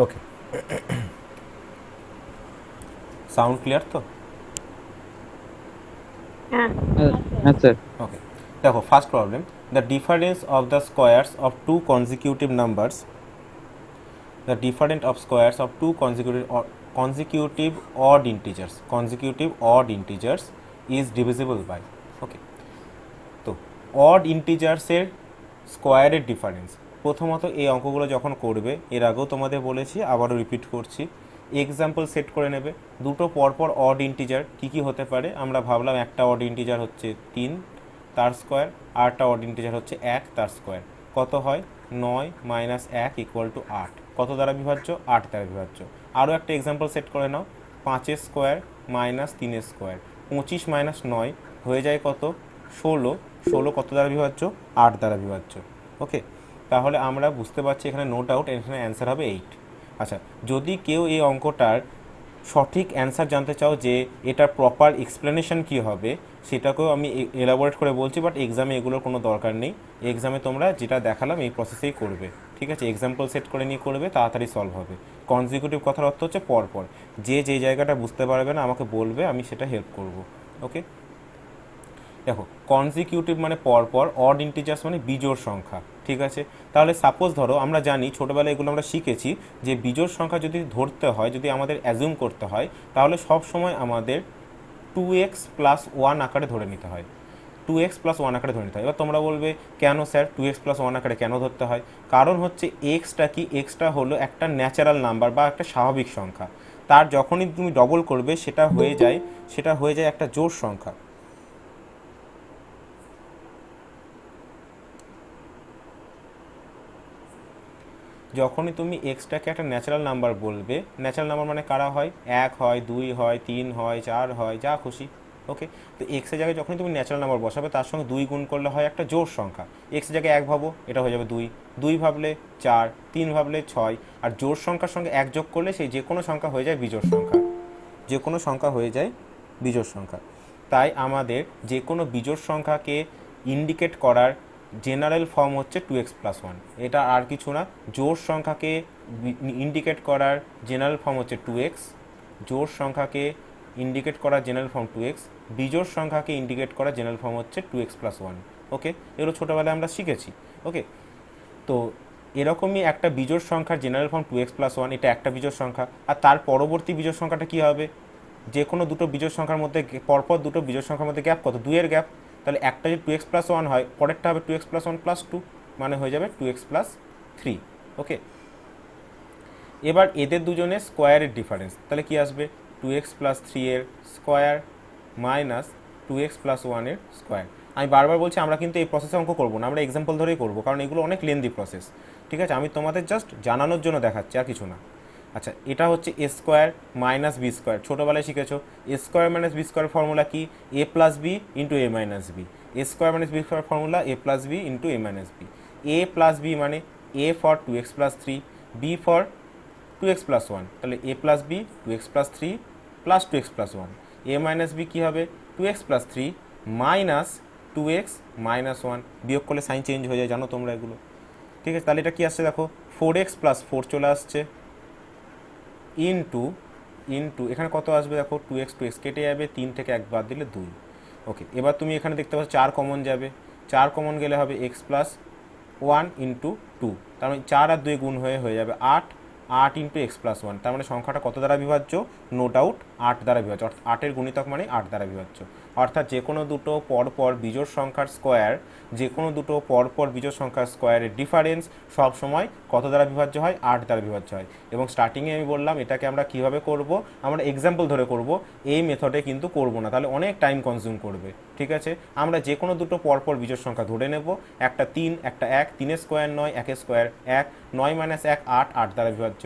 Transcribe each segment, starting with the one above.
ওকে, sound clear তো? হ্যাঁ হ্যাঁ স্যার। ওকে, দেখো first problem, the difference of the squares of two consecutive numbers, the difference of squares of two consecutive odd integers is divisible by, okay, তো odd ইন্টিজার্সের স্কোয়ারের difference. প্রথমত এই অঙ্কগুলো যখন করবে, এর আগেও তোমাদের বলেছি, আবারও রিপিট করছি, এক্সাম্পল সেট করে নেবে। দুটো পরপর অড ইন্টিজার কী কী হতে পারে, আমরা ভাবলাম একটা অড ইন্টিজার হচ্ছে 3 তার স্কোয়ার, আর একটা অড ইন্টিজার হচ্ছে 1 তার স্কোয়ার। কত হয়? 9 মাইনাস 1 ইকুয়াল টু 8। কত দ্বারা বিভাজ্য? 8 দ্বারা বিভাজ্য। আরও একটা এক্সাম্পল সেট করে নাও, 5 স্কোয়ার মাইনাস 3 স্কোয়ার, 25 মাইনাস 9 হয়ে যায় কত? 16। 16 কত দ্বারা বিভাজ্য? 8 দ্বারা বিভাজ্য। ওকে, তাহলে আমরা বুঝতে পারছি এখানে নো ডাউট এখানে অ্যান্সার হবে 8। আচ্ছা, যদি কেউ এই অঙ্কটার সঠিক অ্যান্সার জানতে চাও যে এটার প্রপার এক্সপ্লেনেশন কী হবে, সেটাকেও আমি এলাবোরেট করে বলছি, বাট এক্সামে এগুলোর কোনো দরকার নেই। এক্সামে তোমরা যেটা দেখালাম এই প্রসেসেই করবে, ঠিক আছে? এক্সাম্পল সেট করে নিয়ে করবে, তাড়াতাড়ি সলভ হবে। কনজিকিউটিভ কথার অর্থ হচ্ছে পরপর, যে যে জায়গাটা বুঝতে পারবে না আমাকে বলবে, আমি সেটা হেল্প করব। ওকে, দেখো কনজিকিউটিভ মানে পরপর, অড ইন্টিজার্স মানে বিজোড় সংখ্যা, ঠিক আছে? তাহলে সাপোজ ধরো, আমরা জানি ছোটোবেলায় এগুলো আমরা শিখেছি যে বিজোড় সংখ্যা যদি ধরতে হয়, যদি আমাদের অ্যাজিউম করতে হয়, তাহলে সব সময় আমাদের 2x প্লাস 1 আকারে ধরে নিতে হয়। 2x প্লাস 1 আকারে ধরে নিতে হয়। এবার তোমরা বলবে কেন স্যার 2x প্লাস 1 আকারে কেন ধরতে হয়? কারণ হচ্ছে এক্সটা কি, এক্সটা হলো একটা ন্যাচারাল নাম্বার বা একটা স্বাভাবিক সংখ্যা, তার যখনই তুমি ডবল করবে সেটা হয়ে যায় একটা জোড় সংখ্যা। যখনই তুমি এক্সটাকে একটা ন্যাচারাল নাম্বার বলবে, ন্যাচারাল নাম্বার মানে কারা হয়? 1 হয়, 2 হয়, 3 হয়, 4 হয়, যা খুশি। ওকে, তো এক্সের জায়গায় যখনই তুমি ন্যাচারাল নাম্বার বসাবে, তার সঙ্গে 2 গুণ করলে হয় একটা জোড় সংখ্যা। এক্সের জায়গায় 1 ভাবো, এটা হয়ে যাবে 2, 2 ভাবলে 4, 3 ভাবলে 6, আর জোড় সংখ্যার সঙ্গে 1 যোগ করলে সেই যে কোনো সংখ্যা হয়ে যায় বিজোড় সংখ্যা, যে কোনো সংখ্যা হয়ে যায় বিজোড় সংখ্যা। তাই আমাদের যে কোনো বিজোড় সংখ্যাকে ইন্ডিকেট করার জেনারেল ফর্ম হচ্ছে 2x প্লাস 1। এটা আর কিছু না। জোড় সংখ্যাকে ইন্ডিকেট করার জেনারেল ফর্ম হচ্ছে 2x, জোড় সংখ্যাকে ইন্ডিকেট করার জেনারেল ফর্ম 2x, বিজোড় সংখ্যাকে ইন্ডিকেট করার জেনারেল ফর্ম হচ্ছে 2x প্লাস 1। ওকে, এগুলো ছোটোবেলায় আমরা শিখেছি। ওকে, তো এরকমই একটা বিজোড় সংখ্যার জেনারেল ফর্ম 2x প্লাস 1, এটা একটা বিজোড় সংখ্যা। আর তার পরবর্তী বিজোড় সংখ্যাটা কী হবে? যে কোনো দুটো বিজোড় সংখ্যার মধ্যে, পরপর দুটো বিজোড় সংখ্যার মধ্যে গ্যাপ কত? 2 এর গ্যাপ। তাহলে একটা যদি 2x প্লাস 1 হয়, পরেরটা হবে 2x প্লাস 1 প্লাস 2, মানে হয়ে যাবে 2x প্লাস 3। ওকে, এবার এদের দুজনের স্কোয়ারের ডিফারেন্স, তাহলে কি আসবে? 2x প্লাস 3 এর স্কোয়ার মাইনাস 2x প্লাস 1 এর স্কোয়ার। আমি বারবার বলছি, আমরা কিন্তু এই প্রসেসে অঙ্ক করবো না, আমরা এক্সাম্পল ধরেই করবো, কারণ এগুলো অনেক লেন্দি প্রসেস, ঠিক আছে? আমি তোমাদের জাস্ট জানানোর জন্য দেখাচ্ছি, আর কিছু না। আচ্ছা, এটা হচ্ছে A square minus B square, ছোটোবেলায় শিখেছো। A square minus B square formula কি? A plus B into A minus B. A square minus B square formula A plus B into A minus B. A plus B মানে A for 2x plus 3, B for 2x plus 1, তাহলে A plus B 2x plus 3 plus 2x plus 1। A minus B কী হবে? 2x plus 3 minus 2x minus 1। বিয়োগ করলে sign change হয়ে যায়, জানো তোমরা এগুলো, ঠিক আছে? তাহলে এটা কী আসছে দেখো, 4x প্লাস 4 চলে আসছে, ইন্টু ইন্টু এখানে কত আসবে দেখো, 2x কেটে যাবে, 3 থেকে 1 বাদ দিলে 2। ওকে, এবার তুমি এখানে দেখতে পাচ্ছ 4 কমন যাবে, 4 কমন গেলে হবে x প্লাস 1 ইন্টু 2, তার মানে 4 আর 2 গুণ হয়ে যাবে 8, 8 ইন্টু এক্স প্লাস 1। তার মানে সংখ্যাটা কত দ্বারা বিভাজ্য? নো ডাউট 8 দ্বারা বিভাজ্য, অর্থাৎ 8 এর গুণিতক মানে 8 দ্বারা বিভাজ্য। অর্থাৎ যে কোনো দুটো পরপর বিজোড় সংখ্যার স্কোয়ার, যে কোনো দুটো পরপর বিজোড় সংখ্যার স্কোয়ারের ডিফারেন্স সব সময় কত দ্বারা বিভাজ্য হয়? 8 দ্বারা বিভাজ্য হয়। এবং স্টার্টিংয়ে আমি বললাম এটাকে আমরা কীভাবে করব, আমরা এক্সাম্পল ধরে করব, এই মেথডে কিন্তু করব না, তাহলে অনেক টাইম কনজিউম করবে, ঠিক আছে? আমরা যে কোনো দুটো পরপর বিজোড় সংখ্যা ধরে নেব, একটা 3 একটা 1, 3 স্কোয়ার 9, 1 স্কোয়ার 1, 9 মাইনাস 1 8, 8 দ্বারা বিভাজ্য,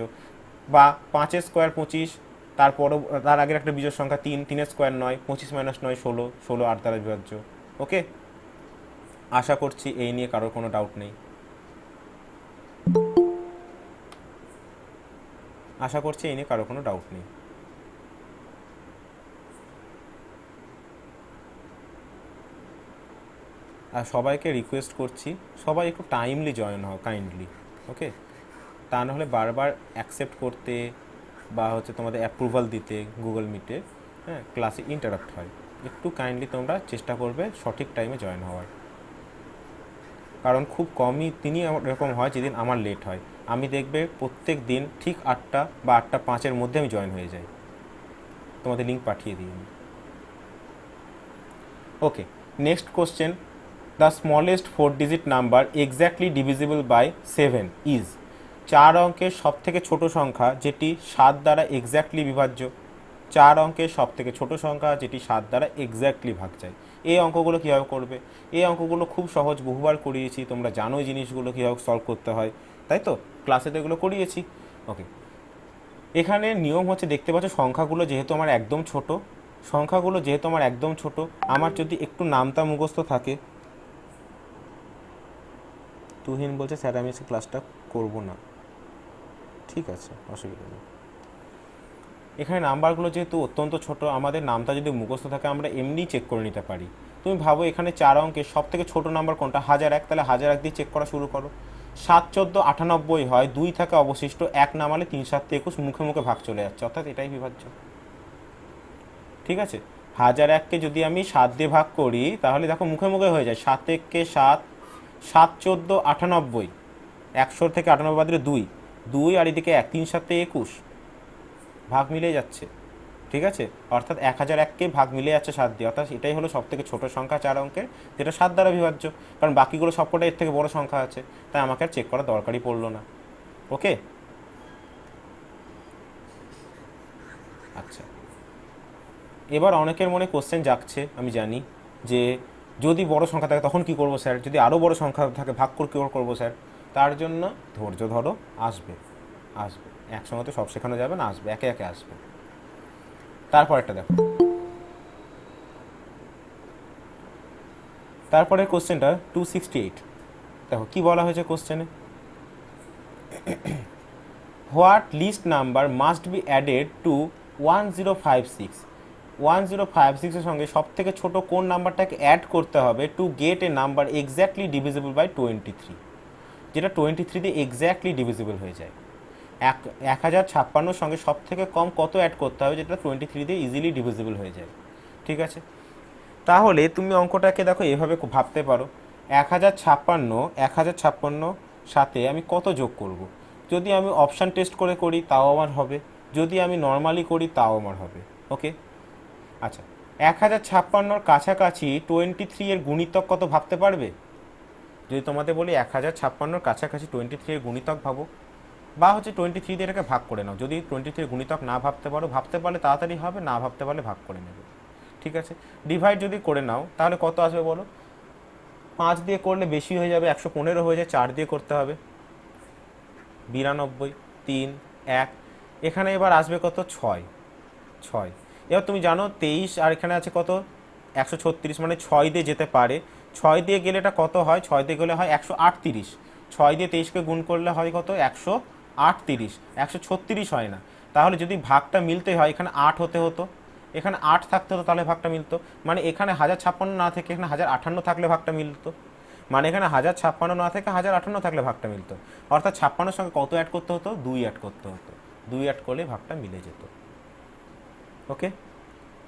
বা 5 স্কোয়ার 25, তারপরও তার আগের একটা বিজোড় সংখ্যা 3, 3 স্কোয়ার 9, 25 মাইনাস 9 16, 16 8 দ্বারা বিভাজ্য। ওকে, আশা করছি এই নিয়ে কারোর কোনো ডাউট নেই, আশা করছি এই নিয়ে কারোর কোনো ডাউট নেই। আর সবাইকে রিকোয়েস্ট করছি, সবাই একটু টাইমলি জয়েন হও কাইন্ডলি। ওকে, তা নাহলে বারবার অ্যাকসেপ্ট করতে বা হচ্ছে তোমাদের অ্যাপ্রুভাল দিতে গুগল মিটে হ্যাঁ ক্লাসে ইন্টারাপ্ট হয়। একটু কাইন্ডলি তোমরা চেষ্টা করবে সঠিক টাইমে জয়েন হওয়ার, কারণ খুব কমই তিনি এরকম হয় যেদিন আমার লেট হয়। আমি দেখবে প্রত্যেক দিন ঠিক 8টা বা 8:05 মধ্যে আমি জয়েন হয়ে যাই, তোমাদের লিঙ্ক পাঠিয়ে দিই আমি। Okay, next question, the smallest 4 digit number exactly divisible by 7 is. 4 অঙ্কের সব থেকে ছোট সংখ্যা যেটি 7 দ্বারা এক্স্যাক্টলি বিভাজ্য। 4 অঙ্কের সব থেকে ছোট সংখ্যা যেটি 7 দ্বারা এক্স্যাক্টলি ভাগ যায়। এই অঙ্কগুলো কীভাবে করবে? এই অঙ্কগুলো খুব সহজ, বহুবার করিয়েছি, তোমরা জানোই জিনিসগুলো কীভাবে সলভ করতে হয়, তাই তো? ক্লাসে তো এগুলো করিয়েছি। ওকে, এখানে নিয়ম হচ্ছে, দেখতে পাচ্ছ সংখ্যাগুলো যেহেতু আমার একদম ছোট, আমার যদি একটু নামতা মুখস্থ থাকে, তুহিন বলছে স্যার আমি ক্লাসটা করব না, ঠিক আছে, অসুবিধা নেই। এখানে নাম্বারগুলো যেহেতু অত্যন্ত ছোট, আমাদের নামটা যদি মুখস্থ থাকে আমরা এমনিই চেক করে নিতে পারি। তুমি ভাবো এখানে 4 অঙ্কের সব থেকে ছোটো নাম্বার কোনটা? 1001, তাহলে 1001 দিয়ে চেক করা শুরু করো। 7 14 98 হয়, 2 থাকে অবশিষ্ট, 1 নামালে 3 7 21, মুখে মুখে ভাগ চলে যাচ্ছে, অর্থাৎ এটাই বিভাজ্য। ঠিক আছে, 1001কে যদি আমি 7 দিয়ে ভাগ করি তাহলে দেখো মুখে মুখে হয়ে যায়, 7 1 7, 7 14 98, 100 থেকে 98 বাদ দিলে 2, 2 আর এদিকে 1, 3 7 21, ভাগ মিলে যাচ্ছে। ঠিক আছে, অর্থাৎ 1001কে ভাগ মিলে যাচ্ছে 7 দিয়ে, অর্থাৎ এটাই হলো সব থেকে ছোটো সংখ্যা 4 অঙ্কের, যেটা 7 দ্বারা বিভাজ্য, কারণ বাকিগুলো সবকটা এর থেকে বড় সংখ্যা আছে, তাই আমাকে আর চেক করার দরকারই পড়লো না। ওকে, আচ্ছা, এবার অনেকের মনে কোশ্চেন জাগছে, আমি জানি, যে যদি বড় সংখ্যা থাকে তখন কি করব স্যার, যদি আরও বড় সংখ্যা থাকে ভাগ করে কী করবো স্যার? তার জন্য ধৈর্য ধরো, আসবে, একসঙ্গে তো সব শেখানো যাবে না, আসবে, একে একে আসবে। তারপর একটা দেখো, তারপরে কোশ্চেনটা 268, দেখো কি বলা হয়েছে কোশ্চেনে, what least number must be added to 1056। 1056 এর সঙ্গে সব থেকে ছোট কোন নাম্বারটাকে অ্যাড করতে হবে to get a number exactly divisible by 23, যেটা 23 দিয়ে এক্স্যাক্টলি ডিভিজিবল হয়ে যায়। 1056 সঙ্গে সব থেকে কম কত অ্যাড করতে হবে যেটা 23 দিয়ে ইজিলি ডিভিজিবল হয়ে যায়। ঠিক আছে, তাহলে তুমি অঙ্কটাকে দেখো এভাবে ভাবতে পারো, 1056 সাথে আমি কত যোগ করব? যদি আমি অপশান টেস্ট করে করি তাও আমার হবে, যদি আমি নর্মালি করি তাও আমার হবে। ওকে, আচ্ছা, 1056 কাছাকাছি 23 এর গুণিতক কত ভাবতে পারবে? যদি তোমাদের বলি 1056 কাছাকাছি 23 এর গুণিতক ভাবো, বা হচ্ছে 23 দিয়ে এটাকে ভাগ করে নাও, যদি 23 এর গুণিতক না ভাবতে পারো, ভাবতে পারলে তাড়াতাড়ি হবে, না ভাবতে পারলে ভাগ করে নেবে। ঠিক আছে, ডিভাইড যদি করে নাও তাহলে কত আসবে বলো? 5 দিয়ে করলে বেশি হয়ে যাবে, 115 হয়ে যায়, 4 দিয়ে করতে হবে, 92, 3, 1, এখানে এবার আসবে কত? 6। এবার তুমি জানো 23 আর এখানে আছে কত? 136, মানে 6 দিয়ে যেতে পারে। 6 দিয়ে গেলে এটা কত হয়? 6 দিয়ে গেলে হয় 138, 6 দিয়ে 23কে গুণ করলে হয় কত? 138, 136 হয় না। তাহলে যদি ভাগটা মিলতে হয় এখানে 8 হতে হতো, এখানে 8 থাকতে হতো, তাহলে ভাগটা মিলতো। মানে এখানে 1056 না থেকে এখানে 1058 থাকলে ভাগটা মিলতো, মানে এখানে 1056 না থেকে 1058 থাকলে ভাগটা মিলতো। অর্থাৎ 56 সঙ্গে কত অ্যাড করতে হতো? 2 অ্যাড করতে হতো, 2 অ্যাড করলে ভাগটা মিলে যেত। ওকে,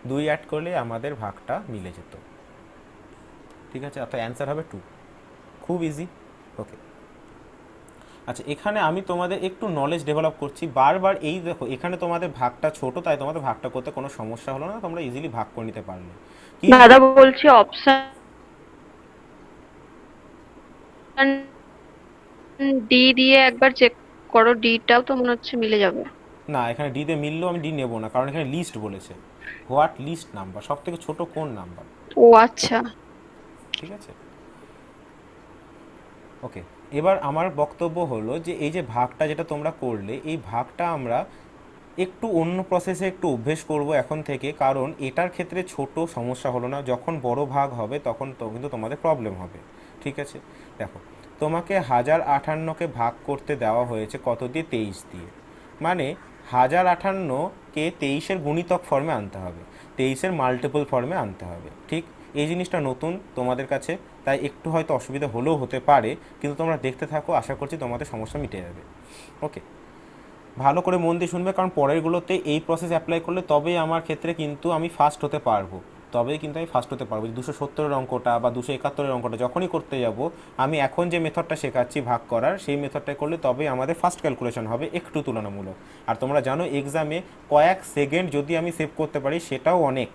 2 অ্যাড করলে আমাদের ভাগটা মিলে যেত। ঠিক আছে, অর্থাৎ অ্যান্সার হবে 2, খুব ইজি। ওকে, আচ্ছা, এখানে আমি তোমাদের একটু নলেজ ডেভেলপ করছি বারবার। এই দেখো এখানে তোমাদের ভাগটা ছোট, তাই তোমাদের ভাগটা করতে কোনো সমস্যা হলো না, তোমরা ইজিলি ভাগ করে নিতে পারলে। দাদা বলছি অপশন ডি দিয়ে একবার চেক করো, ডিটাও তো মনে হচ্ছে মিলে যাবে। না, এখানে ডি দিয়ে মিললেও আমি ডি নেবো না, কারণ এখানে লিস্ট বলেছে, হোয়াট লিস্ট নাম্বার, সব থেকে ছোট কোন নাম্বার। ও আচ্ছা, ঠিক আছে, ওকে। এবার আমার বক্তব্য হলো যে এই যে ভাগটা যেটা তোমরা করলে, এই ভাগটা আমরা একটু অন্য প্রসেসে একটু অভ্যেস করব এখন থেকে, কারণ এটার ক্ষেত্রে ছোট সমস্যা হলো না, যখন বড় ভাগ হবে তখন তো কিন্তু তোমাদের প্রবলেম হবে। ঠিক আছে, দেখো তোমাকে 1058কে ভাগ করতে দেওয়া হয়েছে কত দিয়ে? 23 দিয়ে, মানে 1058কে 23-এর গুণিতক ফর্মে আনতে হবে, 23-এর মাল্টিপল ফর্মে আনতে হবে। ঠিক, এই জিনিসটা নতুন তোমাদের কাছে, তাই একটু হয়তো অসুবিধা হলেও হতে পারে, কিন্তু তোমরা দেখতে থাকো, আশা করছি তোমাদের সমস্যা মিটে যাবে। ওকে, ভালো করে মন দিয়ে শুনবে, কারণ পরেরগুলোতে এই প্রসেস অ্যাপ্লাই করলে তবেই আমার ক্ষেত্রে কিন্তু আমি ফার্স্ট হতে পারবো, তবেই কিন্তু আমি ফার্স্ট হতে পারবো। 270-এর অঙ্কটা বা 271-এর অঙ্কটা যখনই করতে যাব, আমি এখন যে মেথডটা শেখাচ্ছি ভাগ করার, সেই মেথডটা করলে তবেই আমাদের ফার্স্ট ক্যালকুলেশন হবে একটু তুলনামূলক। আর তোমরা জানো এক্সামে কয়েক সেকেন্ড যদি আমি সেভ করতে পারি সেটাও অনেক,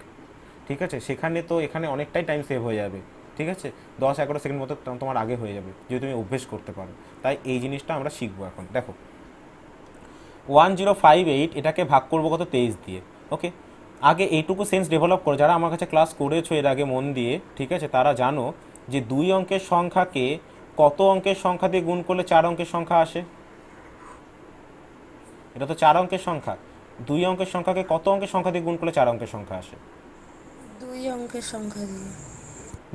ঠিক আছে? সেখানে তো এখানে অনেকটাই টাইম সেভ হয়ে যাবে, ঠিক আছে? 10-11 সেকেন্ড মতো তোমার আগে হয়ে যাবে যদি তুমি অভ্যেস করতে পারো। তাই এই জিনিসটা আমরা শিখবো এখন। দেখো 1058 এটাকে ভাগ করবো কত, 23 দিয়ে। ওকে, আগে এইটুকু সেন্স ডেভেলপ করো, যারা আমার কাছে ক্লাস করেছো এর আগে মন দিয়ে, ঠিক আছে, তারা জানো যে 2 অঙ্কের সংখ্যাকে কত অঙ্কের সংখ্যা দিয়ে গুণ করলে 4 অঙ্কের সংখ্যা আসে। এটা তো 4 অঙ্কের সংখ্যা, 2 অঙ্কের সংখ্যাকে কত অঙ্কের সংখ্যা দিয়ে গুণ করলে 4 অঙ্কের সংখ্যা আসে?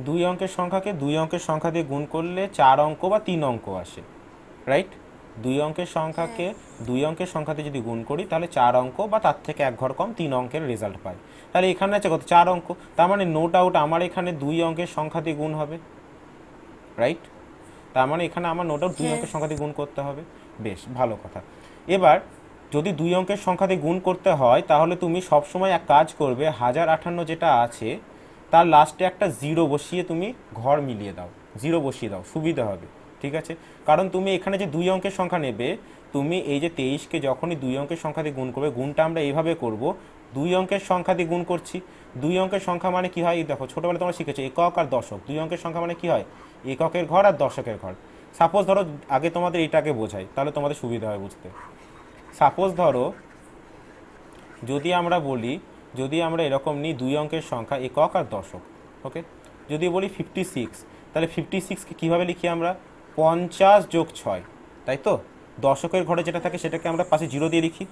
2 অঙ্কের সংখ্যাকে 2 অঙ্কের সংখ্যা দিয়ে গুণ করলে 4 অঙ্ক বা 3 অঙ্ক আসে, রাইট? 2 অঙ্কের সংখ্যাকে 2 অঙ্কের সংখ্যাতে যদি গুণ করি তাহলে 4 অঙ্ক বা তার থেকে এক ঘর কম 3 অঙ্কের রেজাল্ট পাই। তাহলে এখানে আছে কত, 4 অঙ্ক। তার মানে নো ডাউট আমার এখানে 2 অঙ্কের সংখ্যা দিয়ে গুণ হবে, রাইট? তার মানে এখানে আমার নো ডাউট 2 অঙ্কের সংখ্যা দিয়ে গুণ করতে হবে। বেশ ভালো কথা। এবার যদি 2 অঙ্কের সংখ্যা দিয়ে গুণ করতে হয় তাহলে তুমি সবসময় এক কাজ করবে, 1058 যেটা আছে তার লাস্টে একটা জিরো বসিয়ে তুমি ঘর মিলিয়ে দাও, জিরো বসিয়ে দাও, সুবিধা হবে, ঠিক আছে? কারণ তুমি এখানে যে 2 অঙ্কের সংখ্যা নেবে, তুমি এই যে 23কে যখনই 2 অঙ্কের সংখ্যা দিয়ে গুণ করবে, গুণটা আমরা এইভাবে করব, 2 অঙ্কের সংখ্যা দিয়ে গুণ করছি। 2 অঙ্কের সংখ্যা মানে কি হয়, দেখো ছোটোবেলায় তোমরা শিখেছো একক আর দশক। 2 অঙ্কের সংখ্যা মানে কি হয়, এককের ঘর আর দশকের ঘর। সাপোজ ধরো আগে তোমাদের এইটাকে বোঝাই তাহলে তোমাদের সুবিধা হয় বুঝতে। সাপোজ ধরো যদি আমরা বলি, যদি আমরা এরকম নিই 2 অঙ্কের সংখ্যা একক আর দশক, ওকে, যদি বলি 56, তাহলে 56কে কীভাবে লিখি আমরা, 50 যোগ 6, তাই তো? দশকের ঘরে যেটা থাকে সেটাকে আমরা পাশে জিরো দিয়ে লিখি,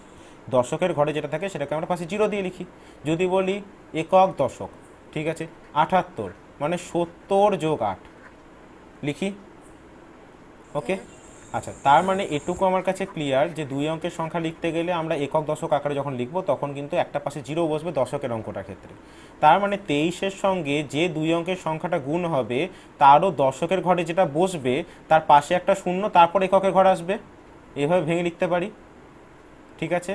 দশকের ঘরে যেটা থাকে সেটাকে আমরা পাশে জিরো দিয়ে লিখি। যদি বলি একক দশক, ঠিক আছে, 78 মানে 70 যোগ 8 লিখি, ওকে। আচ্ছা, তার মানে এটুকু আমার কাছে ক্লিয়ার যে 2 অঙ্কের সংখ্যা লিখতে গেলে আমরা একক দশক আকারে যখন লিখবো তখন কিন্তু একটা পাশে জিরো বসবে দশকের অঙ্কটার ক্ষেত্রে। তার মানে 23-এর সঙ্গে যে 2 অঙ্কের সংখ্যাটা গুণ হবে তারও দশকের ঘরে যেটা বসবে তার পাশে একটা শূন্য, তারপর এককের ঘর আসবে, এভাবে ভেঙে লিখতে পারি, ঠিক আছে?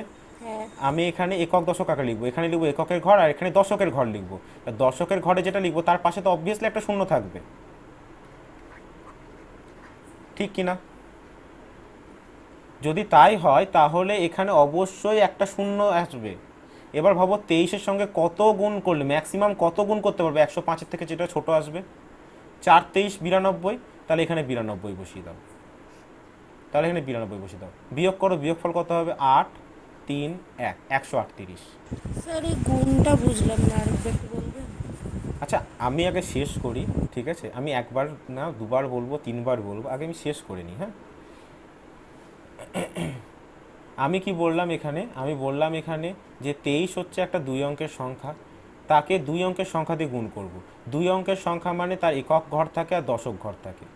আমি এখানে একক দশক আকারে লিখবো, এখানে লিখবো এককের ঘর আর এখানে দশকের ঘর লিখবো। দশকের ঘরে যেটা লিখবো তার পাশে তো অবভিয়াসলি একটা শূন্য থাকবে, ঠিক কিনা? যদি তাই হয় তাহলে এখানে অবশ্যই একটা শূন্য আসবে। এবার ভাবো 23-এর সঙ্গে কত গুণ করলে ম্যাক্সিমাম কত গুণ করতে পারবে, 105-এর থেকে যেটা ছোট আসবে, 4 23 92, তাহলে এখানে 92 বসিয়ে দাও, তাহলে এখানে 92 বসিয়ে দাও, বিয়োগ করো, বিয়োগফল কত হবে, 8 3 1 138। স্যার এই গুণটা বুঝলাম না, আরেকবার একটু বলবেন? আচ্ছা আমি আগে শেষ করি, ঠিক আছে? আমি একবার না দুবার বলবো, তিনবার বলবো, আগে আমি শেষ করে নিই, হ্যাঁ? আমি কি বললাম এখানে, আমি বললাম এখানে যে 23 হচ্ছে একটা 2 অঙ্কের সংখ্যা, তাকে 2 অঙ্কের সংখ্যা দিয়ে গুণ করব। 2 অঙ্কের সংখ্যা মানে তার একক ঘর থাকে আর দশক ঘর থাকে।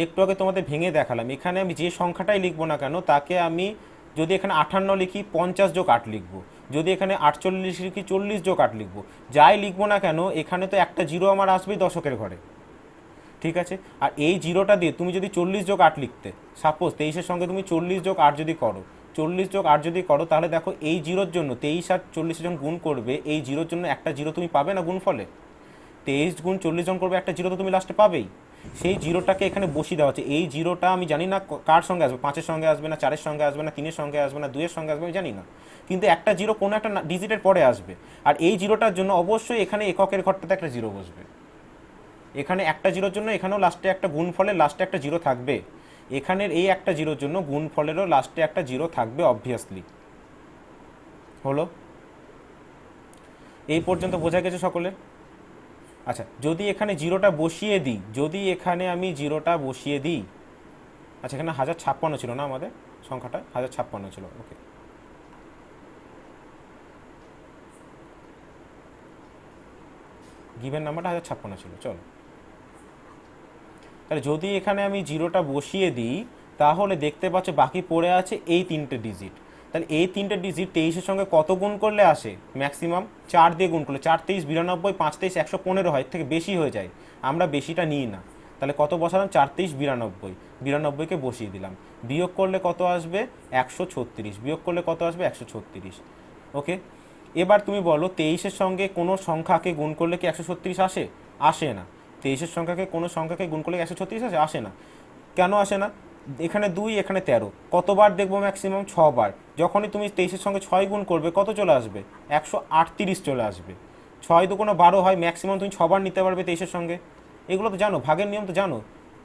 একটু আগে তোমাদের ভেঙে দেখালাম, এখানে আমি যে সংখ্যাটাই লিখবো না কেন তাকে আমি যদি এখানে 58 লিখি 50 যোগ 8 লিখবো, যদি এখানে 48 লিখি 40 যোগ 8 লিখবো, যাই লিখবো না কেন এখানে তো একটা জিরো আমার আসবেই দশকের ঘরে, ঠিক আছে? আর এই জিরোটা দিয়ে তুমি যদি 40 যোগ 8 লিখতে, সাপোজ 23-এর সঙ্গে তুমি 40 যোগ 8 যদি করো, 40 যোগ 8 যদি করো, তাহলে দেখো এই জিরোর জন্য 23 আর 40 জন গুণ করবে, এই জিরোর জন্য একটা জিরো তুমি পাবে না গুণ ফলে, 23 গুণ 40 জন করবে, একটা জিরো তো তুমি লাস্টে পাবেই। সেই জিরোটাকে এখানে বসিয়ে দেওয়া হচ্ছে। এই জিরোটা আমি জানি না কার সঙ্গে আসবে, 5-এর সঙ্গে আসবে না, 4-এর সঙ্গে আসবে না, 3-এর সঙ্গে আসবে না, 2-এর সঙ্গে আসবে আমি জানি না, কিন্তু একটা জিরো কোনো একটা ডিজিটের পরে আসবে। আর এই জিরোটার জন্য অবশ্যই এখানে এককের ঘরটাতে একটা জিরো বসবে, এখানে একটা জিরোর জন্য এখানেও লাস্টে একটা গুণফলের লাস্টে একটা জিরো থাকবে, এখানের এই একটা জিরোর জন্য গুণফলেরও লাস্টে একটা জিরো থাকবে অবভিয়াসলি। হলো? এই পর্যন্ত বোঝা গেছে সকলে? আচ্ছা যদি এখানে জিরোটা বসিয়ে দিই, যদি এখানে আমি জিরোটা বসিয়ে দিই, আচ্ছা এখানে 1056 ছিল না আমাদের সংখ্যাটা, 1056 ছিল, ওকে। গিভেন নাম্বারটা 1056 ছিল, চলো। তাহলে যদি এখানে আমি জিরোটা বসিয়ে দিই তাহলে দেখতে পাচ্ছ বাকি পড়ে আছে এই 3টে ডিজিট। তাহলে এই 3টে ডিজিট 23-এর সঙ্গে কত গুণ করলে আসে, ম্যাক্সিমাম 4 দিয়ে গুণ করলে, 4 23 92, 5 23 115 হয়, এর থেকে বেশি হয়ে যায়, আমরা বেশিটা নিই না। তাহলে কত বসালাম, 4 3 92, 92কে বসিয়ে দিলাম। বিয়োগ করলে কত আসবে, 136, বিয়োগ করলে কত আসবে, 136। ওকে, এবার তুমি বলো 23-এর সঙ্গে কোনো সংখ্যাকে গুণ করলে কি 136 আসে? আসে না। 23-এর সংখ্যাকে কোনো সংখ্যাকে গুণ করলে 136 আসে? আসে না। কেন আসে না? এখানে 2, এখানে 13, কতবার দেখবো, ম্যাক্সিমাম 6 বার। যখনই তুমি 23-এর সঙ্গে 6 গুণ করবে কত চলে আসবে, 138 চলে আসবে। 6 দুগুণে 12 হয়, ম্যাক্সিমাম তুমি 6 বার নিতে পারবে 23-এর সঙ্গে। এগুলো তো জানো, ভাগের নিয়ম তো জানো।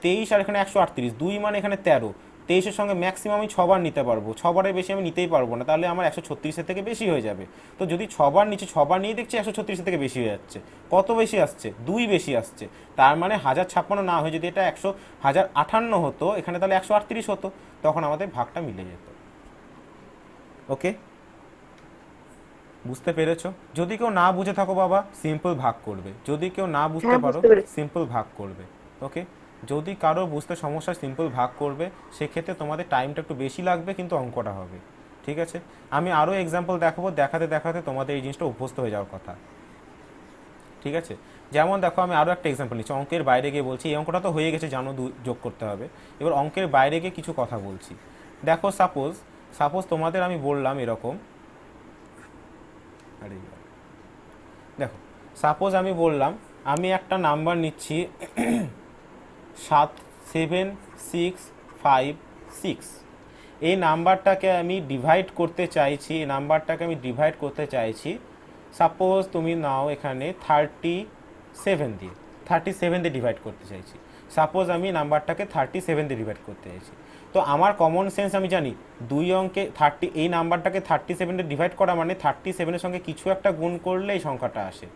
23 আর এখানে 138, 2 মানে এখানে 13, 23-এর সঙ্গে ম্যাক্সিমাম আমি 6 বার নিতে পারবো, 6 বারের বেশি আমি নিতেই পারবো না, তাহলে আমার 136-এর থেকে বেশি হয়ে যাবে। তো যদি 6 বার নিচে 6 বার নিয়ে দেখছি 136-এর থেকে বেশি হয়ে যাচ্ছে, কত বেশি আসছে, 2 বেশি আসছে। তার মানে 1056 না হয়ে যদি এটা 1058 হতো এখানে, তাহলে 138 হতো, তখন আমাদের ভাগটা মিলে যেত। ওকে, বুঝতে পেরেছো? যদি কেউ না বুঝে থাকো বাবা, সিম্পল ভাগ করবে। যদি কেউ না বুঝতে হ্যাঁ, পারো, বুঝতে পেরেছি। সিম্পল ভাগ করবে। ওকে, যদি কারো বুঝতে সমস্যা, সিম্পল ভাগ করবে, সেক্ষেত্রে তোমাদের টাইমটা একটু বেশি লাগবে, কিন্তু অঙ্কটা হবে। ঠিক আছে, আমি আরও এক্সাম্পল দেখাবো, দেখাতে দেখাতে তোমাদের এই জিনিসটা অভ্যস্ত হয়ে যাওয়ার কথা। ঠিক আছে, যেমন দেখো আমি আরও একটা এক্সাম্পল নিচ্ছি, অঙ্কের বাইরে গিয়ে বলছি। এই অঙ্কটা তো হয়ে গেছে, জানো যোগ করতে হবে। এবার অঙ্কের বাইরে গিয়ে কিছু কথা বলছি। দেখো সাপোজ সাপোজ তোমাদের আমি বললাম এরকম, আরে দেখো, সাপোজ আমি বললাম আমি একটা নাম্বার নিচ্ছি 77656। এই নাম্বারটাকে আমি ডিভাইড করতে চাইছি, সাপোজ তুমি নাও এখানে 37 দিয়ে, 37 দিয়ে ডিভাইড করতে চাইছি। সাপোজ আমি নাম্বারটাকে 37 দিয়ে ডিভাইড করতে চাইছি। তো আমার কমন সেন্স আমি জানি, দুই অঙ্কে এই নাম্বারটাকে 37 দিয়ে ডিভাইড করা মানে 37-এর সঙ্গে কিছু একটা গুণ করলে এই সংখ্যাটা আসে।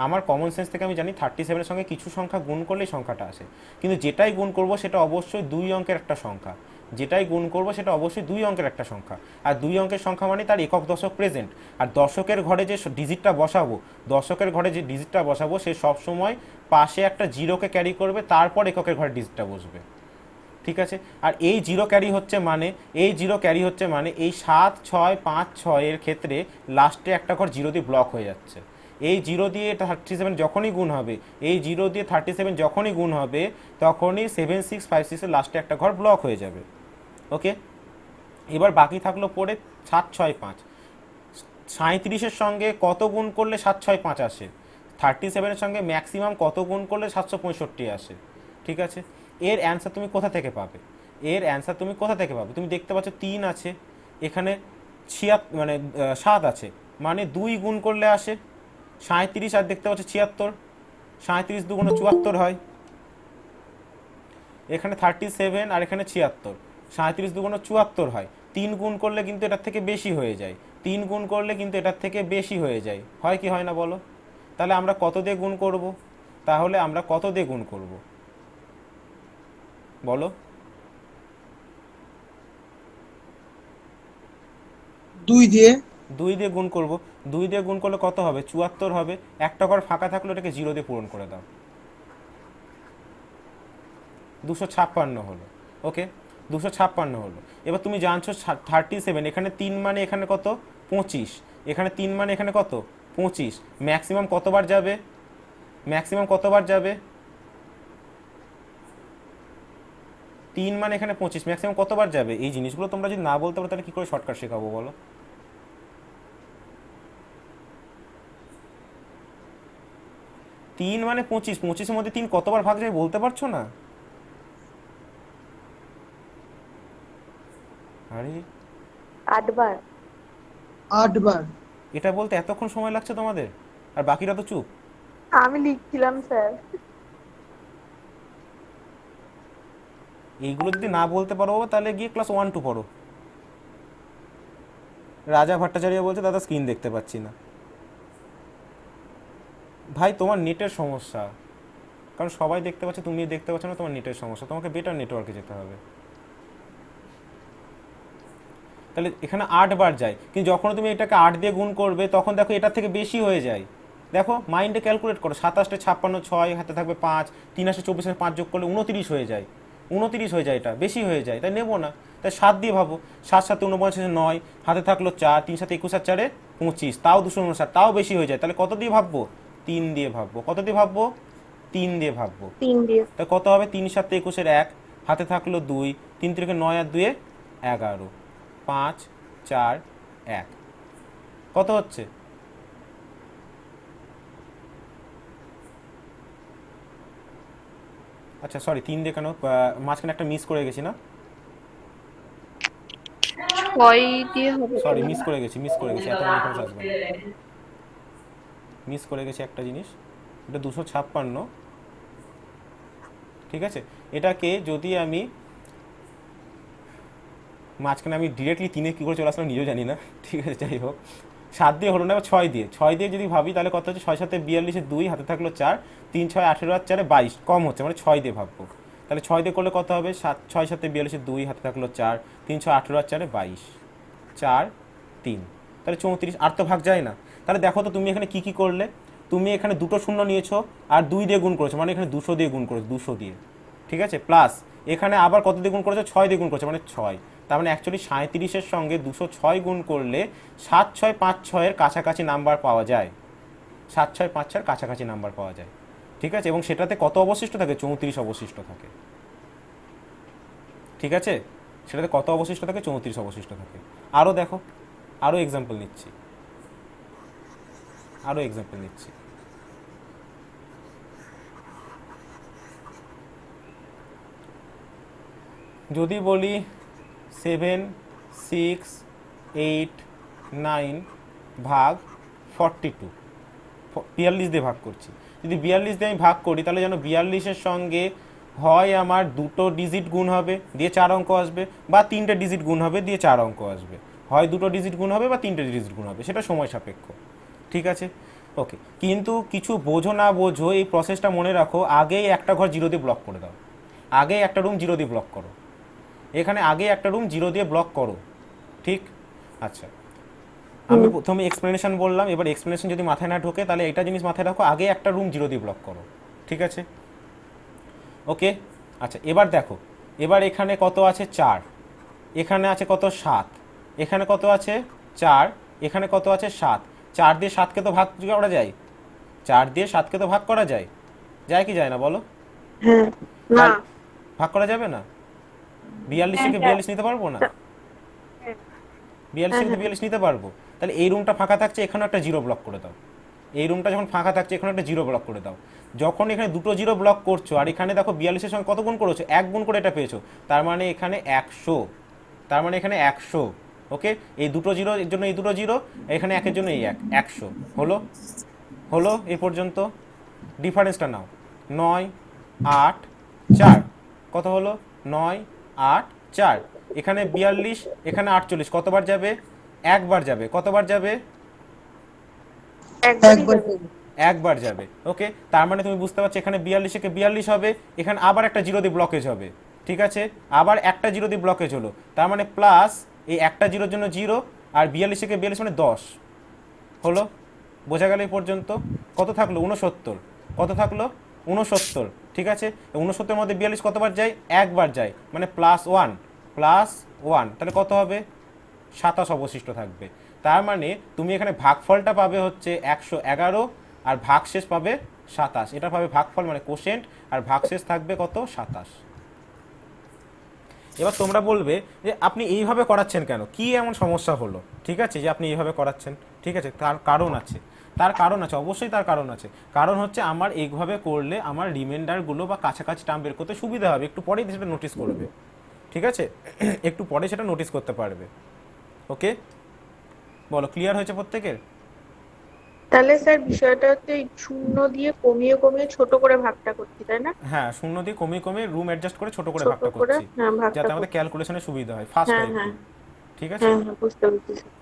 আমার কমন সেন্স থেকে আমি জানি 37-এর সঙ্গে কিছু সংখ্যা গুণ করলে এই সংখ্যাটা আসে। কিন্তু যেটাই গুণ করব সেটা অবশ্যই 2 অঙ্কের একটা সংখ্যা, যেটাই গুণ করব সেটা অবশ্যই 2 অঙ্কের একটা সংখ্যা। আর 2 অঙ্কের সংখ্যা মানে তার একক দশক প্রেজেন্ট। আর দশকের ঘরে যে ডিজিটটা বসাবো, সে সবসময় পাশে একটা জিরোকে ক্যারি করবে, তারপর এককের ঘরে ডিজিটটা বসবে। ঠিক আছে, আর এই জিরো ক্যারি হচ্ছে মানে এই 7 6 5 6 এর ক্ষেত্রে লাস্টে একটা ঘর জিরো দিয়ে ব্লক হয়ে যাচ্ছে। এই জিরো দিয়ে 37 যখনই গুণ হবে, তখনই 7656-এর লাস্টে একটা ঘর ব্লক হয়ে যাবে। ওকে, এবার বাকি থাকলো পড়ে 7 6 5। 37-এর সঙ্গে কত গুণ করলে 7 6 5 আসে? 37-এর সঙ্গে ম্যাক্সিমাম কত গুণ করলে 765 আসে? ঠিক আছে, এর অ্যান্সার তুমি কোথা থেকে পাবে? তুমি দেখতে পাচ্ছ 3 আছে, এখানে 7 আছে, মানে 2 গুণ করলে আসে 37, আর দেখতে পাচ্ছ 76, 37 2 74 হয়। এখানে 37 আর এখানে 76, 37 2 74 হয়। 3 গুণ করলে কিন্তু এটার থেকে বেশি হয়ে যায়, হয় কি হয় না বলো? তাহলে আমরা কত দিয়ে গুণ করব? বলো। 2 দিয়ে। 2 দিয়ে গুণ করব। 2 দিয়ে গুণ করলে কত হবে? 74 হবে। একটা ঘর ফাঁকা থাকলে ওটাকে 0 দিয়ে পূরণ করে দাও, 256 হলো। ওকে, 256 হলো। এবার তুমি জানছো 37, এখানে 3 মানে এখানে কত? 25, এখানে 3 মানে এখানে কত? 25। ম্যাক্সিমাম কতবার যাবে? 3 মানে এখানে 25, ম্যাক্সিমাম কতবার যাবে? এই জিনিসগুলো তোমরা যদি না বলতে পারো তাহলে কি করে শর্টকাট শেখাবো বলো? 3 মানে 25, 25-এর মধ্যে 3 কতবার ভাগ যায় বলতে পারছো না? আরে 8 বার। 8 বার। এটা বলতে এতক্ষণ সময় লাগছে তোমাদের, আর বাকিরা তো চুপ। আমি লিখছিলাম স্যার। এইগুলো যদি না বলতে পারো তাহলে গিয়ে ক্লাস 1 2 পড়ো। রাজা ভট্টাচার্য বলছে দাদা স্ক্রিন দেখতে পাচ্ছি না। ভাই তোমার নেটের সমস্যা, কারণ সবাই দেখতে পাচ্ছে, তুমি দেখতে পাচ্ছ না, তোমার নেটের সমস্যা, তোমাকে বেটার নেটওয়ার্কে যেতে হবে। তাহলে এখানে 8 বার যায়, কিন্তু যখন তুমি এটাকে 8 দিয়ে গুণ করবে তখন দেখো এটার থেকে বেশি হয়ে যায়। দেখো মাইন্ডে ক্যালকুলেট করো, 27 56 6 হাতে থাকবে 5, 3 24 5 যোগ করলে 29 হয়ে যায়, এটা বেশি হয়ে যায়, তাই নেবো না। তাই 7 দিয়ে ভাবো, 7 7 49 9, হাতে থাকলো 4, 3 7 21 আর 4 25, তাও 259, তাও বেশি হয়ে যায়। তাহলে কত দিয়ে ভাববো? 3 দিয়ে ভাববো। কত দিয়ে ভাববো? 3 দিয়ে ভাগবো। 3 দিয়ে। তা কত হবে? 3 7 21-এর 1, হাতে থাকলো 2, 3 3 9 আর 2 11, 5 4 1। কত হচ্ছে? আচ্ছা সরি, 3 দিয়ে কেন, মাঝখানে একটা মিস করে গেছি না, 6 দিয়ে হবে তো। সরি মিস করে গেছি, এত ডিফারেন্স আসবে না, মিস করে গেছি একটা জিনিস। এটা 256, ঠিক আছে। এটাকে যদি আমি মাঝখানে আমি ডিরেক্টলি 3-এ কী করে চলে আসলাম নিজেও জানি না, ঠিক আছে, যাই হোক। 7 দিয়ে হলো না, 6 দিয়ে যদি ভাবি তাহলে কত হচ্ছে? 6 7 42-এ 2, হাতে থাকলো 4, 3 6 18 আর 4 22, কম হচ্ছে, মানে 6 দিয়ে ভাববো। তাহলে 6 দিয়ে করলে কত হবে? 6 7 42-এ 2, হাতে থাকলো 4, 3 6 18 আর 4 22, 4 3, তাহলে 34। আর তো ভাগ যায় না। তাহলে দেখো তো তুমি এখানে কি কি করলে, তুমি এখানে দুটো শূন্য নিয়েছো আর 2 দিয়ে গুণ করেছো, মানে এখানে 200 দিয়ে গুণ করেছো, 200 দিয়ে, ঠিক আছে, প্লাস এখানে আবার কত দিয়ে গুণ করেছো? 6 দিয়ে গুণ করেছো, মানে 6। তার মানে অ্যাকচুয়ালি 37-এর সঙ্গে 206 গুণ করলে 7656-এর কাছাকাছি নাম্বার পাওয়া যায়, 7656-এর কাছাকাছি নাম্বার পাওয়া যায়, ঠিক আছে। এবং সেটাতে কত অবশিষ্ট থাকে? 34 অবশিষ্ট থাকে, ঠিক আছে। সেটাতে কত অবশিষ্ট থাকে? 34 অবশিষ্ট থাকে। আরও দেখো, আরও এক্সাম্পল নিচ্ছি। যদি বলি 7 6 8 9 ভাগ 42, 42 দিয়ে ভাগ করছি। যদি 42 দিয়ে আমি ভাগ করি তাহলে যেন 42-এর সঙ্গে হয় আমার দুটো ডিজিট গুণ হবে দিয়ে 4 অঙ্ক আসবে, বা 3টে ডিজিট গুণ হবে দিয়ে 4 অঙ্ক আসবে। হয় দুটো ডিজিট গুণ হবে বা 3টে ডিজিট গুণ হবে, সেটা সময় সাপেক্ষ, ঠিক আছে। ওকে, কিন্তু কিছু বোঝো না বোঝো এই প্রসেসটা মনে রাখো, আগেই একটা ঘর 0 দিয়ে ব্লক করে দাও, আগেই একটা রুম 0 দিয়ে ব্লক করো, এখানে আগে একটা রুম 0 দিয়ে ব্লক করো, ঠিক। আচ্ছা, আমি প্রথমে এক্সপ্লেনেশন বললাম, এবার এক্সপ্লেনেশন যদি মাথায় না ঢোকে তাহলে এটা জিনিস মাথায় রাখো, আগে একটা রুম 0 দিয়ে ব্লক করো, ঠিক আছে। ওকে, আচ্ছা এবার দেখো, এবার এখানে কত আছে? 4, এখানে আছে কত? 7, এখানে কত আছে? 4, এখানে কত আছে? 7। 4 দিয়ে 7-কে তো ভাগ করা যায়, 4 দিয়ে 7-কে তো ভাগ করা যায়, যায় কি যায় না বলো? হ্যাঁ। না। ভাগ করা যাবে না? 42 থেকে 42 নিতে পারবো না? 42 থেকে 42 নিতে পারবো। তাহলে এই রুমটা ফাঁকা থাকছে, এখানে একটা 0 ব্লক করে দাও। এই রুমটা যখন ফাঁকা থাকছে এখানে একটা 0 ব্লক করে দাও। যখন এখানে দুটো 0 ব্লক করছো আর এখানে দেখো 42-এর সঙ্গে কত গুণ করেছো? 1 গুণ করে এটা পেয়েছো, তার মানে এখানে 100, তার মানে এখানে 100। ওকে, এই দুটো 0 এর জন্য এই দুটো 0, এখানে 1-এর জন্য এই 1, 100 হলো। হলো এই পর্যন্ত। ডিফারেন্সটা নাও, 9 8 4, কত হলো? 9 8 4, এখানে 42, এখানে 48, কতবার যাবে? একবার যাবে। কতবার যাবে? একবার একবার যাবে। ওকে, তার মানে তুমি বুঝতে পারছো এখানে 42-এ 42 হবে, এখানে আবার একটা 0 দিয়ে ব্লকেজ হবে, ঠিক আছে, আবার একটা 0 দিয়ে ব্লকেজ হলো, তার মানে প্লাস এই একটা 0-এর জন্য 0, আর 42-এ 42 মানে 10 হলো। বোঝা গেল এই পর্যন্ত? কত থাকলো? 69। কত থাকলো? 69, ঠিক আছে। 69-এর মধ্যে 42 কতবার যায়? একবার যায়, মানে +1 +1, তাহলে কত হবে? 27 অবশিষ্ট থাকবে। তার মানে তুমি এখানে ভাগফলটা পাবে হচ্ছে 111, আর ভাগশেষ পাবে 27। এটা পাবে ভাগফল মানে কোশেন্ট, আর ভাগশেষ থাকবে কত? 27। এবার তোমরা বলবে যে আপনি এইভাবে করাচ্ছেন কেন, কি এমন সমস্যা হলো, ঠিক আছে, যে আপনি এইভাবে করাচ্ছেন, ঠিক আছে। তার কারণ আছে, অবশ্যই তার কারণ আছে। কারণ হচ্ছে আমার এইভাবে করলে আমার রিমাইন্ডারগুলো বা কাছাকাছি টার্ম বের করতে সুবিধা হবে, একটু পরেই সেটা নোটিস করবে, ঠিক আছে, একটু পরে সেটা নোটিস করতে পারবে। ওকে, বলো, ক্লিয়ার হয়েছে প্রত্যেকের? তাহলে স্যার বিষয়টা হচ্ছে এই শূন্য দিয়ে কমিয়ে কমিয়ে ছোট করে ভাগটা করছি, তাই না? হ্যাঁ, শূন্য দিয়ে কমিয়ে কমিয়ে রুম অ্যাডজাস্ট করে ছোট করে ছোট ভাগটা করে, করছি, হ্যাঁ, ভাগটা যাতে আমাদের করছি। ক্যালকুলেশনে সুবিধা হয়, ফার্স্ট হ্যাঁ হয় হ্যাঁ একটু, ঠিক আছে। হ্যাঁ হ্যাঁ, বুঝতে পেরেছি স্যার।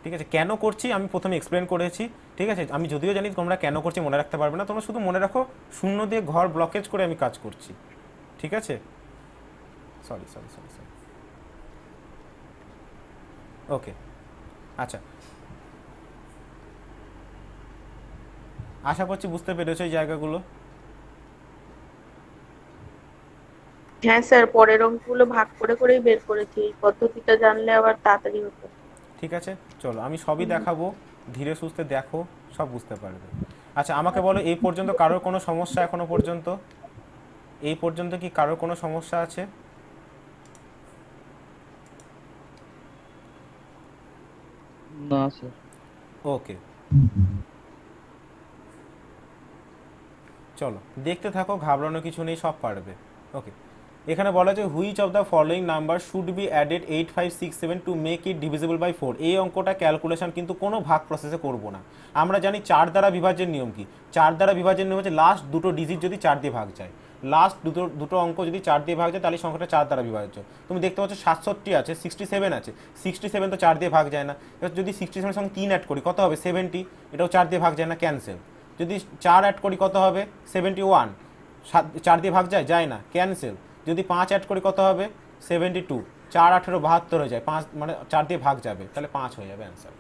ঠিক আছে, কেন করছি আমি প্রথমে এক্সপ্লেন করেছি, ঠিক আছে। আমি যদিও জানি তোমরা কেন করছি মনে রাখতে পারবে না, তোমরা শুধু মনে রাখো শূন্য দিয়ে ঘর ব্লকেজ করে আমি কাজ করছি, ঠিক আছে। Sorry sorry sorry sorry okay, আচ্ছা, আশা করছি বুঝতে পেরেছো এই জায়গাগুলো। হ্যাঁ স্যার, পরের অঙ্কগুলো ভাগ করে করেই বের করেছি, এই পদ্ধতিটা জানলে আবার তাড়াতাড়ি হতো। ঠিক আছে, চলো আমি সবই দেখাবো, ধীরে সুস্থে দেখো, সব বুঝতে পারবে। আচ্ছা আমাকে বলো, এই পর্যন্ত কারোর কোনো সমস্যা এখনো পর্যন্ত? এই পর্যন্ত কি কারোর কোনো সমস্যা আছে? না স্যার। ওকে, চলো দেখতে থাকো, ঘাবড়ানো কিছু নেই, সব পারবে। ওকে, এখানে বলা আছে which of the following number should be added 8567 to make it divisible by 4। এই অঙ্কটা ক্যালকুলেশন কিন্তু কোনো ভাগ প্রসেসে করব না। আমরা জানি 4 দ্বারা বিভাজ্যের নিয়ম কি। 4 দ্বারা বিভাজ্যের নিয়ম হচ্ছে লাস্ট দুটো ডিজিট যদি 4 দিয়ে ভাগ যায়, লাস্ট দুটো অঙ্ক যদি 4 দিয়ে ভাগ যায় তাহলে সংখ্যাটা 4 দ্বারা বিভাজ্য। তুমি দেখতে পাচ্ছ 67 আছে, 67 আছে, 67 তো 4 দিয়ে ভাগ যায় না। এবার যদি 67 এর সঙ্গে 3 অ্যাড করি কত হবে? 70। এটাও 4 দিয়ে ভাগ যায় না, ক্যান্সেল। যদি 4 অ্যাড করি কত হবে? 71। 4 দিয়ে ভাগ যায়? যায় না, ক্যান্সেল। যদি 5 অ্যাড করি কত হবে? 72। 4 18 72 হয়ে যায়, 5 মানে 4 দিয়ে ভাগ যাবে, তাহলে 5 হয়ে যাবে অ্যান্সার।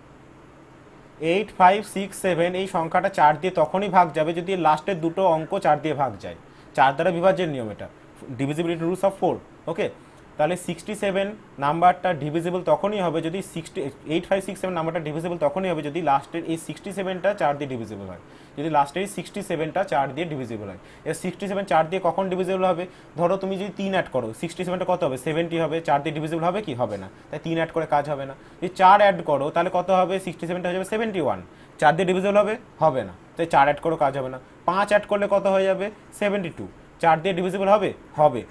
8567 এই সংখ্যাটা 4 দিয়ে তখনই ভাগ যাবে যদি লাস্টের দুটো অঙ্ক 4 দিয়ে ভাগ যায়। 4 দ্বারা বিভাজ্যের নিয়ম এটা, ডিভিজিবিলিটি রুলস অফ 4। ওকে, তাহলে 67 নাম্বারটা ডিভিজিবল তখনই হবে যদি 8567 নাম্বারটা ডিভিজিবল তখনই হবে যদি লাস্টের এই 67টা 4 দিয়ে ডিভিজিবল হয়। যদি লাস্টের এই 67টা 4 দিয়ে ডিভিজিবল হয়। এর 67 4 দিয়ে কখন ডিভিজিবল হবে? ধরো তুমি যদি 3 অ্যাড করো, 67টা কত হবে? 70 হবে। 4 দিয়ে ডিভিজিবল হবে কি? হবে না, তাই 3 অ্যাড করে কাজ হবে না। যদি 4 অ্যাড করো তাহলে কত হবে? 67টা হয়ে যাবে 71। 4 দিয়ে ডিভিজিবল হবে? হবে না, তাই 4 অ্যাড করো, কাজ হবে না। 5 অ্যাড করলে কত হয়ে যাবে? 72। 4 দিয়ে ডিভিজিবল হবে? হবে।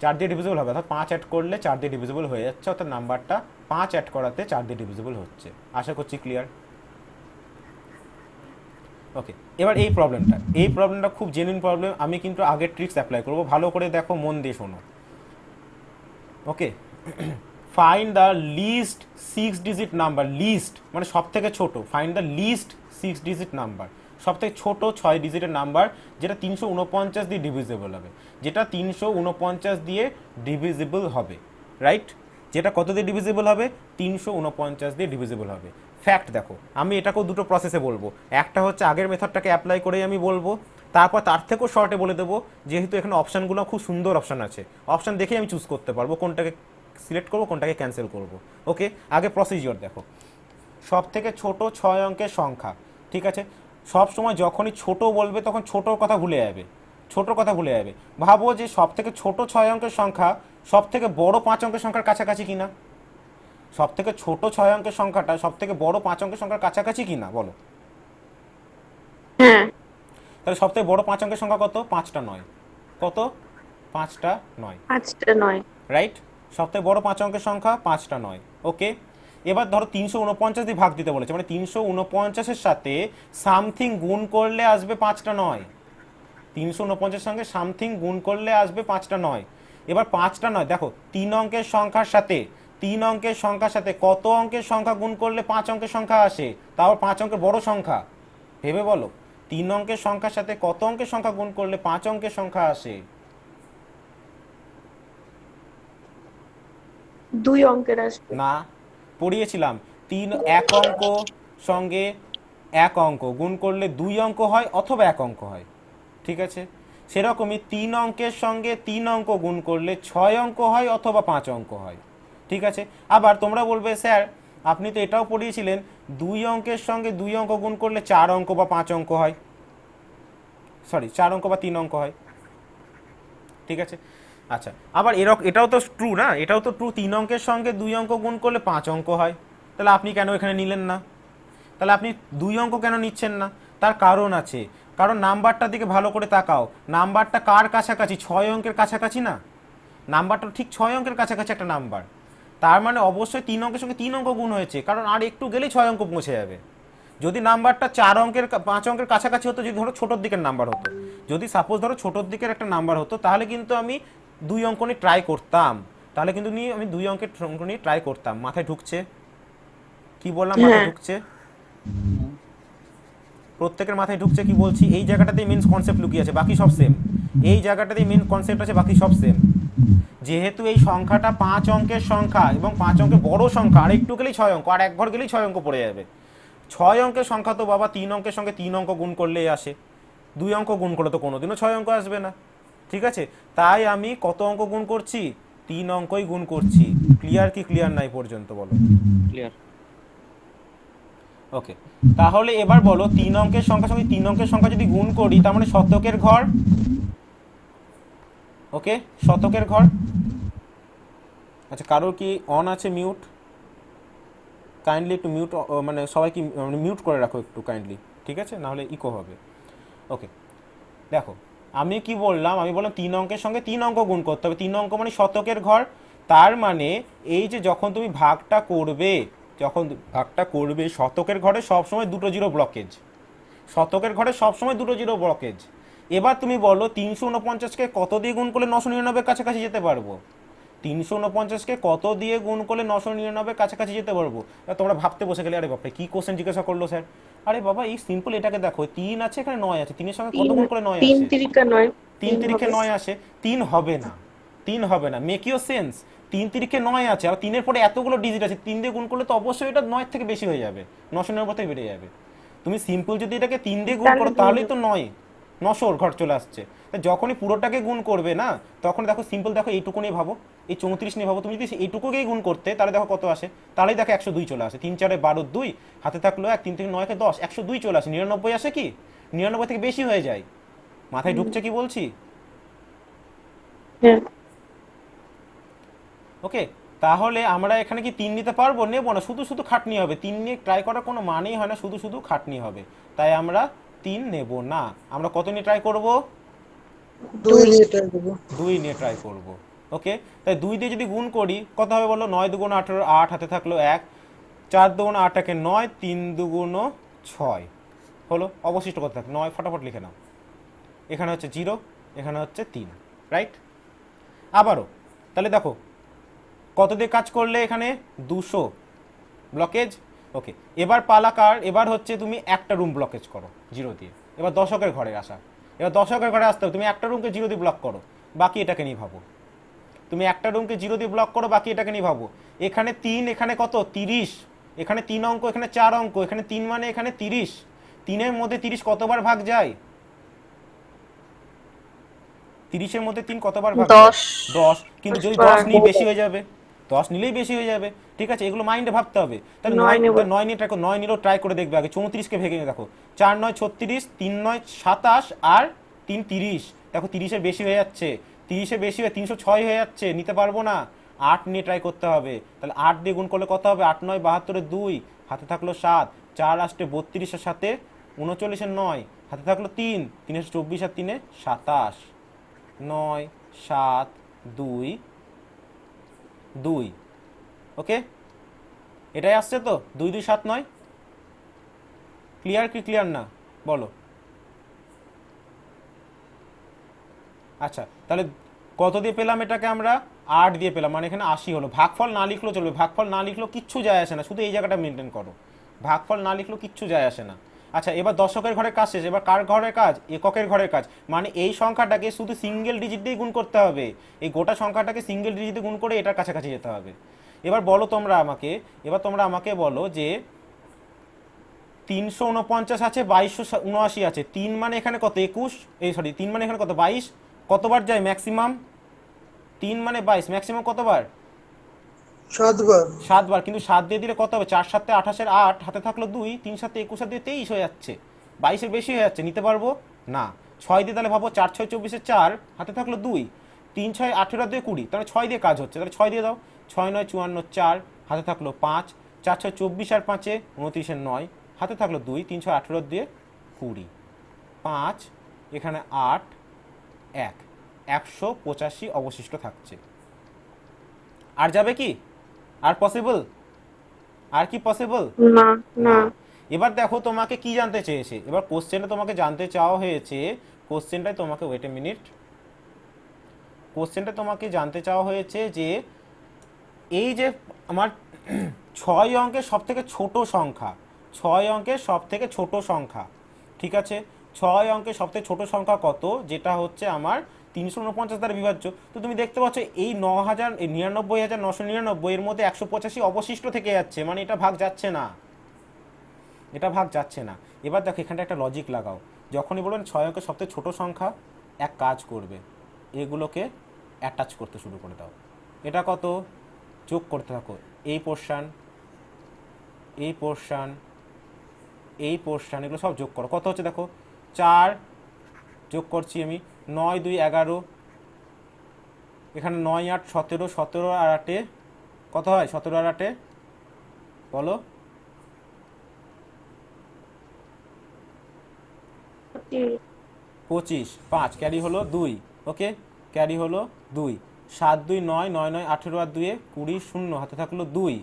4 দিয়ে ডিভিজিবল হবে, অর্থাৎ 5 অ্যাড করলে 4 দিয়ে ডিভিজিবল হয়ে যাচ্ছে, অর্থাৎ নাম্বারটা 5 অ্যাড করাতে 4 দিয়ে ডিভিজিবল হচ্ছে। আশা করছি ক্লিয়ার। ওকে, এবার এই প্রবলেমটা খুব জেনুইন প্রবলেম। আমি কিন্তু আগের ট্রিক্স অ্যাপ্লাই করব, ভালো করে দেখো, মন দিয়ে শোনো। Okay, find the least 6 digit number. Least মানে সব থেকে ছোট। Find the least 6 digit number, সব থেকে ছোট 6 ডিজিটের নাম্বার যেটা 349 দিয়ে ডিভিজিবল হবে। যেটা 349 দিয়ে ডিভিজিবল হবে, রাইট? যেটা কত দিয়ে ডিভিজিবল হবে? 349 দিয়ে ডিভিজিবল হবে। ফ্যাক্ট দেখো, আমি এটাকেও দুটো প্রসেসে বলবো। একটা হচ্ছে আগের মেথডটাকে অ্যাপ্লাই করেই আমি বলবো, তারপর তার থেকেও শর্টে বলে দেবো, যেহেতু এখানে অপশানগুলো খুব সুন্দর অপশান আছে, অপশান দেখেই আমি চুজ করতে পারবো কোনটাকে সিলেক্ট করবো, কোনটাকে ক্যান্সেল করবো। ওকে, আগে প্রসিজিওর দেখো। সব থেকে ছোট 6 অঙ্কের সংখ্যা, ঠিক আছে? সব সময় যখনই ছোট বলবে তখন ছোটোর কথা ভুলে যাবে, ছোটোর কথা ভুলে যাবে। ভাবো যে সব থেকে ছোট 6 অঙ্কের সংখ্যা সব থেকে বড় 5 অঙ্কের সংখ্যার কাছাকাছি কিনা। সব থেকে ছোট 6 অঙ্কের সংখ্যাটা সব থেকে বড় 5 অঙ্কের সংখ্যার কাছাকাছি কিনা বলো। হ্যাঁ। তাহলে সব থেকে বড় 5 অঙ্কের সংখ্যা কত? 5টা 9। কত? 5টা 9, 5টা 9। রাইট? সব থেকে বড় 5 অঙ্কের সংখ্যা 5টা 9। ওকে, এবার ধরো 349 দিয়ে ভাগ দিতে বলেছে, মানে 349-এর সাথে সামথিং গুণ করলে আসবে 5টা 9। 349-এর সঙ্গে সামথিং গুণ করলে আসবে 5টা 9। এবার 5টা 9 দেখো, 3 অঙ্কের সংখ্যার সাথে কত অঙ্কের সংখ্যা গুণ করলে 5 অঙ্কের সংখ্যা আসে, তাও 5 অঙ্কের বড় সংখ্যা? ভেবে বলো, 3 অঙ্কের সংখ্যার সাথে কত অঙ্কের সংখ্যা গুণ করলে 5 অঙ্কের সংখ্যা আসে? 2 অঙ্কের আসবে। না, পড়িয়েছিলাম 1 অঙ্ক সঙ্গে 1 অঙ্ক গুণ করলে 2 অঙ্ক হয় অথবা 1 অঙ্ক হয়, ঠিক আছে? সেরকমই 3 অঙ্কের সঙ্গে 3 অঙ্ক গুণ করলে 6 অঙ্ক হয় অথবা 5 অঙ্ক হয়, ঠিক আছে? আবার তোমরা বলবে স্যার আপনি তো এটাও পড়িয়েছিলেন 2 অঙ্কের সঙ্গে 2 অঙ্ক গুণ করলে 4 অঙ্ক বা 5 অঙ্ক হয়, সরি 4 অঙ্ক বা 3 অঙ্ক হয়, ঠিক আছে? আচ্ছা, আবার এটাও তো ট্রু না, এটাও তো ট্রু, 3 অঙ্কের সঙ্গে 2 অঙ্ক গুণ করলে 5 অঙ্ক হয়। তাহলে আপনি কেন এখানে নিলেন না? তাহলে আপনি 2 অঙ্ক কেন নিচ্ছেন না? তার কারণ আছে, কারণ নাম্বারটার দিকে ভালো করে তাকাও। নাম্বারটা কার কাছাকাছি? 6 অঙ্কের কাছাকাছি না? নাম্বারটা ঠিক 6 অঙ্কের কাছাকাছি একটা নাম্বার, তার মানে অবশ্যই 3 অঙ্কের সঙ্গে 3 অঙ্ক গুণ হয়েছে, কারণ আর একটু গেলেই 6 অঙ্ক পৌঁছে যাবে। যদি নাম্বারটা 4 অঙ্কের 5 অঙ্কের কাছাকাছি হতো, যদি ধরো ছোটোর দিকের নাম্বার হতো, যদি সাপোজ ধরো ছোটোর দিকের একটা নাম্বার হতো, তাহলে কিন্তু আমি 2 অঙ্ক নিয়ে ট্রাই করতাম, তাহলে কিন্তু আমি 2 অঙ্কের অঙ্ক নিয়ে ট্রাই করতাম। মাথায় ঢুকছে কি বললাম? মাথায় ঢুকছে? প্রত্যেকের মাথায় ঢুকছে কি বলছি? এই জায়গাটাতেই মেন কনসেপ্ট লুকিয়ে আছে, বাকি সব সেম। এই জায়গাটাতেই মেন কনসেপ্ট আছে, বাকি সব সেম। যেহেতু এই সংখ্যাটা 5 অঙ্কের সংখ্যা এবং 5 অঙ্কের বড় সংখ্যা, আর একটু গেলেই 6 অঙ্ক, আর এক ঘর গেলেই 6 অঙ্ক পড়ে যাবে। 6 অঙ্কের সংখ্যা তো বাবা 3 অঙ্কের সঙ্গে 3 অঙ্ক গুণ করলেই আসে, 2 অঙ্ক গুণ করলে তো কোনোদিনও 6 অঙ্ক আসবে না, ঠিক আছে? তাই আমি কত অঙ্ক গুণ করছি? 3 অঙ্কই গুণ করছি। ক্লিয়ার কি ক্লিয়ার নাই পর্যন্ত বলো? ক্লিয়ার। ওকে, তাহলে এবার বলো 3 অঙ্কের সংখ্যার সঙ্গে 3 অঙ্কের সংখ্যা যদি গুণ করি, তার মানে শতকের ঘর। ওকে, শতকের ঘর। আচ্ছা, কারোর কি অন আছে মিউট? কাইন্ডলি একটু মিউট, মানে সবাইকে মিউট করে রাখো একটু কাইন্ডলি, ঠিক আছে, নাহলে ইকো হবে। ওকে, দেখো আমি কি বললাম, আমি বললাম 3 অঙ্কের সঙ্গে 3 অঙ্ক গুণ করতে হবে। 3 অঙ্ক মানে শতকের ঘর। তার মানে এই যে যখন তুমি ভাগটা করবে, শতকের ঘরে সবসময় দুটো জিরো ব্লকেজ। শতকের ঘরে সবসময় দুটো জিরো ব্লকেজ। এবার তুমি বলো 349কে কত দিয়ে গুণ করলে 999 কাছাকাছি যেতে পারবো? 349কে কত দিয়ে গুণ করলে 999 কাছাকাছি যেতে পারবো? এবার তোমরা ভাবতে বসে গেলে, আরে বাপরে কি কোশ্চেন জিজ্ঞাসা করলো স্যার। আরে বাবা, এই সিম্পল, এটাকে দেখো, 3 আছে এখানে, 9 আছে, 3-এর সঙ্গে কত তিন গুণ করলে 9 তিন আসে? তিরিকা নয়, 3 তিন তিরিখে হবে। 9 আসে। 3 হবে না, 3 হবে না, মেক ইউর সেন্স। 3 তিরিখে 9 আছে, আর 3-এর পরে এতগুলো ডিজিট আছে, 3 দিয়ে গুণ করলে তো অবশ্যই এটা 9 থেকে বেশি হয়ে যাবে, 999 থেকে বেড়ে যাবে। তুমি সিম্পল যদি এটাকে 3 দিয়ে গুণ তাহলে করো, দুই তাহলেই তো হবে। 900 ঘর চলে আসছে। তা যখনই পুরোটাকে গুণ করবে না, তখন দেখো সিম্পল, দেখো এইটুকু নিয়ে ভাবো, এই 34 নিয়ে ভাবো। তুমি যদি এইটুকুকেই গুণ করতে, তাহলে দেখো কত আসে, তাহলেই দেখো 102 চলে আসে। 3 4 12 2, হাতে থাকলো 1, 3 থেকে 9 কে 10, 102 চলে আসে। 99 আসে কি? 99 থেকে বেশি হয়ে যায়। মাথায় ঢুকছে কি বলছি? হ্যাঁ, ওকে, তাহলে আমরা এখানে কি 3 নিতে পারবো? নেবো না, শুধু শুধু খাটনি হবে। 3 নিয়ে ট্রাই করার কোনো মানেই হয় না, শুধু শুধু খাটনি হবে। তাই আমরা 3 নেব না। আমরা কত নিয়ে ট্রাই করব? 2 দিয়ে ট্রাই করবো। 2 নিয়ে ট্রাই করব। ওকে, তাই 2 দিয়ে যদি গুণ করি কত হবে বলো? 9 দুগুণ 18, 8 হাতে থাকলো 1, 4 দুগুণ 8 একে 9, 3 দুগুণ 6 হলো। অবশিষ্ট কত থাকে? 9। ফটাফট লিখে নাও। এখানে হচ্ছে 0, এখানে হচ্ছে 3, রাইট? আবারও তাহলে দেখো কত দিয়ে কাজ করলে এখানে 200 ব্লকেজ। ওকে, এবার পালাকার, এবার হচ্ছে তুমি একটা রুম ব্লকেজ করো 0 দিয়ে। এবার দশকের ঘরে আসা, এবার দশকের ঘরে আসতে হবে। তুমি একটা রুমকে 0 দিয়ে ব্লক করো, বাকি এটাকে নিয়ে ভাবো। তুমি একটা রুমকে 0 দিয়ে ব্লক করো, বাকি এটাকে নিয়ে ভাবো। এখানে 3, এখানে কত? 30। এখানে 3 অঙ্ক, এখানে 4 অঙ্ক, এখানে 3 মানে এখানে 30। 3-এর মধ্যে 30 কতবার ভাগ যায়? 30-এর মধ্যে 3 কতবার ভাগ যায়? 10 10। কিন্তু যদি 10 বার। নিই বেশি হয়ে যাবে, 10 নিলেই বেশি হয়ে যাবে। ঠিক আছে, এগুলো মাইন্ডে ভাবতে হবে। তাহলে 9, 9 নেব। 9 নিয়ে ট্রাই করো। 9 নিলেও ট্রাই করে দেখবে আগে। 34কে ভেঙে দেখো, 4 9 36, 3 9 27, আর 3 30। দেখো 30-এর বেশি হয়ে যাচ্ছে, 30-এর বেশি হয়ে 306 হয়ে যাচ্ছে, নিতে পারবো না। 8 নিয়ে ট্রাই করতে হবে। তাহলে 8 দিয়ে গুণ করলে কত হবে? 8 9 72, 2 হাতে থাকলো 7, 4 আসতে 32-এর সাথে 39-এর 9 হাতে থাকলো 3, 3 24 আর 3 27, 9 7 2 2। ওকে, এটাই আসছে তো? 2 2 7 9। ক্লিয়ার কি ক্লিয়ার না বলো? আচ্ছা, তাহলে কত দিয়ে পেলাম এটাকে আমরা? 8 দিয়ে পেলাম, মানে এখানে 80 হলো। ভাগফল না লিখলেও চলবে, ভাগফল না লিখলেও কিচ্ছু যায় আসে না, শুধু এই জায়গাটা মেনটেন করো। ভাগফল না লিখলেও কিচ্ছু যায় আসে না। আচ্ছা, এবার দশকের ঘরের কাজ শেষ। এবার কার ঘরের কাজ? এককের ঘরের কাজ। মানে এই সংখ্যাটাকে শুধু সিঙ্গেল ডিজিট দিয়ে গুণ করতে হবে। এই গোটা সংখ্যাটাকে সিঙ্গেল ডিজিট দিয়ে গুণ করে এটার কাছাকাছি যেতে হবে। এবার বলো তোমরা আমাকে বলো যে 349 আছে, 2279 আছে, 3 মানে এখানে কত? 21, এই সরি 3 মানে এখানে কত? 22। কতবার যায় ম্যাক্সিমাম? 3 মানে 22, ম্যাক্সিমাম কতবার? 7 বার। 7 বার। কিন্তু 7 দিয়ে দিলে কত হবে? 4 7 28-এর 8 হাতে থাকলো 2, 3 7 21 আর 2 23 হয়ে যাচ্ছে। 22-এর বেশি হয়ে যাচ্ছে, নিতে পারবো না। 6 দিয়ে তাহলে ভাবো, 4 6 24-এর 4 হাতে থাকলো 2, 3 6 18 আর 2 20, তাহলে 6 দিয়ে কাজ হচ্ছে। তাহলে 6 দিয়ে দাও। 6 9 54, 4 হাতে থাকলো 5, 4 6 24 আর 5-এ 29-এর 9 হাতে থাকলো 2, 3 6 18 আর 2 20, 5 এখানে 8 1, 185 অবশিষ্ট থাকছে। আর যাবে কি? আর পসিবল? আর কি পসিবল? না, না। না। এবার দেখো তোমাকে কি জানতে চেয়েছে। এবার কোশ্চেনটা তোমাকে জানতে চাওয়া হয়েছে, কোশ্চেনটাই তোমাকে, ওয়েট এ মিনিট, কোশ্চেনটা তোমাকে জানতে চাওয়া হয়েছে যে এই যে আমার 6 অঙ্কের সব থেকে ছোট সংখ্যা, 6 অঙ্কের সব থেকে ছোট সংখ্যা, ঠিক আছে, 6 অঙ্কের সব থেকে ছোট সংখ্যা কত, যেটা হচ্ছে আমার 349 দ্বারা বিভাজ্য। তো তুমি দেখতে পাচ্ছ এই 99,999 এর মধ্যে 185 অবশিষ্ট থেকে যাচ্ছে, মানে এটা ভাগ যাচ্ছে না, এটা ভাগ যাচ্ছে না। এবার দেখো এখানটা একটা লজিক লাগাও। যখনই বলবেন 6 অঙ্কের সবথেকে ছোট সংখ্যা, এক কাজ করবে, এগুলোকে অ্যাটাচ করতে শুরু করে দাও। এটা কত? যোগ করতে থাকো। এই পোর্শন, এই পোর্শন, এই পোর্শন, এগুলো সব যোগ করো। কত হচ্ছে দেখো, 4 যোগ করছি আমি, 9 2 11, এখানে 9 8 17, 17 আর 8 কত হয়, 17 আর 8 বলো, 25, 5 ক্যারি হলো 2, ওকে ক্যারি হলো 2, 7 2 9, 9 9 18 আর 2 20, 0 হাতে থাকলো 2,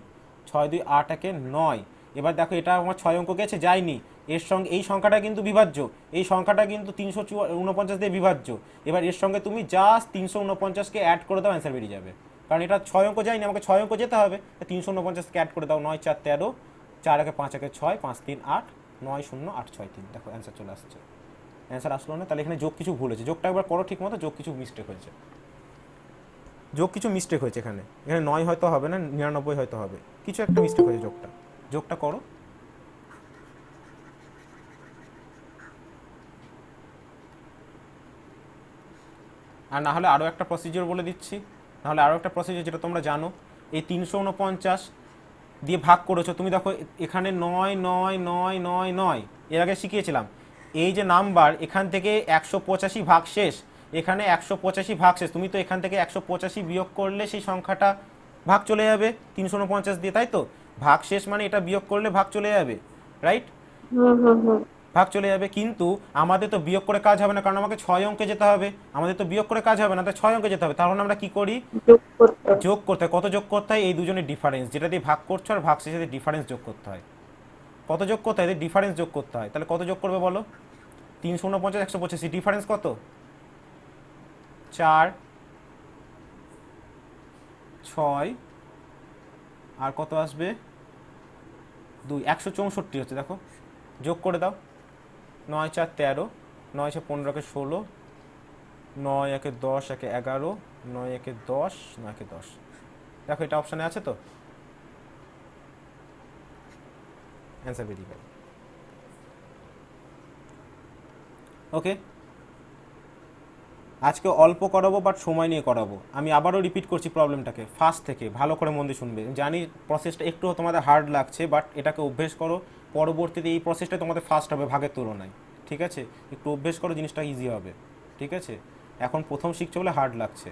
6 2 8 1 9। এবার দেখো এটা আমার 6 অঙ্ক গেছে, যায়নি, এর সঙ্গে এই সংখ্যাটা কিন্তু বিভাজ্য, এই সংখ্যাটা কিন্তু 349 দিয়ে বিভাজ্য। এবার এর সঙ্গে তুমি জাস্ট 349কে অ্যাড করে দাও, অ্যান্সার বেরিয়ে যাবে, কারণ এটা 6 অঙ্ক যায়নি, আমাকে 6 অঙ্ক যেতে হবে, 349কে অ্যাড করে দাও, 9 4 13, 4 1 5 1 6, 5 3 8, 9 0 8 6 3, দেখো অ্যান্সার চলে আসছে। অ্যান্সার আসলো না, তাহলে এখানে যোগ কিছু ভুল হয়েছে, যোগটা একবার করো ঠিক মতো, যোগ কিছু মিস্টেক হয়েছে, যোগ কিছু মিস্টেক হয়েছে, এখানে এখানে 9 হয়তো হবে না, 99 হয়তো হবে, কিছু একটা মিস্টেক হয়েছে, যোগটা করো। আর না হলে আরও একটা প্রসিজিওর বলে দিচ্ছি, নাহলে আরও একটা প্রসিজিওর যেটা তোমরা জানো, এই 349 দিয়ে ভাগ করেছো তুমি, দেখো এখানে 9 9 9 9 9 এর আগে শিখিয়েছিলাম, এই যে নাম্বার এখান থেকে 185 ভাগ শেষ, এখানে 185 ভাগ শেষ, তুমি তো এখান থেকে 185 বিয়োগ করলে সেই সংখ্যাটা ভাগ চলে যাবে 349 দিয়ে, তাই তো, ভাগ শেষ মানে এটা বিয়োগ করলে ভাগ চলে যাবে, রাইট, ভাগ চলে যাবে। কিন্তু আমাদের তো বিয়োগ করে কাজ হবে না, কারণ আমাকে 6 অঙ্কে যেতে হবে, আমাদের তো বিয়োগ করে কাজ হবে না, তাই 6 অঙ্কে যেতে হবে, তাহলে আমরা কি করি, যোগ করতে হয়। কত যোগ করতে হয়, এই দুজনের ডিফারেন্স, যেটা দিয়ে ভাগ করছো আর ভাগ শেষে ডিফারেন্স যোগ করতে হয়, কত যোগ করতে হয়, এদের ডিফারেন্স যোগ করতে হয়। তাহলে কত যোগ করবে বলো, 349 185, ডিফারেন্স কত, 4 6 আর কত আসবে 2, 164 হচ্ছে, দেখো যোগ করে দাও, 9 4 13, 9 6 15 16, 9 1 10 1 11, 9 1 10, 9 1 10, দেখো এটা অপশানে আছে তো, অ্যান্সার বেরিয়ে গেল। ওকে, আজকে অল্প করাবো বাট সময় নিয়ে করাবো। আমি আবারও রিপিট করছি প্রবলেমটাকে ফার্স্ট থেকে, ভালো করে মন দিয়ে শুনবে। জানি প্রসেসটা একটু তোমাদের হার্ড লাগছে, বাট এটাকে অভ্যেস করো, পরবর্তীতে এই প্রসেসটা তোমাদের ফাস্ট হবে ভাগের তুলনায়, ঠিক আছে, একটু অভ্যেস করো, জিনিসটা ইজি হবে, ঠিক আছে। এখন প্রথম শিখছো বলে হার্ড লাগছে,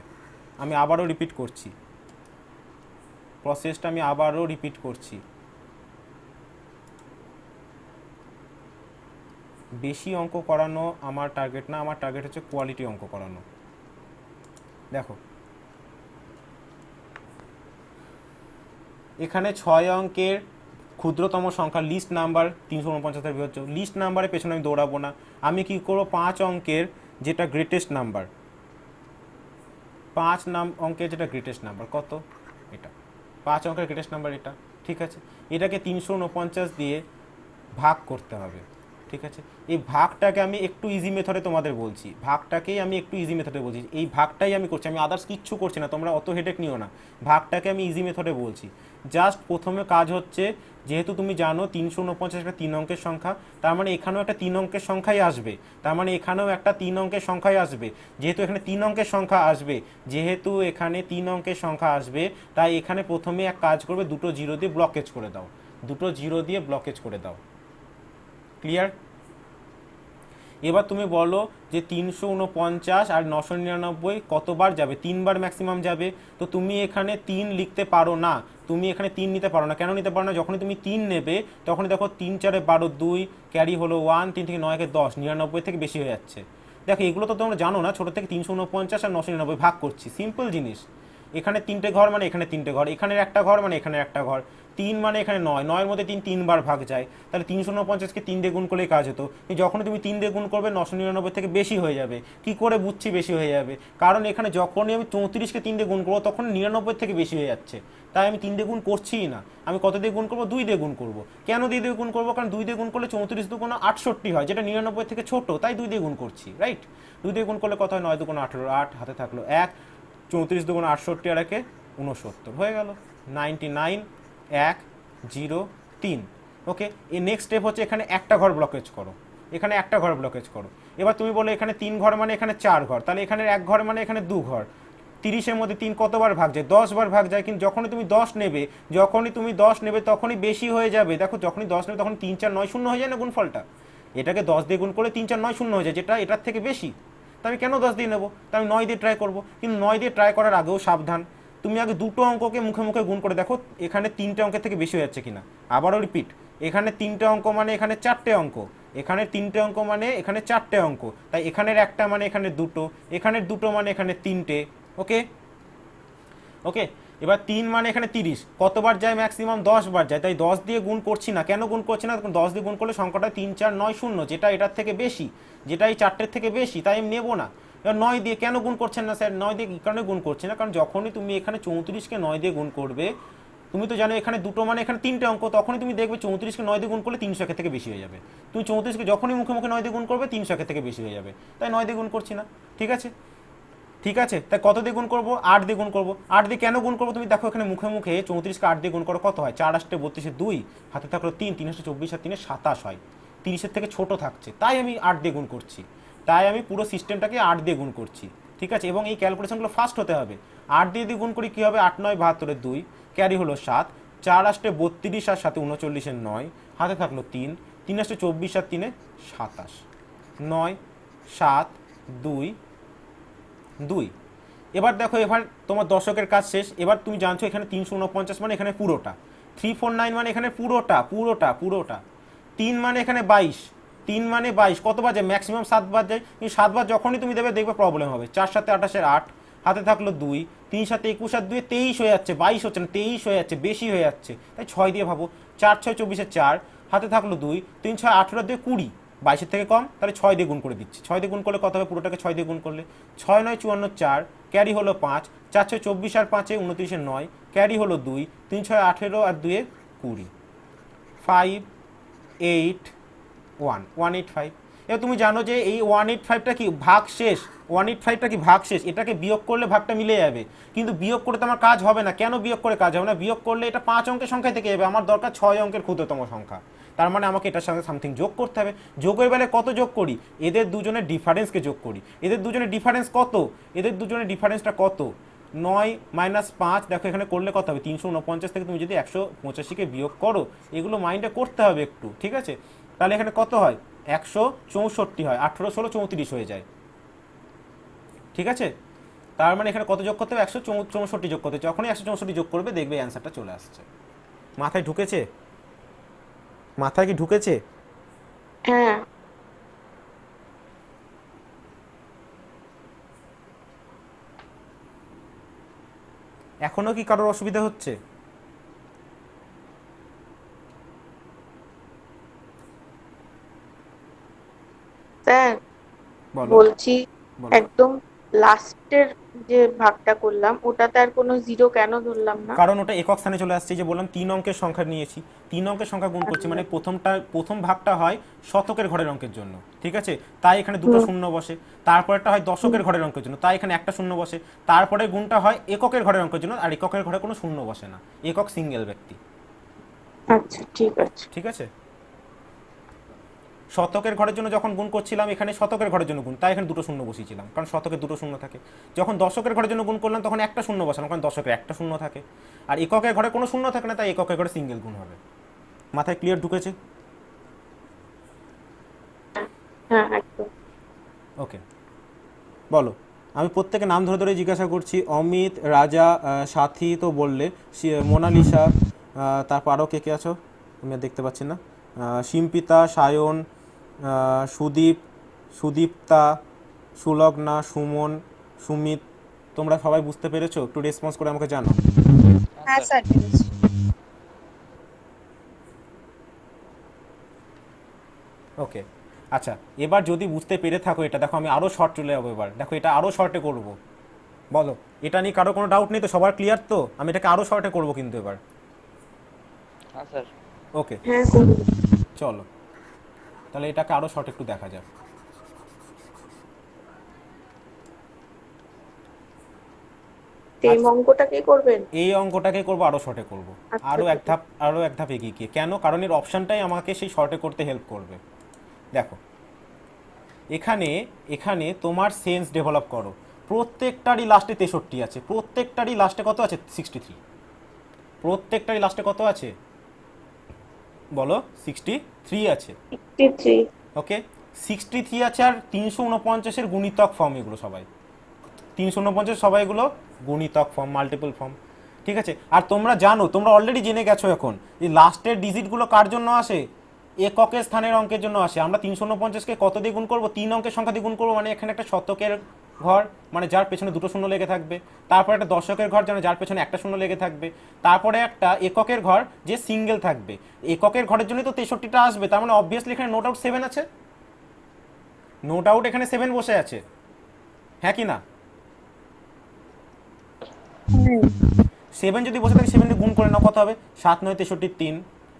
আমি আবারও রিপিট করছি প্রসেসটা, আমি আবারও রিপিট করছি। বেশি অঙ্ক করানো আমার টার্গেট না, আমার টার্গেট হচ্ছে কোয়ালিটি অঙ্ক করানো। দেখো এখানে 6 অঙ্কের ক্ষুদ্রতম সংখ্যা লিস্ট নাম্বার 349 বিভাজ্য, লিস্ট নাম্বারের পেছনে আমি দৌড়াবো না, আমি কি করবো 5 অঙ্কের যেটা গ্রেটেস্ট নাম্বার, 5 অঙ্কের যেটা গ্রেটেস্ট নাম্বার কত, এটা 5 অঙ্কের গ্রেটেস্ট নাম্বার এটা, ঠিক আছে, এটাকে 349 দিয়ে ভাগ করতে হবে, ঠিক আছে। এই ভাগটাকে আমি একটু ইজি মেথডে তোমাদের বলছি, ভাগটাকেই আমি একটু ইজি মেথডে বলছি, এই ভাগটাই আমি করছি, আমি আদার্স কিচ্ছু করছি না, তোমরা অত হেডেক নিও না, ভাগটাকে আমি ইজি মেথডে বলছি। জাস্ট প্রথমে কাজ হচ্ছে, যেহেতু তুমি জানো 349 একটা 3 অঙ্কের সংখ্যা, তার মানে এখানেও একটা 3 অঙ্কের সংখ্যাই আসবে, তার মানে এখানেও একটা 3 অঙ্কের সংখ্যাই আসবে, যেহেতু এখানে 3 অঙ্কের সংখ্যা আসবে, যেহেতু এখানে 3 অঙ্কের সংখ্যা আসবে, তাই এখানে প্রথমে এক কাজ করবে, দুটো জিরো দিয়ে ব্লকেজ করে দাও, দুটো জিরো দিয়ে ব্লকেজ করে দাও, ক্লিয়ার। এবার তুমি বলো যে 349 আর 999 কতবার যাবে, 3 বার ম্যাক্সিমাম যাবে, তো তুমি এখানে 3 লিখতে পারো না, তুমি এখানে 3 নিতে পারো না, কেন নিতে পারো না, যখনই তুমি 3 নেবে তখনই দেখো 3 4 12 2, ক্যারি হলো 1, 3 থেকে 9 কে 10, 99 থেকে বেশি হয়ে যাচ্ছে। দেখো এগুলো তো তোমরা জানো না, ছোটো থেকে 349 আর 999 ভাগ করছি, সিম্পল জিনিস, এখানে 3টে ঘর মানে এখানে 3টে ঘর, এখানের একটা ঘর মানে এখানে একটা ঘর, 3 মানে এখানে 9, 9-এর মধ্যে 3 3বার ভাগ যায়, তাহলে 349কে 3 দিয়ে গুণ করলেই কাজ হতো। যখনই তুমি 3 দিয়ে গুণ করবে 999 থেকে বেশি হয়ে যাবে। কি করে বুঝছি বেশি হয়ে যাবে, কারণ এখানে যখনই আমি 34কে 3 দিয়ে গুণ করবো তখন 99 থেকে বেশি হয়ে যাচ্ছে, তাই আমি 3 দিয়ে গুণ করছিই না, আমি কত দিয়ে গুণ করবো, 2 দিয়ে গুণ করবো। কেন 2 দিয়ে গুণ করবো, কারণ 2 দিয়ে গুণ করলে 34 দুগুণ 68 হয়, যেটা 99 থেকে ছোট, তাই 2 দিয়ে গুণ করছি, রাইট। 2 দিয়ে গুণ করলে কত হয়, 9 দুগুণ 18, 8 হাতে থাকলো 1, 34 দুগুণ 68 আর 1 69 হয়ে গেল, 99 1 0 3। ওকে, এই নেক্সট স্টেপ হচ্ছে এখানে একটা ঘর ব্লকেজ করো, এখানে একটা ঘর ব্লকেজ করো। এবার তুমি বলো এখানে 3 ঘর মানে এখানে 4 ঘর, তাহলে এখানে 1 ঘর মানে এখানে 2 ঘর, 30-এর মধ্যে 3 কতবার ভাগ যায়? 10 বার ভাগ যায়। কিন্তু যখনই তুমি 10 নেবে, তখনই বেশি হয়ে যাবে। দেখো যখনই 10 নেবে তখন 3 4 9 0 হয়ে যায় না গুণফলটা। এটাকে 10 দিয়ে গুণ করলে 3 4 9 0 হয়ে যায়, যেটা এটার থেকে বেশি। তা আমি কেন 10 দিয়ে নেবো? তা আমি 9 দিয়ে ট্রাই করবো। কিন্তু 9 দিয়ে ট্রাই করার আগেও সাবধান, তুমি আগে দুটো অঙ্ককে মুখে মুখে গুণ করে দেখো এখানে 3টে অঙ্কের থেকে বেশি হয়ে যাচ্ছে কিনা। আবারও রিপিট, এখানে 3টে অঙ্ক মানে এখানে 4টে অঙ্ক, এখানে 3টে অঙ্ক মানে এখানে 4টে অঙ্ক, তাই এখানের একটা মানে এখানে দুটো, এখানের দুটো মানে এখানে 3টে। ওকে ওকে, এবার 3 মানে এখানে 30 কতবার যায়? ম্যাক্সিমাম 10 বার যায়। তাই 10 দিয়ে গুণ করছি না। কেন গুণ করছি না? 10 দিয়ে গুণ করলে সংখ্যাটা 3 4 9 0, যেটা এটার থেকে বেশি, যেটা এই 4টের থেকে বেশি, তাই আমি নেবো না। এবার 9 দিয়ে কেন গুণ করছেন না স্যার? 9 দিয়ে কী কারণে গুণ করছি না? কারণ যখনই তুমি এখানে 34কে 9 দিয়ে গুণ করবে, তুমি তো জানো এখানে দুটো মানে এখানে 3টে অঙ্ক, তখনই তুমি দেখবে 34কে 9 দিয়ে গুণ করলে 300 থেকে বেশি হয়ে যাবে। তুমি 34কে যখনই মুখে মুখে 9 দিয়ে গুণ করবে 300 থেকে বেশি হয়ে যাবে, তাই 9 দিয়ে গুণ করছি না। ঠিক আছে ঠিক আছে, তাই কত দিয়ে গুণ করবো? 8 দিয়ে গুণ করবো। 8 দিয়ে কেন গুণ করবো? তুমি দেখো এখানে মুখে মুখে 34কে 8 দিয়ে গুণ করো, কত হয়? 4 8 32, 2 হাতে থাকলো 3, 3 8 24 আর 3 27 হয়। 30-এর থেকে ছোট থাকছে, তাই আমি 8 দিয়ে গুণ করছি। তাই আমি পুরো সিস্টেমটাকে 8 দিয়ে গুণ করছি। ঠিক আছে, এবং এই ক্যালকুলেশনগুলো ফাস্ট হতে হবে। 8 দিয়ে যদি গুণ করি কী হবে? 8 9 72, 2 ক্যারি হলো 7, 4 8 32 আর 7 39 9, হাতে থাকলো 3, 3 8 24 আর 3 27, 9 7 2 2। এবার দেখো, এবার তোমার দশকের কাজ শেষ। এবার তুমি জানছো এখানে 349 মানে এখানে পুরোটা, 349 মানে এখানে পুরোটা 3 মানে এখানে 22, 3 মানে 22 কতবার যায়? ম্যাক্সিমাম 7 বার যায়। কিন্তু 7 বার যখনই তুমি দেবে দেখবে প্রবলেম হবে। 4 7 28 8, হাতে থাকলো 2, 3 7 21 আর 2 23 হয়ে যাচ্ছে, 22 হচ্ছে না 23 হয়ে যাচ্ছে, বেশি হয়ে যাচ্ছে। তাই 6 দিয়ে ভাবো, 4 6 24 4, হাতে থাকলো 2, 3 6 18 2 20, 22-এর থেকে কম, তাহলে 6 দিয়ে গুণ করে দিচ্ছি। 6 দিয়ে গুণ করলে কত হবে? পুরোটাকে 6 দিয়ে গুণ করলে 6 9 54 4, ক্যারি হলো 5, 4 6 24 আর 5 29 9, ক্যারি হলো 2, 3 6 18 আর 2 20, 5 8 1 185। এবার তুমি জানো যে এই 185টা কি ভাগ শেষ? 185টা কি ভাগ শেষ? এটাকে বিয়োগ করলে ভাগটা মিলে যাবে, কিন্তু বিয়োগ করে তো আমার কাজ হবে না। কেন বিয়োগ করে কাজ হবে না? বিয়োগ করলে এটা 5 অঙ্কের সংখ্যা থেকে যাবে, আমার দরকার 6 অঙ্কের ক্ষুদ্রতম সংখ্যা। তার মানে আমাকে এটার সঙ্গে সামথিং যোগ করতে হবে। যোগের বেলায় কত যোগ করি? এদের দুজনের ডিফারেন্সকে যোগ করি। এদের দুজনের ডিফারেন্স কত? এদের দুজনের ডিফারেন্সটা কত? 9 - 5, দেখো এখানে করলে কত হবে? 349 থেকে তুমি যদি 185কে বিয়োগ করো, এগুলো মাইন্ডে করতে হবে একটু। ঠিক আছে, তাহলে এখানে কত হয়? 164 হয়, 18 16 34 হয়ে যায়। ঠিক আছে, তার মানে এখানে কত যোগ করতে হবে? 164 যোগ করতে হবে। যখনই 164 যোগ করবে দেখবে অ্যান্সারটা চলে আসছে। মাথায় ঢুকেছে? মাথায় কি ঢুকেছে? হ্যাঁ। এখনো কি কারোর অসুবিধা হচ্ছে? স্যার বলো বলছি, বলো। একদম লাস্টের যে ভাগটা করলাম ওটাতে আর কোনো জিরো কেন ধরলাম না? কারণ ওটা একক স্থানে চলে আসছে। যে বললাম 3 অঙ্কের সংখ্যা নিয়েছি, 3 অঙ্কের সংখ্যা গুণ করছি, মানে প্রথম ভাগটা হয় শতকের ঘরের অঙ্কের জন্য। ঠিক আছে, তাই এখানে দুটো শূন্য বসে। তারপরেরটা হয় দশকের ঘরের অঙ্কের জন্য, তাই এখানে একটা শূন্য বসে। তারপরে গুণটা হয় এককের ঘরের অঙ্কের জন্য, আর এককের ঘরে কোনো শূন্য বসে না, একক সিঙ্গেল ব্যক্তি। আচ্ছা ঠিক আছে। ঠিক আছে, শতকের ঘরের জন্য যখন গুণ করছিলাম এখানে শতকের ঘরের জন্য গুণ, তাই এখানে দুটো শূন্য বসিয়েছিলাম, কারণ শতকের দুটো শূন্য থাকে। যখন দশকের ঘরের জন্য গুণ করলাম তখন একটা শূন্য বসালাম, কারণ দশকের একটা শূন্য থাকে। আর এককের ঘরে কোনো শূন্য থাকে না, তাই এককের ঘরে সিঙ্গেল গুণ হবে। মাথায় ক্লিয়ার ঢুকেছে? হ্যাঁ একদম। ওকে, বলো। আমি প্রত্যেকে নাম ধরে ধরে জিজ্ঞাসা করছি। অমিত, রাজা, সাথী তো বললে, মোনালিসা, তারপর আরও কে কে আছো আমি আর দেখতে পাচ্ছি না। শিম্পিতা, সায়ন, সুদীপ, সুদীপ্তা, সুলগ্না, সুমন, সুমিত, তোমরা সবাই বুঝতে পেরেছো? একটু রেসপন্স করে আমাকে জানো। হ্যাঁ স্যার পেরেছি। ওকে, আচ্ছা, এবার যদি বুঝতে পেরে থাকো এটা দেখো, আমি আরও শর্ট চলে যাবো। এবার দেখো এটা আরও শর্টে করব। বলো, এটা নিয়ে কারো কোনো ডাউট নেই তো? সবার ক্লিয়ার তো? আমি এটাকে আরও শর্টে করবো কিন্তু এবার। হ্যাঁ স্যার। ওকে, হ্যাঁ করুন। চলো তাহলে এটাকে আরও শর্ট একটু দেখা যাক। এই অঙ্কটা কে করবেন? এই অঙ্কটাকে করবো আরও শর্টে করবো, আচ্ছা, আরও এক ধাপ এগিয়ে গিয়ে। কেন? কারণ এর অপশানটাই আমাকে সেই শর্টে করতে হেল্প করবে। দেখো এখানে তোমার সেন্স ডেভেলপ করো। প্রত্যেকটারই লাস্টে 63 আছে, প্রত্যেকটারই লাস্টে কত আছে 63, প্রত্যেকটারই লাস্টে কত আছে বলো 63 আছে। 63। ওকে, 63 আছে আর 349-এর গুণিতক ফর্ম এগুলো সবাই, 349 সবাই এগুলো গুণিতক ফর্ম, মাল্টিপল ফর্ম। ঠিক আছে, আর তোমরা জানো, তোমরা অলরেডি জেনে গেছো এখন যে লাস্টের ডিজিটগুলো কার জন্য আসে, এককের স্থানের অঙ্কের জন্য আসে। আমরা 349-কে কত দিয়ে গুণ করবো, 3 অঙ্কের সংখ্যা দিয়ে গুণ করবো, মানে এখানে একটা শতকের ঘর মানে যার পেছনে দুটো শূন্য লেগে থাকবে, তারপরে একটা দশকের ঘর যেন যার পেছনে একটা শূন্য লেগে থাকবে, তারপরে একটা এককের ঘর যে সিঙ্গেল থাকবে। এককের ঘরের জন্যই তো 63টা আসবে, তার মানে অবভিয়াসলি এখানে নো ডাউট 7 আছে, নো ডাউট এখানে 7 বসে আছে, হ্যাঁ কি না? 7 যদি বসে থাকে 7 দিয়ে গুণ করে নাও, কত হবে 7 9 63 3,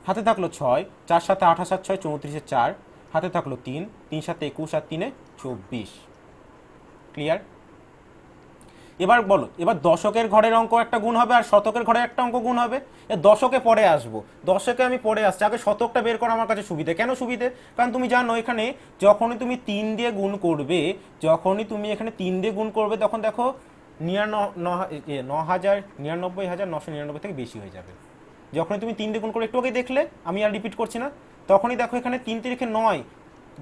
হাতে থাকলো 6, 4 7 8 7 6 34 4, হাতে থাকলো 3, 3 7 21 আর 3 24। ক্লিয়ার? এবার বলো, এবার দশকের ঘরের অঙ্ক একটা গুণ হবে আর শতকের ঘরের একটা অঙ্ক গুণ হবে। দশকে পরে আসবো, দশকে আমি পরে আসছি, আগে শতকটা বের করা আমার কাছে সুবিধে। কেন সুবিধে? কারণ তুমি জানো এখানে যখনই তুমি 3 দিয়ে গুণ করবে, যখনই তুমি এখানে 3 দিয়ে গুণ করবে, তখন দেখো 99,999 থেকে বেশি হয়ে যাবে। যখনই তুমি 3 দিয়ে গুণ করে, একটু আগে দেখলে, আমি আর রিপিট করছি না, তখনই দেখো এখানে 3 তারিখে 9,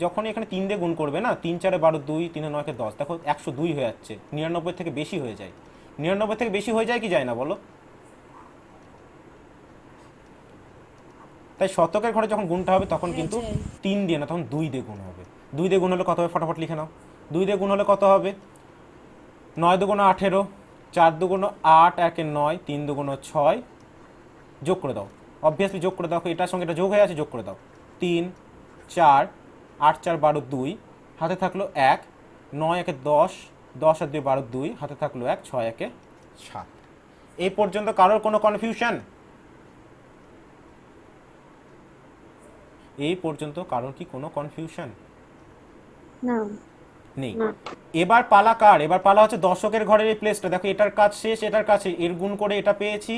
যখনই এখানে 3 দিয়ে গুণ করবে না, 3 4 12 2, 3 9 10, দেখো 102 হয়ে যাচ্ছে, 99 থেকে বেশি হয়ে যায়। 99 থেকে বেশি হয়ে যায় কি যায় না বলো? তাই শতকের ঘরে যখন গুণটা হবে তখন কিন্তু 3 দিয়ে না, তখন 2 দিয়ে গুণ হবে। 2 দিয়ে গুণ হলে কত হবে ফটাফট লিখে নাও। 2 দিয়ে গুণ হলে কত হবে, 9 দুগুণ 18, 4 দুগুণ 8, 1 9, 3 দুগুণ 6, যোগ করে দাও, অবভিয়াসলি যোগ করে দাও, এটার সঙ্গে এটা যোগ হয়ে আছে, যোগ করে দাও। 3 4 8 4 12 2, হাতে থাকলো 1, 9 1 10, 10 আর 2 12 2, হাতে থাকলো 1, 6 1 7। এই পর্যন্ত কারোর কোনো কনফিউশন? এই পর্যন্ত কারোর কি কোনো কনফিউশন না নেই? না। এবার পালা কার? এবার পালা হচ্ছে দশকের ঘরের এই প্লেসটা। দেখো এটার কাজ শেষ, এটার কাছে এর গুণ করে এটা পেয়েছি,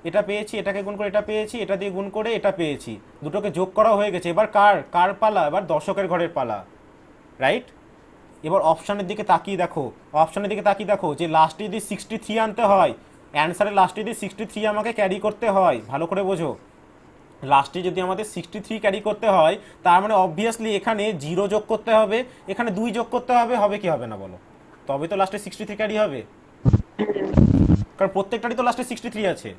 এটা পেয়েছি, এটাকে গুণ করে এটা পেয়েছি, এটা দিয়ে গুণ করে এটা পেয়েছি, দুটোকে যোগ করা হয়ে গেছে। এবার কার কার পালা? এবার দশকের ঘরের পালা, রাইট? এবার অপশানের দিকে তাকিয়ে দেখো, অপশানের দিকে তাকিয়ে দেখো যে লাস্টে যদি 63 আনতে হয়, অ্যান্সারের লাস্টে যদি 63 আমাকে ক্যারি করতে হয়, ভালো করে বোঝো, লাস্টে যদি আমাদের 63 ক্যারি করতে হয়, তার মানে অবভিয়াসলি এখানে 0 যোগ করতে হবে, এখানে 2 যোগ করতে হবে, হবে কি হবে না বলো? তবে তো লাস্টে 63 ক্যারি হবে, কারণ প্রত্যেকটারই তো লাস্টে 63 আছে।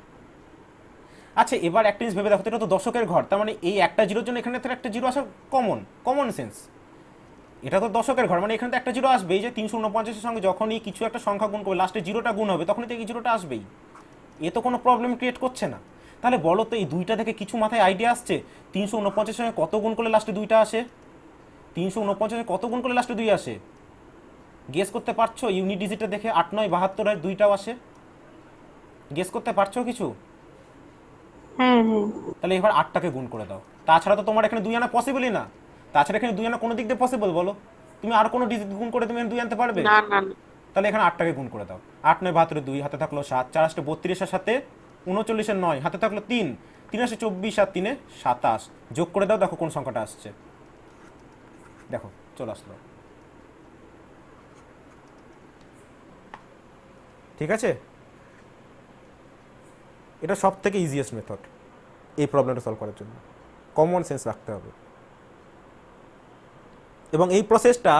আচ্ছা এবার একটা জিনিস ভেবে দেখো, এটা তো দশকের ঘর, তার মানে এই একটা জিরোর জন্য এখানে তো একটা জিরো আসা কমন সেন্স। এটা তো দশকের ঘর, মানে এখানে তো একটা জিরো আসবে। এই যে 349-এর সঙ্গে যখনই কিছু একটা সংখ্যা গুণ করবে, লাস্টে জিরোটা গুণ হবে, তখনই তো এই জিরোটা আসবেই। এ তো কোনো প্রবলেম ক্রিয়েট করছে না। তাহলে বলো তো এই দুইটা থেকে কিছু মাথায় আইডিয়া আসছে? 349-এর সঙ্গে কত গুণ করলে লাস্টে দুইটা আসে? 349-এর কত গুণ করলে লাস্টে 2 আসে? গেস করতে পারছো? ইউনিট ডিজিটটা দেখে 8 9 72 হয়, 2টাও আসে। গেস করতে পারছো কিছু? হ্যাঁ হ্যাঁ। তাহলে এবার 8টাকে গুণ করে দাও। তাছাড়া তো তোমার এখানে 2 আনা পসিবলই না। তাছাড়া এখানে 2 আনা কোনো দিক দিয়ে পসিবল বলো? তুমি আর কোনো ডিজিট গুণ করে তুমি 2 আনতে পারবে? না না না। তাহলে এখানে 8টাকে গুণ করে দাও। 8 9 72, 2 হাতে থাকলো 7, 4 8 32 এর সাথে 39 এর 9, হাতে থাকলো 3, 3 8 24 আর 3 27, যোগ করে দাও, দেখো কোন সংখ্যাটা আসছে। দেখো চলে আসলো। ঠিক আছে, এটা সব থেকে ইজিয়েস্ট মেথড এই প্রবলেমটা সলভ করার জন্য। কমন সেন্স রাখতে হবে। এবং এই প্রসেসটা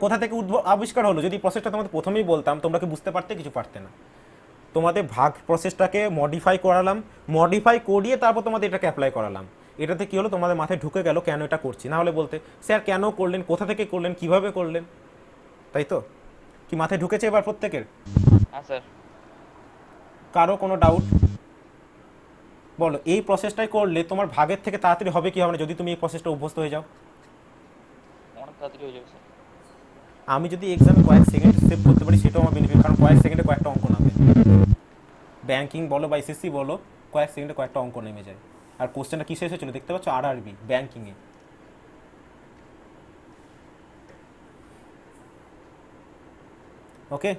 কোথা থেকে আবিষ্কার হলো? যদি প্রসেসটা তোমাদের প্রথমেই বলতাম, তোমরা কি বুঝতে পারতে? কিছু পারতে না। তোমাদের ভাগ প্রসেসটাকে মডিফাই করালাম, মডিফাই করিয়ে তারপর তোমাদের এটাকে অ্যাপ্লাই করালাম। এটাতে কি হলো, তোমাদের মাথায় ঢুকে গেল কেন এটা করছি। না হলে বলতে স্যার কেন করলেন, কোথা থেকে করলেন, কিভাবে করলেন, তাই তো? কি মাথায় ঢুকেছে এবার প্রত্যেকের? হ্যাঁ স্যার। কারো কোনো ডাউট? বলো এই প্রসেসটাই করলে তোমার ভাগের থেকে তাড়াতাড়ি হবে কি হবে না, যদি তুমি এই প্রসেসটা অভ্যস্ত হয়ে যাও? অনেক তাড়াতাড়ি হয়ে যাবে স্যার। আমি যদি এক্সামে কয়েক সেকেন্ড সেভ করতে পারি, সেটাও আমার বেনিফিট, কারণ কয়েক সেকেন্ডে কয়েকটা অঙ্ক নামে। ব্যাংকিং বলো বা এসএসসি বলো, কয়েক সেকেন্ডে কয়েকটা অঙ্ক নেমে যায়। আর কোশ্চেনটা কিসে এসেছিল দেখতে পাচ্ছ? আরআরবি ব্যাংকিংয়ে। ওকে,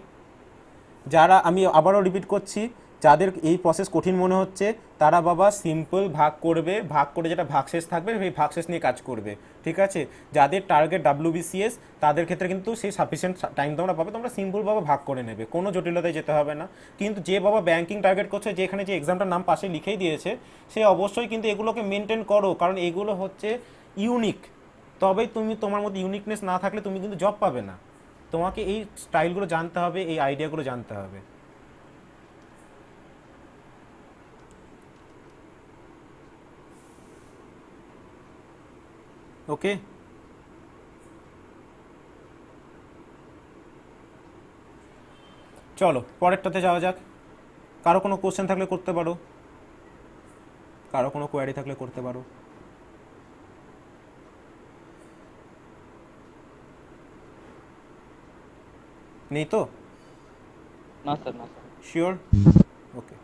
যারা, আমি আবারও রিপিট করছি, যাদের এই প্রসেস কঠিন মনে হচ্ছে তারা বাবা সিম্পল ভাগ করবে, ভাগ করে যেটা ভাগশেষ থাকবে সেই ভাগশেষ নিয়ে কাজ করবে, ঠিক আছে। যাদের টার্গেট WBCS তাদের ক্ষেত্রে কিন্তু সেই সাফিসিয়েন্ট টাইম তোমরা পাবে, তোমরা সিম্পলভাবে ভাগ করে নেবে, কোনো জটিলতায় যেতে হবে না। কিন্তু যে বাবা ব্যাংকিং টার্গেট করছে, যেখানে যে এক্সামটার নাম পাশে লিখেই দিয়েছে, সে অবশ্যই কিন্তু এগুলোকে মেনটেন করো, কারণ এগুলো হচ্ছে ইউনিক। তবেই তুমি, তোমার মধ্যে ইউনিকনেস না থাকলে তুমি কিন্তু জব পাবে না। তোমাকে এই স্টাইলগুলো জানতে হবে, এই আইডিয়াগুলো জানতে হবে। ওকে, চলো পরেরটাতে যাওয়া যাক। কারো কোনো কোশ্চেন থাকলে করতে পারো, কারো কোনো কোয়ারি থাকলে করতে পারো। নেই তো? না স্যার, না স্যার। শিওর? ওকে।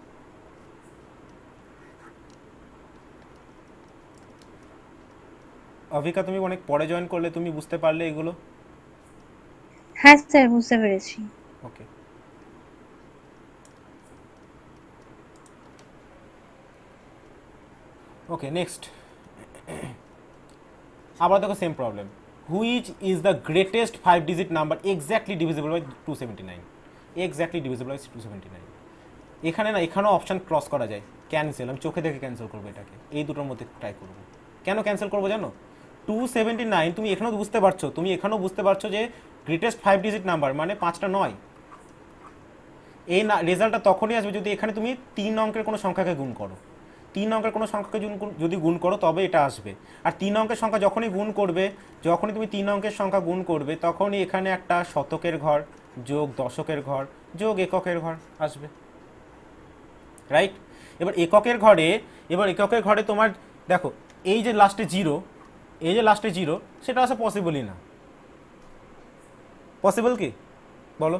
অভিকা, তুমি অনেক পরে জয়েন করলে, তুমি বুঝতে পারলে এগুলো? হ্যাঁ স্যার, বুঝতে পেরেছি। Okay, okay next. আবার দেখো same problem. Which is the greatest 5 digit number exactly divisible by 279? Exactly divisible by 279। এখানে না, এখানেও অপশান ক্রস করা যায়, ক্যান্সেল। আমি চোখে দেখে ক্যান্সেল করবো এটাকে, এই দুটোর মধ্যে ট্রাই করবো। কেন ক্যান্সেল করবো জানো? 279 তুমি এখানেও বুঝতে পারছো, তুমি এখানেও বুঝতে পারছো যে গ্রেটেস্ট 5 ডিজিট নাম্বার মানে 5টা নয়। এই না রেজাল্টটা তখনই আসবে যদি এখানে তুমি 3 অঙ্কের কোনো সংখ্যাকে গুণ করো। 3 অঙ্কের কোনো সংখ্যাকে যদি গুণ করো তবে এটা আসবে। আর 3 অঙ্কের সংখ্যা যখনই গুণ করবে, যখনই তুমি 3 অঙ্কের সংখ্যা গুণ করবে, তখনই এখানে একটা শতকের ঘর যোগ দশকের ঘর যোগ এককের ঘর আসবে, রাইট? এবার এককের ঘরে তোমার দেখো, এই যে লাস্টে জিরো, এই যে লাস্টে জিরো, সেটা আসা পসিবলই না। পসিবল কি বলো?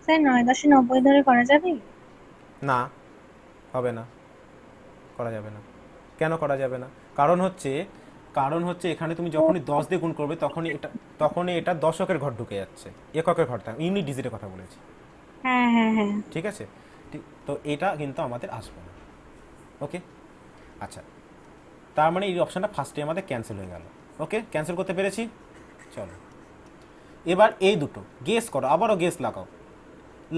স্যার 9 ধরে করা যাবে? না, হবে না, করা যাবে না। কেন করা যাবে না? কারণ হচ্ছে এখানে তুমি যখনই 10 দিয়ে গুণ করবে তখনই এটা দশকের ঘর ঢুকে যাচ্ছে, এককের ঘরটা ইউনিট ডিজিটের কথা বলেছি, হ্যাঁ হ্যাঁ হ্যাঁ। ঠিক আছে। তো এটা কিন্তু আমাদের আসবে না। ওকে, আচ্ছা, তার মানে এই অপশানটা ফার্স্টে আমাদের ক্যান্সেল হয়ে গেল। ওকে, ক্যান্সেল করতে পেরেছি। চলো এবার এই দুটো গেস করো, আবারও গেস লাগাও।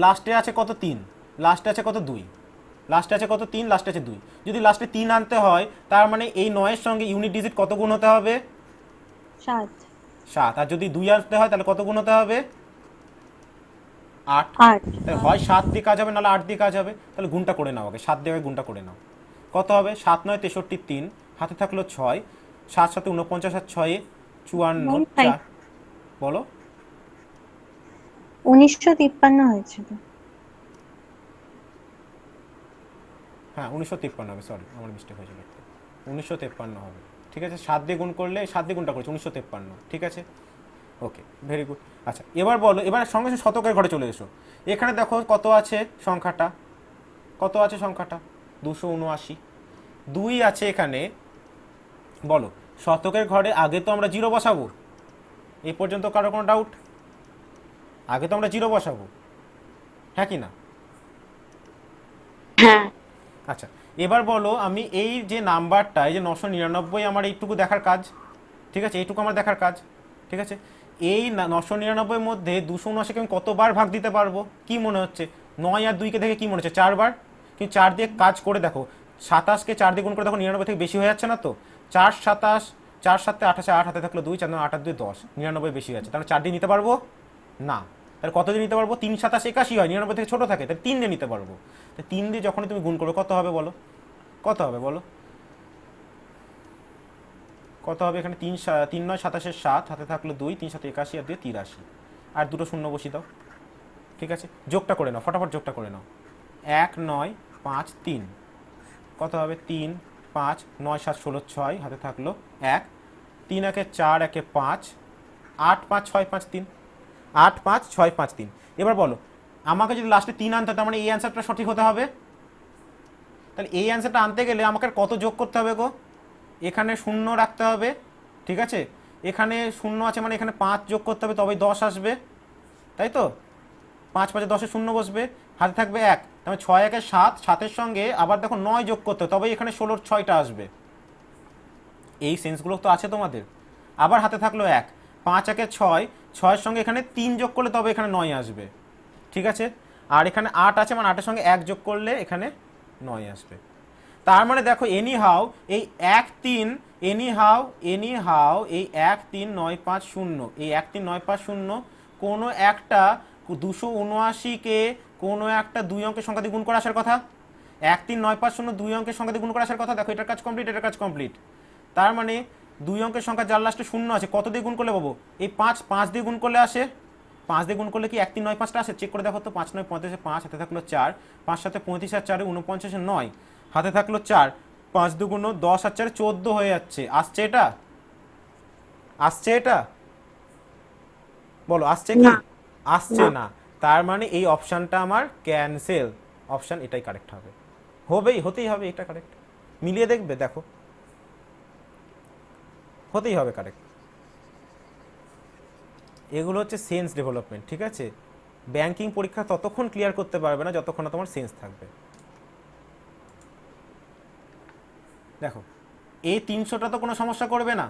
লাস্টে আছে কত? 3। লাস্টে আছে কত? 2। লাস্টে আছে কত? 3। লাস্টে আছে 2। যদি লাস্টে 3 আনতে হয়, তার মানে এই 9-এর সঙ্গে ইউনিট ডিজিট কত গুণ হতে হবে? 7। 7। আর যদি 2 আনতে হয় তাহলে কত গুণ হতে হবে? 8। 8। তাহলে হয় 7 দিয়ে কাজ হবে, নাহলে 8 দিয়ে কাজ হবে। তাহলে গুণটা করে নাও আগে, 7 দিয়ে আগে গুণটা করে নাও। কত হবে? 7 9 63, 3 হাতে থাকলো 6, 7 7 49, আর 6 54, 4। বলো। 1953 হয়েছে তো। হ্যাঁ 1953 হবে, সরি আমার মিস্টেক হয়েছিল, 1953 হবে, ঠিক আছে। 7 দিয়ে গুণ করলে, 7 দিয়ে গুণটা করেছে 1953, ঠিক আছে। ওকে, ভেরি গুড। আচ্ছা এবার বলো, এবার সঙ্গে সঙ্গে শতকের ঘরে চলে এসো। এখানে দেখো কত আছে সংখ্যাটা, কত আছে সংখ্যাটা? 279। 2 আছে এখানে। বলো, শতকের ঘরে আগে তো আমরা 0 বসাবো। এই পর্যন্ত কারো কোনো ডাউট? আগে তো আমরা 0 বসাবো, হ্যাঁ কি না? হ্যাঁ। আচ্ছা এবার বলো, আমি এই যে নাম্বারটা, এই যে 999, আমার এইটুকু দেখার কাজ, ঠিক আছে, এইটুকু আমার দেখার কাজ, ঠিক আছে। এই 999-এর মধ্যে 279-কে আমি কতবার ভাগ দিতে পারবো? কি মনে হচ্ছে? 9 আর 2-কে দেখে কি মনে হচ্ছে? 4 বার। কিন্তু 4 দিয়ে কাজ করে দেখো, 27-কে 4 দিয়ে গুণ করে দেখো 99 থেকে বেশি হয়ে যাচ্ছে না তো? 4 27, 4 7 28, 8 হাতে থাকলো 2, 4 9 8 আর 2 10, 99 বেশি আছে, তাহলে 4 দিয়ে নিতে পারবো না। তাহলে কত দিয়ে নিতে পারবো? 3 27 81 হয়, 99 থেকে ছোটো থাকে, তাহলে 3 দিয়ে নিতে পারবো। তো 3 দিয়ে যখনই তুমি গুণ করো কত হবে বলো? কত হবে বলো? কত হবে এখানে? 3 9 27 7 হাতে থাকলো 2, 3 7 81 আর 2 83, আর দুটো শূন্য বসিয়ে দাও, ঠিক আছে। যোগটা করে নাও, ফটাফট যোগটা করে নাও। 1 9 5 3 কত হবে? 3 5 9 7 16 6 হাতে থাকলো 1, 3 1 4 1 5, 8 5 6 5 3, 8 5 6 5 3। এবার বলো, আমাকে যদি লাস্টে 3 আনতে হয়, তার মানে এই অ্যান্সারটা সঠিক হতে হবে। তাহলে এই অ্যান্সারটা আনতে গেলে আমাকে কত যোগ করতে হবে গো? এখানে 0 রাখতে হবে, ঠিক আছে। এখানে 0 আছে মানে এখানে 5 যোগ করতে হবে, তবেই 10 আসবে, তাই তো? 5 5 10-এ 0 বসবে, হাতে থাকবে 1, তাহলে 6 একে 7, 7-এর সঙ্গে আবার দেখো 9 যোগ করতে হবে, তবেই এখানে 16-র 6টা আসবে। এই সেন্সগুলো তো আছে তোমাদের। আবার হাতে থাকলো 1, 5 একে 6, 6-এর সঙ্গে এখানে 3 যোগ করলে তবে এখানে 9 আসবে, ঠিক আছে। আর এখানে 8 আছে, মানে 8-এর সঙ্গে 1 যোগ করলে এখানে 9 আসবে। তার মানে দেখো এনি হাউ এই 1 3 এনি হাউ এই 1 3 9 5 0, এই 1 3 9 5 0 কোনো একটা 279-কে কোনো একটা 2 অঙ্কের সংখ্যা দিয়ে গুণ করে আসার কথা। 1 3 9 5 0 2 অঙ্কের সংখ্যা দিয়ে গুণ করে আসার কথা। দেখো এটার কাজ কমপ্লিট, এটার কাজ কমপ্লিট। তার মানে 2 অঙ্কের সংখ্যা যার লাস্টে 0 আছে কত দিয়ে গুণ করলে পাবো? এই 5 দিয়ে গুণ করলে আসে। 5 দিয়ে গুণ করলে কি 1 3 9 5টা আসে? চেক করে দেখো তো। 5 9 35, 5 হাতে থাকলো 4, 5 7 35 আর 4 49, 9 হাতে থাকলো 4, 5 দুগুণ 10 আর 4 14 হয়ে যাচ্ছে। আসছে এটা? আসছে এটা? বলো আসছে কি? আসছে না। তার মানে এই অপশানটা আমার ক্যান্সেল। অপশান এটাই কারেক্ট হবে, হতেই হবে এটা কারেক্ট। মিলিয়ে দেখবে, দেখো হতেই হবে কারেক্ট। এগুলো হচ্ছে সেন্স ডেভেলপমেন্ট, ঠিক আছে। ব্যাংকিং পরীক্ষা ততক্ষণ ক্লিয়ার করতে পারবে না যতক্ষণ না তোমার সেন্স থাকবে। দেখো এই 300টা তো কোনো সমস্যা করবে না।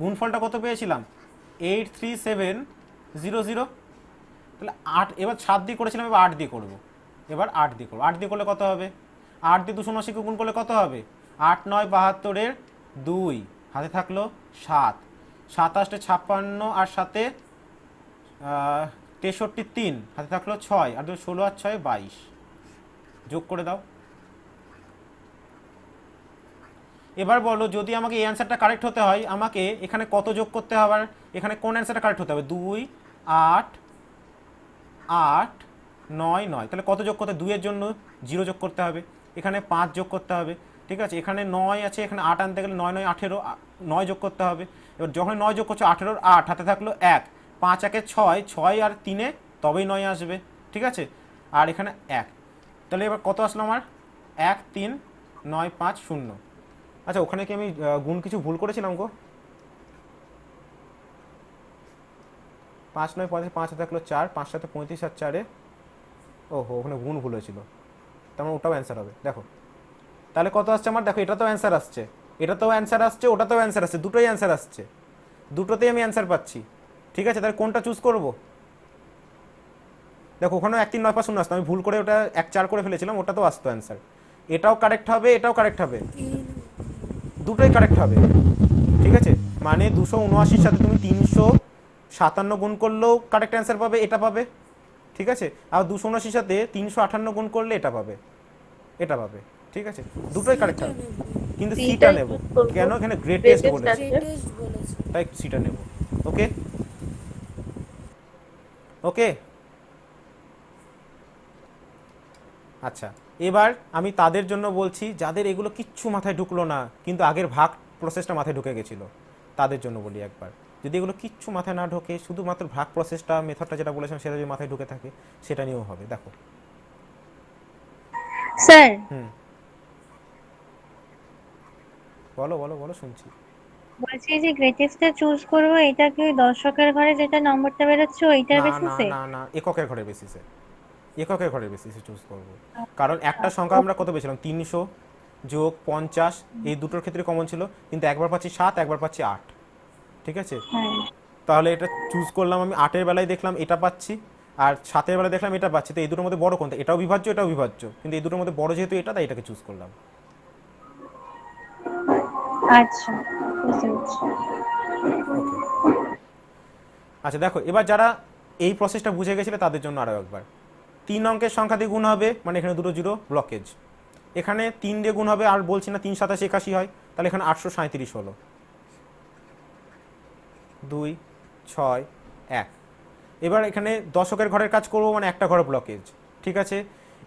গুণফলটা কত পেয়েছিলাম? 83700। তাহলে 8, এবার 7 দিয়ে করেছিলাম, এবার 8 দিয়ে করবো। 8 দিয়ে করবো। 8 দিয়ে করলে কত হবে? 8 দিয়ে 279-কে গুণ করলে কত হবে? 8 9 72-এর 2 হাতে থাকলো 7, 7 8 56 আর 7 63 3 হাতে থাকলো 6 আর 2 16 আর 6 22। যোগ করে দাও। এবার বলো যদি আমাকে এই অ্যান্সারটা কারেক্ট হতে হয় আমাকে এখানে কত যোগ করতে হবে? এখানে কোন অ্যান্সারটা কারেক্ট হতে হবে? 2 8 8 9 9। তাহলে কত যোগ করতে? 2 এর জন্য 0 যোগ করতে হবে, এখানে 5 যোগ করতে হবে, ঠিক আছে। এখানে 9 আছে, এখানে 8 আনতে গেলে 9 9 18, 9 যোগ করতে হবে। এবার যখন 9 যোগ করছো 18-র 8 হাতে থাকলো 1, 5 1 6, 6 আর 3-এ তবেই 9 আসবে, ঠিক আছে। আর এখানে 1, তাহলে এবার কত আসলো আমার? 1 3 9 5 0। আচ্ছা ওখানে কি আমি গুণ কিছু ভুল করেছিলাম গো? 5 9 5 5 হাতে থাকলো 4, 5 7 35 আর 4-এ ওহো ওখানে গুণ ভুল হয়েছিল, তার মানে ওটাও অ্যান্সার হবে। দেখো তাহলে কত আসছে আমার? দেখো এটা তো অ্যান্সার আসছে, এটাতেও অ্যান্সার আসছে, ওটাতেও অ্যান্সার আসছে, দুটোই অ্যান্সার আসছে, দুটোতেই আমি অ্যান্সার পাচ্ছি, ঠিক আছে। তাহলে কোনটা চুজ করব? দেখো ওখানেও 1 3 9 5 0 আসতো, আমি ভুল করে ওটা 1 4 করে ফেলেছিলাম, ওটা তো আসতো অ্যান্সার। এটাও কারেক্ট হবে, এটাও কারেক্ট হবে, দুটোই কারেক্ট হবে, ঠিক আছে। মানে 279-র সাথে তুমি 357 গুণ করলেও কারেক্ট অ্যান্সার পাবে, এটা পাবে, ঠিক আছে। আর 279-র সাথে 358 গুণ করলে এটা পাবে, এটা পাবে, ঠিক আছে। দুটোই কারেক্ট হবে, কিন্তু সিটা নেব কেন? এখানে গ্রেটেস্ট বলেছে, গ্রেটেস্ট বলেছে। তাই সিটা নেব। ওকে ওকে। আচ্ছা এবার আমি তাদের জন্য বলছি যাদের এগুলো কিচ্ছু মাথায় ঢুকলো না কিন্তু আগের ভাগ প্রসেসটা মাথায় ঢুকে গেছিলো, তাদের জন্য বলি একবার, যদি এগুলো কিচ্ছু মাথায় না ঢোকে, শুধুমাত্র ভাগ প্রসেসটা মেথডটা যেটা বলেছিলাম সেটা যদি মাথায় ঢুকে থাকে সেটা নিয়েও হবে। দেখো স্যার বলো বলো বলো, শুনছি। বলছি যে গ্রেটেস্টে চুজ করবো, এটা কি ওই দর্শকের ঘরে যেটা নম্বরটা বেরোচ্ছে ওইটার না না বেসিসে? না না, এককের ঘরের বেসিসে, এককের ঘরের বেসিসে চুজ করব। কারণ একটা সংখ্যা আমরা কত পেয়েছিলাম? 300 যোগ 50, এই দুটোর ক্ষেত্রে কমন ছিল, কিন্তু একবার পাচ্ছি 7, একবার পাচ্ছি 8, ঠিক আছে। হ্যাঁ তাহলে এটা চুজ করলাম আমি, 8-এর বেলায় দেখলাম এটা পাচ্ছি, আর 7-এর বেলায় দেখলাম এটা পাচ্ছি, তো এই দুটোর মধ্যে বড় কোনটা? এটাও বিভাজ্য, এটাও বিভাজ্য, কিন্তু এই দুটোর মধ্যে বড় যেহেতু এটা, তাই এটাকে চুজ করলাম। আচ্ছা বুঝতে পেরেছি। ওকে আচ্ছা দেখো এবার যারা এই প্রসেসটা বুঝে গেছিলে তাদের জন্য আরও একবার, 3 অঙ্কের সংখ্যা দিয়ে গুণ হবে, মানে এখানে দুটো জিরো ব্লকেজ, এখানে 3 দিয়ে গুণ হবে, আর বলছি না 3 7 81 হয়, তাহলে এখানে 837 হলো, 2 6 1। এবার এখানে দশকের ঘরের কাজ করব, মানে একটা ঘরে ব্লকেজ, ঠিক আছে।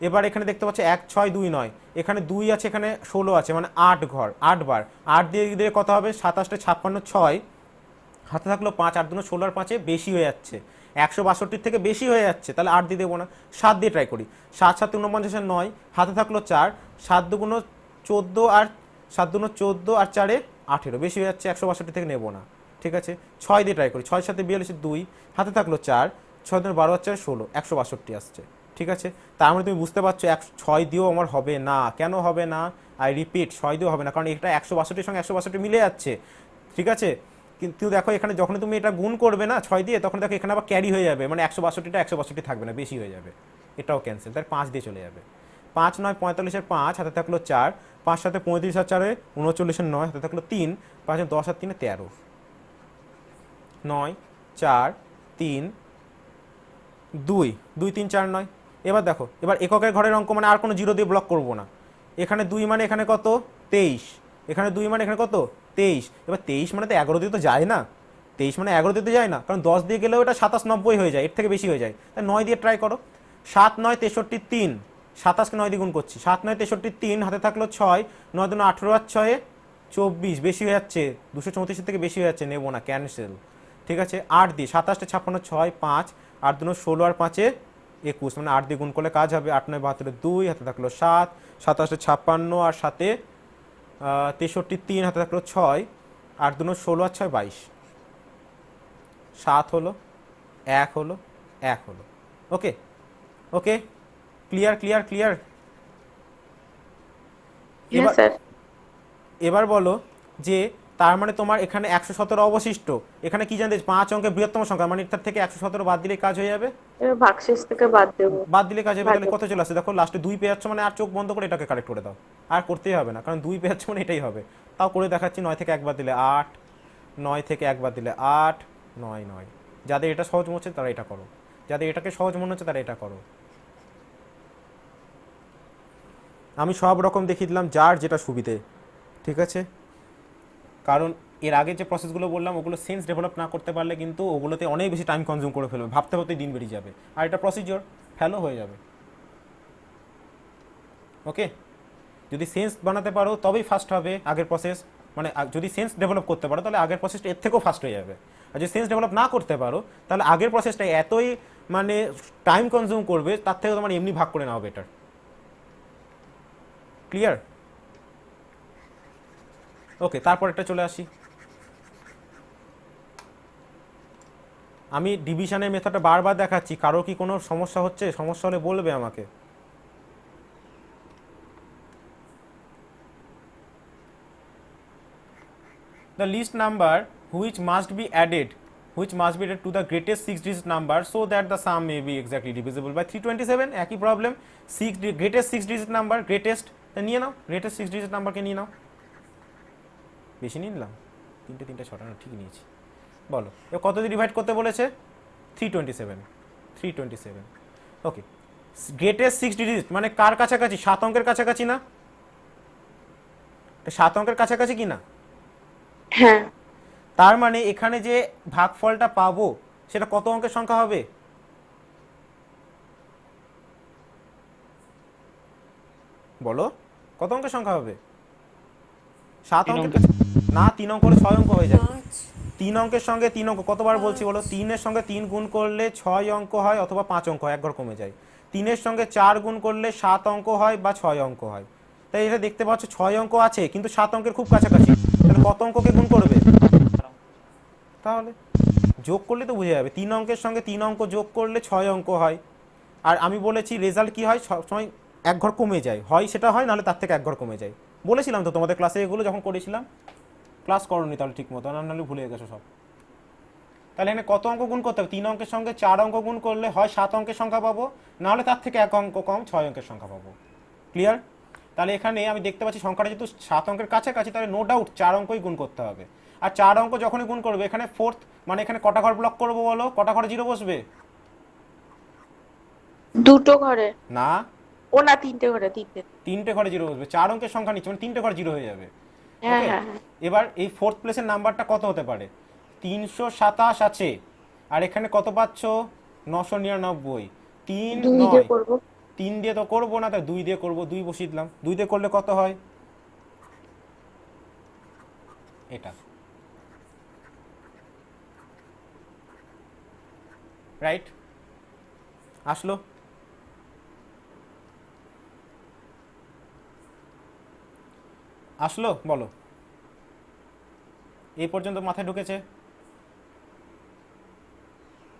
এবার এখানে দেখতে পাচ্ছি 1 6 2 9, এখানে 2 আছে, এখানে 16 আছে, মানে 8 ঘর, 8 বার, 8 দিয়ে দিয়ে কত হবে? 27 56 6 হাতে থাকলো 5, 8 2 16 আর 5-এ বেশি হয়ে যাচ্ছে, 162 থেকে বেশি হয়ে যাচ্ছে, তাহলে 8 দিয়ে দেবো না, 7 দিয়ে ট্রাই করি। 7 7 49 9 হাতে থাকলো 4, 7 2 14 আর 7 2 14 আর 4-এ 18, বেশি হয়ে যাচ্ছে, 162 থেকে নেবো না, ঠিক আছে। 6 দিয়ে ট্রাই করি, 6 7 42 2 হাতে থাকলো 4, 6 2 12 আর 4 16, 162 আসছে, ঠিক আছে, তার মানে তুমি বুঝতে পারছো 6 দিয়েও আমার হবে না। কেন হবে না? আই রিপিট, 6 দিয়েও হবে না, কারণ এটা 162 সঙ্গে 162 মিলে যাচ্ছে। ঠিক আছে, কিন্তু দেখো এখানে যখন তুমি এটা গুণ করবে না 6 দিয়ে, তখন দেখো এখানে আবার ক্যারি হয়ে যাবে, মানে 162টা 162 থাকবে না, বেশি হয়ে যাবে, এটাও ক্যান্সেল, তাই 5 দিয়ে চলে যাবে। 5 9 45 এর 5 হাতে থাকলো 4, 5 সাথে 35 আর 4 39 এর 9 হাতে থাকলো 3, 5 10 আর 3 13, 9 4 3 2 2 3 4 9। এবার দেখো, এবার এককের ঘরের অঙ্ক মানে আর কোনো জিরো দিয়ে ব্লক করবো না। এখানে 2 মানে এখানে কত? 23, এখানে 2 মানে এখানে কত? 23। এবার 23 মানে তো 11 দিয়ে তো যায় না, 23 মানে 11 দিয়ে তো যায় না, কারণ 10 দিয়ে গেলেও এটা 27 90 হয়ে যায়, এর থেকে বেশি হয়ে যায়, তাই 9 দিয়ে ট্রাই করো। 7 9 63 3, 27কে 9 দিয়ে গুণ করছি, 7 9 63 3 হাতে থাকলো 6, 9 2 18 আর 6 24, বেশি হয়ে যাচ্ছে, 234 থেকে বেশি হয়ে যাচ্ছে, নেবো না, ক্যান্সেল। ঠিক আছে, 8 দিয়ে 27 56 6 5, 8 2 16 আর 5 21, মানে 8 দিয়ে গুণ করলে কাজ হবে। 8 9 72 2 হাতে থাকলো 7, 27 56 আর 7 63 3 হাতে থাকলো 6, 8 2 16 আর 6 22, 7 হলো, 1 হলো, 1 হলো। ওকে ওকে, ক্লিয়ার ক্লিয়ার ক্লিয়ার। হ্যাঁ স্যার। এবার বলো যে তার মানে তোমার এখানে 117 অবশিষ্ট, এখানে কি জানতে 5 অঙ্কের বৃহত্তম সংখ্যা, মানে এটার থেকে 117 বাদ দিলে কাজ হয়ে যাবে, এবার ভাগশেষ থেকে বাদ দেবো। বাদ দিলে কাজ হবে। তাহলে কত চলে আসে দেখো, লাস্টে 2 পেয়ে যাচ্ছ, মানে আর চোখ বন্ধ করে এটাকে কারেক্ট করে দাও, আর করতেই হবে না, কারণ 2 পেয়ে যাচ্ছ মানে এটাই হবে। তাও করে দেখাচ্ছি, 9 থেকে 1 বাদ দিলে 8, 9 থেকে 1 বাদ দিলে 8 9 9। যাদের এটা সহজ মনে হচ্ছে তারা এটা করো, যাদের এটাকে সহজ মনে হচ্ছে তারা এটা করো। আমি সব রকম দেখিয়ে দিলাম, যার যেটা সুবিধে। ঠিক আছে, কারণ এর আগে যে প্রসেসগুলো বললাম ওগুলো সেন্স ডেভেলপ না করতে পারলে কিন্তু ওগুলোতে অনেক বেশি টাইম কনজিউম করে ফেলবে, ভাবতে ভাবতেই দিন বেরিয়ে যাবে, আর এটা প্রসিজিওর ফেলো হয়ে যাবে। ওকে, যদি সেন্স বানাতে পারো তবেই ফাস্ট হবে আগের প্রসেস, মানে যদি সেন্স ডেভেলপ করতে পারো তাহলে আগের প্রসেসটা এর থেকেও ফাস্ট হয়ে যাবে। আর যদি সেন্স ডেভেলপ না করতে পারো তাহলে আগের প্রসেসটা এতই মানে টাইম কনজিউম করবে, তার থেকে তোমার এমনি ভাগ করে নেওয়া বেটার। ক্লিয়ার? ওকে, তারপর একটা চলে আসি। আমি ডিভিশনের মেথডটা বারবার দেখাচ্ছি, কারো কি কোনো সমস্যা হচ্ছে? সমস্যা হলে বলবে আমাকে। The list number which must be added to the greatest 6-digit number so that the sum may be exactly divisible by 327, একই problem. Greatest 6-digit number, greatest নিয়ে নাও, গ্রেটেস্ট 6-digit নাম্বারকে নিয়ে নাও। বেশি নিয়ে নিলাম, 3টে 3টে 6টা ঠিকই নিয়েছি। বলো এবার কত দিয়ে ডিভাইড করতে বলেছে? 327। ওকে, গ্রেটেস্ট 6-digit মানে কার কাছাকাছি? 7 অঙ্কের কাছাকাছি না? 7 অঙ্কের কাছাকাছি কি না? হ্যাঁ। তার মানে এখানে যে ভাগফলটা পাবো সেটা কত অঙ্কের সংখ্যা হবে? বলো কত অঙ্কের সংখ্যা হবে? 7 অঙ্কের না, 3 অঙ্ক হলে 6 অঙ্ক হয়ে যাবে। 3 অঙ্কের সঙ্গে 3 অঙ্ক কতবার বলছি বলো? 3 এর সঙ্গে 3 গুণ করলে 6 অঙ্ক হয় অথবা 5 অঙ্ক হয়, এক ঘর কমে যায়। 3 এর সঙ্গে 4 গুণ করলে 7 অঙ্ক হয় বা 6 অঙ্ক হয়। তাই এটা দেখতে পাচ্ছ 6 অঙ্ক আছে কিন্তু 7 অঙ্কের খুব কাছাকাছি, তাহলে কত অঙ্ককে গুণ করবে? তাহলে যোগ করলে তো বুঝে যাবে, 3 অঙ্কের সঙ্গে 3 অঙ্ক যোগ করলে 6 অঙ্ক হয়। আর আমি বলেছি রেজাল্ট কি হয়, সবসময় এক ঘর কমে যায়, হয় সেটা হয়, নাহলে তার থেকে এক ঘর কমে যায়। বলেছিলাম তো তোমাদের ক্লাসে এগুলো যখন করেছিলাম, ক্লাস করোনি তাহলে ঠিক মতো, নাহলে ভুলে গেছো সব। তাহলে এখানে কত অঙ্ক গুণ করতে হবে? 3 অঙ্কের সঙ্গে 4 অঙ্ক গুণ করলে হয় 7 অঙ্কের সংখ্যা পাবো, নাহলে তার থেকে এক অঙ্ক কম 6 অঙ্কের সংখ্যা পাবো। ক্লিয়ার? তাহলে এখানে আমি দেখতে পাচ্ছি সংখ্যাটা যেহেতু 7 অঙ্কের কাছাকাছি, তাহলে নো ডাউট 4 অঙ্কই গুণ করতে হবে। আর 4 অঙ্ক যখনই গুণ করবে এখানে ফোর্থ, মানে এখানে কটা ঘর ব্লক করবো বলো? কটা ঘরে জিরো বসবে? দুটো ঘরে না, ও না, 3টে ঘরে, 3টে ঘরে জিরো বসবে। 4 অঙ্কের সংখ্যা নিচ্ছে মানে 3টে ঘর জিরো হয়ে যাবে। হ্যাঁ ওকে, হ্যাঁ হ্যাঁ। এবার এই ফোর্থ প্লেসের নাম্বারটা কত হতে পারে? 327 আছে, আর এখানে কত পাচ্ছ? 999। 3 2 দিয়ে 9, করবো। 3 দিয়ে তো করবো না, তাই 2 দিয়ে করবো। 2 বসিয়ে দিলাম, 2 দিয়ে করলে কত হয়? এটা রাইট আসলো? আসলো বলো, এই পর্যন্ত মাথায় ঢুকেছে?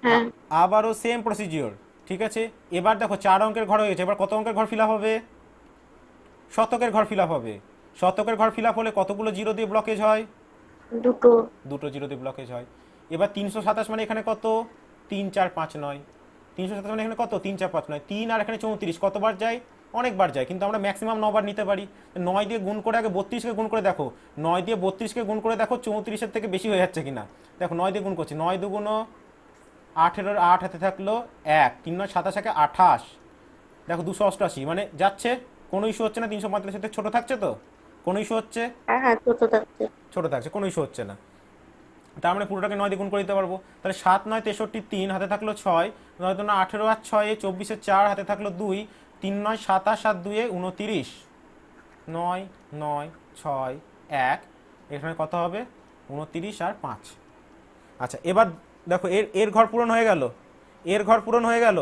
হ্যাঁ। আবারও সেম প্রসিজিওর, ঠিক আছে, এবার দেখো 4 অঙ্কের ঘর হয়ে গেছে, এবার কত অঙ্কের ঘর ফিল আপ হবে? শতকের ঘর ফিল আপ হবে। শতকের ঘর ফিল আপ হলে কতগুলো জিরো দিয়ে ব্লকেজ হয়? দুটো। দুটো জিরো দিয়ে ব্লকেজ হয়। এবার 327 মানে এখানে কত? 3 4 5 9। 327 মানে এখানে কত? 3 4 5 9, 3 আর এখানে 34 কতবার যায়? অনেকবার যায়, কিন্তু আমরা ম্যাক্সিমাম 9 বার নিতে পারি। 9 দিয়ে গুণ করে আগে 32কে গুণ করে দেখো, 9 দিয়ে 32কে গুণ করে দেখো 34-এর থেকে বেশি হয়ে যাচ্ছে কিনা। দেখো 9 দিয়ে গুণ করছি, 9 দুগুণ 18, 8 হাতে থাকলো 1, 3 9 27 একে 28, দেখো 288, মানে যাচ্ছে, কোনো ইস্যু হচ্ছে না। 345 থেকে ছোটো থাকছে তো, কোনো ইস্যু হচ্ছে? হ্যাঁ হ্যাঁ, ছোট থাকছে। ছোটো থাকছে, কোনো ইস্যু হচ্ছে না। তার মানে পুরোটাকে 9 দিয়ে গুণ করে দিতে পারবো। তাহলে 7 9 63, 3 হাতে থাকলো 6, 9 2 18 আর 6 24, 4 হাতে থাকলো 2, 3 9 27 7 2 29, 9 9 6 1, এখানে কত হবে? 29 আর 5। আচ্ছা, এবার দেখো এর ঘর পূরণ হয়ে গেল, এর ঘর পূরণ হয়ে গেল।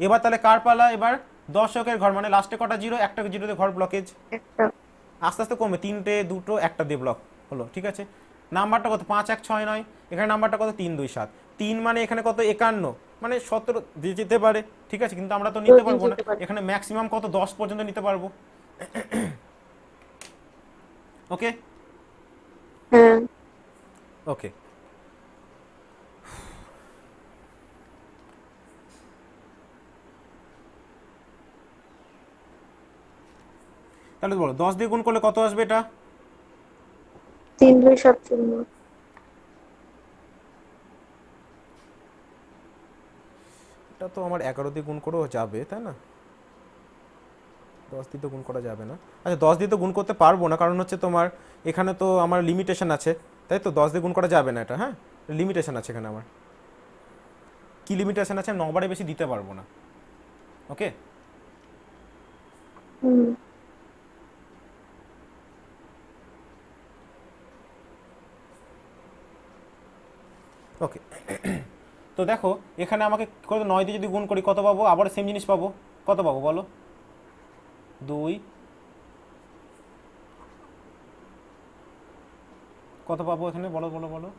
এবার তাহলে কার পালা? এবার দশকের ঘর, মানে লাস্টে কটা জিরো? একটা জিরোতে ঘর ব্লকেজ। একটা। আস্তে আস্তে কমে, 3টে 2টো 1টা দিয়ে ব্লক হলো। ঠিক আছে, নাম্বারটা কত? 5 1 6 9, এখানে নাম্বারটা কত? 3 2 7। 3 মানে এখানে কত? 51, মানে 17 দিয়ে যেতে পারে। ঠিক আছে, কিন্তু আমরা তো নিতে পারবো না, এখানে ম্যাক্সিমাম কত? 10 পর্যন্ত নিতে পারবো। ওকে হ্যাঁ। ওকে। তাহলে বলো 10 দিয়ে গুণ করলে কত আসবে? এটা 3 2 7 0। এটা তো আমার 11 দিয়ে গুণ করেও যাবে, তাই না? 10 দিয়ে তো গুণ করা যাবে না। আচ্ছা, 10 দিয়ে তো গুণ করতে পারবো না, কারণ হচ্ছে তোমার এখানে তো আমার লিমিটেশন আছে, তাই তো? 10 দিয়ে গুণ করা যাবে না এটা, হ্যাঁ, লিমিটেশন আছে এখানে আমার। কি লিমিটেশন আছে? 9 বারে বেশি দিতে পারবো না। ওকে, হুম। ওকে। তো দেখো এখানে আমাকে কত? 9 দিয়ে যদি গুণ করি কত পাবো? আবার সেম জিনিস পাবো। কত পাবো বলো? 2, কত পাবো এখানে? বলো বলো বলো।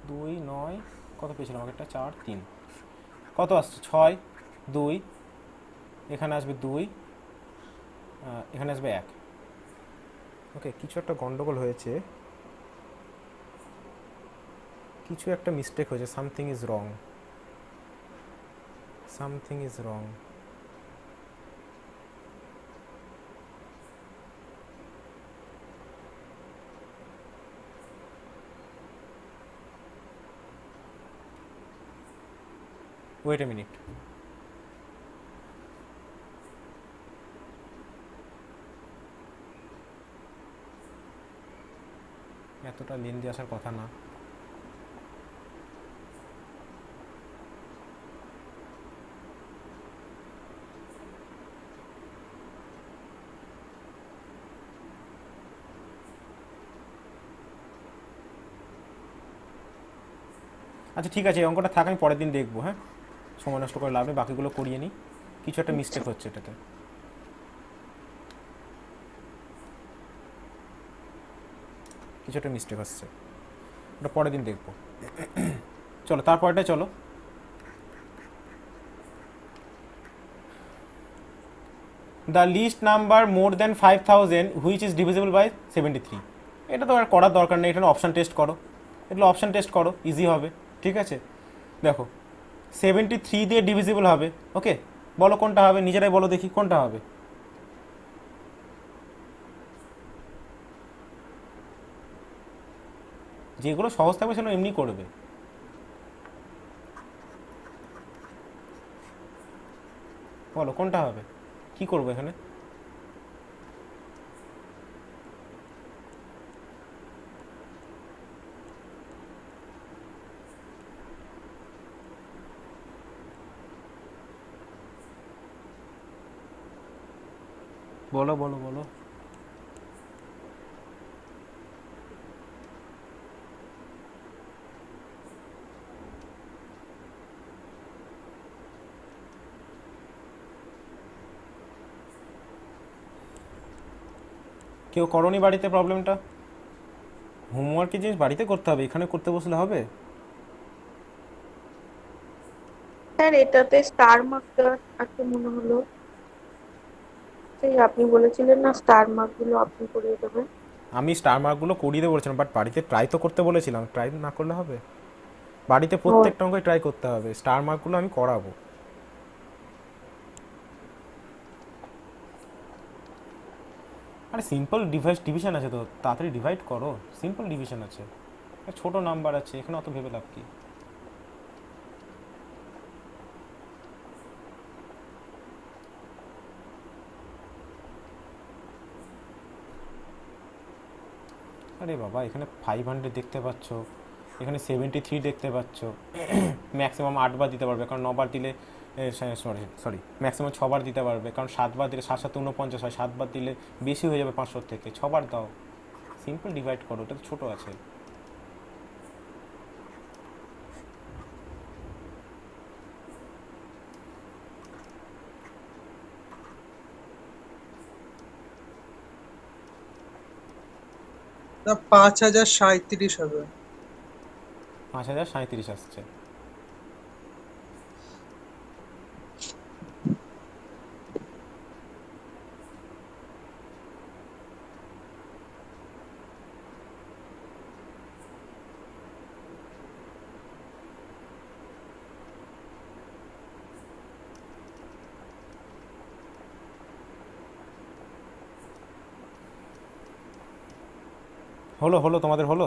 2 9, কত পেয়েছিলাম আমাকে? একটা 4 3, কত আসছে? 6 2, এখানে আসবে 2, এখানে আসবে 1। ওকে, কিছু একটা গন্ডগোল হয়েছে, কিছু একটা মিস্টেক হয়েছে। Something is wrong, something is wrong. Wait a minute. এতটা লেন্দি আসার কথা না। আচ্ছা ঠিক আছে, এই অঙ্কটা থাক, আমি পরের দিন দেখবো। হ্যাঁ, সময় নষ্ট করে লাভ নেই, বাকিগুলো করিয়ে নিই। কিছু একটা মিস্টেক হচ্ছে এটাতে। কিছু একটা মিস্টেক হচ্ছে, ওটা পরের দিন দেখবো। চলো তারপরটা চলো। The list number more than 5000 which is divisible by 73। এটা তো আর করার দরকার নেই, এটা অপশান টেস্ট করো, এগুলো অপশান টেস্ট করো, ইজি হবে। ঠিক আছে, দেখো 73 দিয়ে ডিভিজিবল হবে। ওকে, বলো কোনটা হবে? নিজেরাই বলো দেখি কোনটা হবে। যেগুলো সহজ থাকবে সেগুলো এমনি করবে। বলো কোনটা হবে, কি করবো এখানে? বলো বলো বলো। কেউ করনি বাড়িতে প্রবলেমটা? হোমওয়ার্কের জিনিস বাড়িতে করতে হবে, এখানে করতে বসলে হবে? স্যার এটাতে স্টার মার্ক আছে মনে হলো, সেই আপনি বলেছিলেন না স্টার মার্ক গুলো আপনি করিয়ে দেবেন। আমি স্টার মার্কগুলো করিয়ে দেবো বলেছিলাম, বাট বাড়িতে ট্রাই তো করতে বলেছিলাম, ট্রাই না করলে হবে? বাড়িতে প্রত্যেকটা অঙ্কই ট্রাই করতে হবে, স্টার মার্কগুলো আমি করাবো। আরে সিম্পল ডিভিশন আছে তো, তাড়াতাড়ি ডিভাইড করো, সিম্পল ডিভিশন আছে, ছোট নাম্বার আছে, এখানে অত ভেবে লাভ কি? আরে বাবা, এখানে 500 দেখতে পাচ্ছ, এখানে 73 দেখতে পাচ্ছ। ম্যাক্সিমাম 8 বার দিতে পারবে, কারণ 9 বার দিলে সরি ম্যাক্সিমাম 6 বার দিতে পারবে, কারণ 7 বার দিলে 7 7 49 হয়, 7 বার দিলে বেশি হয়ে যাবে 500 থেকে, 6 বার দাও, সিম্পল ডিভাইড করো, ওটা তো ছোটো আছে। তা 5037 হবে। 5037 আসছে। হলো হলো, তোমাদের হলো?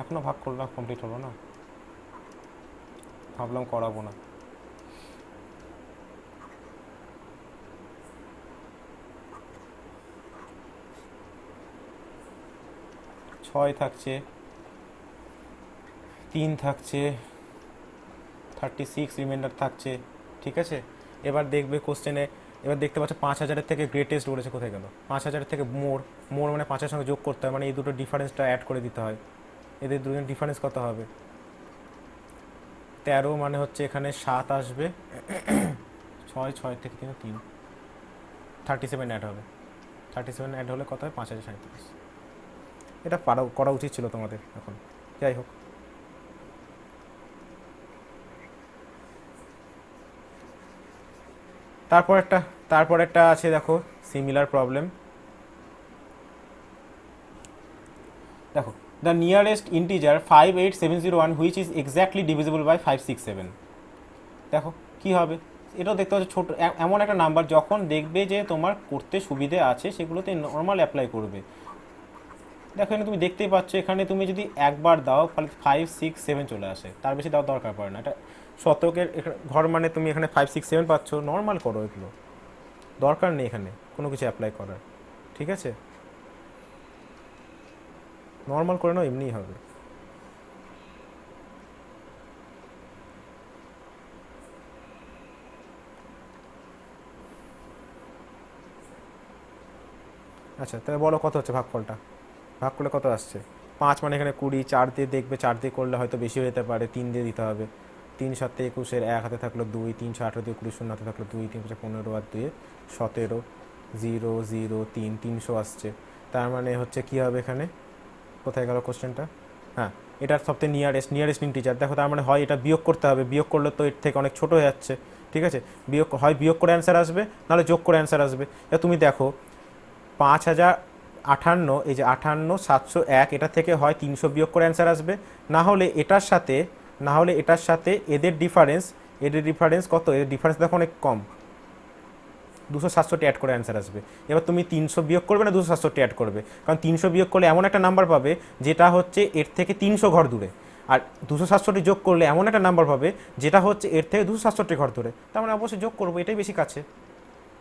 এখনো ভাগ করলাম, কমপ্লিট হলো না, ভাবলাম করাবো না। ছয় থাকছে, 3 থাকছে, 36 রিমাইন্ডার থাকছে, ঠিক আছে। এবার দেখবে কোশ্চেনে, এবার দেখতে পাচ্ছ 5000-এর থেকে গ্রেটেস্ট বলেছে, কোথায় গেল? 5000-এর থেকে মোর মানে 5-এর সঙ্গে যোগ করতে হয়, মানে এই দুটো ডিফারেন্সটা অ্যাড করে দিতে হয়। এদের দুজন ডিফারেন্স কত হবে? 13 মানে হচ্ছে এখানে 7 আসবে, 6 থেকে 3 37 অ্যাড হবে, 37 অ্যাড হলে কত হয়? 5037। এটা করা উচিত ছিল তোমাদের এখন, যাই হোক। তারপর একটা আছে, দেখো সিমিলার প্রবলেম। দেখো, the nearest integer 58701 which is exactly divisible by 567। দেখো কি হবে, এটাও দেখতে পাচ্ছ ছোট, এমন একটা নাম্বার যখন দেখবে যে তোমার করতে সুবিধে আছে সেগুলোতে নর্মাল অ্যাপ্লাই করবে। দেখো এখানে তুমি দেখতেই পাচ্ছ, এখানে তুমি যদি একবার দাও তাহলে 567 চলে আসে, তার বেশি দেওয়ার দরকার পড়ে না। এটা শতকের ঘর মানে তুমি এখানে 567 পাচ্ছ, নর্মাল করো, এগুলো দরকার নেই এখানে কোনো কিছু অ্যাপ্লাই করার, ঠিক আছে? নর্মাল করে নাও, এমনিই হবে। আচ্ছা তাহলে বলো কত হচ্ছে ভাগফলটা, ভাগ করলে কত আসছে? 5 মানে এখানে 20, 4 দিয়ে দেখবে, 4 দিয়ে করলে হয়তো বেশি হয়ে যেতে পারে, 3 দিয়ে দিতে হবে। 3 7 21-এর 1 হাতে থাকলো 2, 3 18 দিয়ে 20 শূন্য হাতে থাকলো 2, 3 5 15 আর 2 17, 0 0 3 300 আসছে। তার মানে হচ্ছে কি হবে এখানে, কোথায় গেল কোশ্চেনটা? হ্যাঁ, এটার সবথেকে নিয়ারেস্ট ইন্টিজার। দেখো তার মানে হয় এটা বিয়োগ করতে হবে, বিয়োগ করলে তো এর থেকে অনেক ছোট হয়ে যাচ্ছে, ঠিক আছে। বিয়োগ করে অ্যান্সার আসবে, নাহলে যোগ করে অ্যান্সার আসবে। এবার তুমি দেখো 5058, এই যে 58701, এটা থেকে হয় 300 বিয়োগ করে অ্যান্সার আসবে, না হলে এটার সাথে এদের ডিফারেন্স কত? এদের ডিফারেন্স দেখো অনেক কম, 267 অ্যাড করে অ্যান্সার আসবে। এবার তুমি 300 বিয়োগ করবে না 267 অ্যাড করবে, কারণ 300 বিয়োগ করলে এমন একটা নাম্বার পাবে যেটা হচ্ছে এর থেকে 300 ঘর দূরে, আর 267 যোগ করলে এমন একটা নাম্বার পাবে যেটা হচ্ছে এর থেকে 267 ঘর দূরে। তার মানে অবশ্যই যোগ করবো, এটাই বেশি কাছে।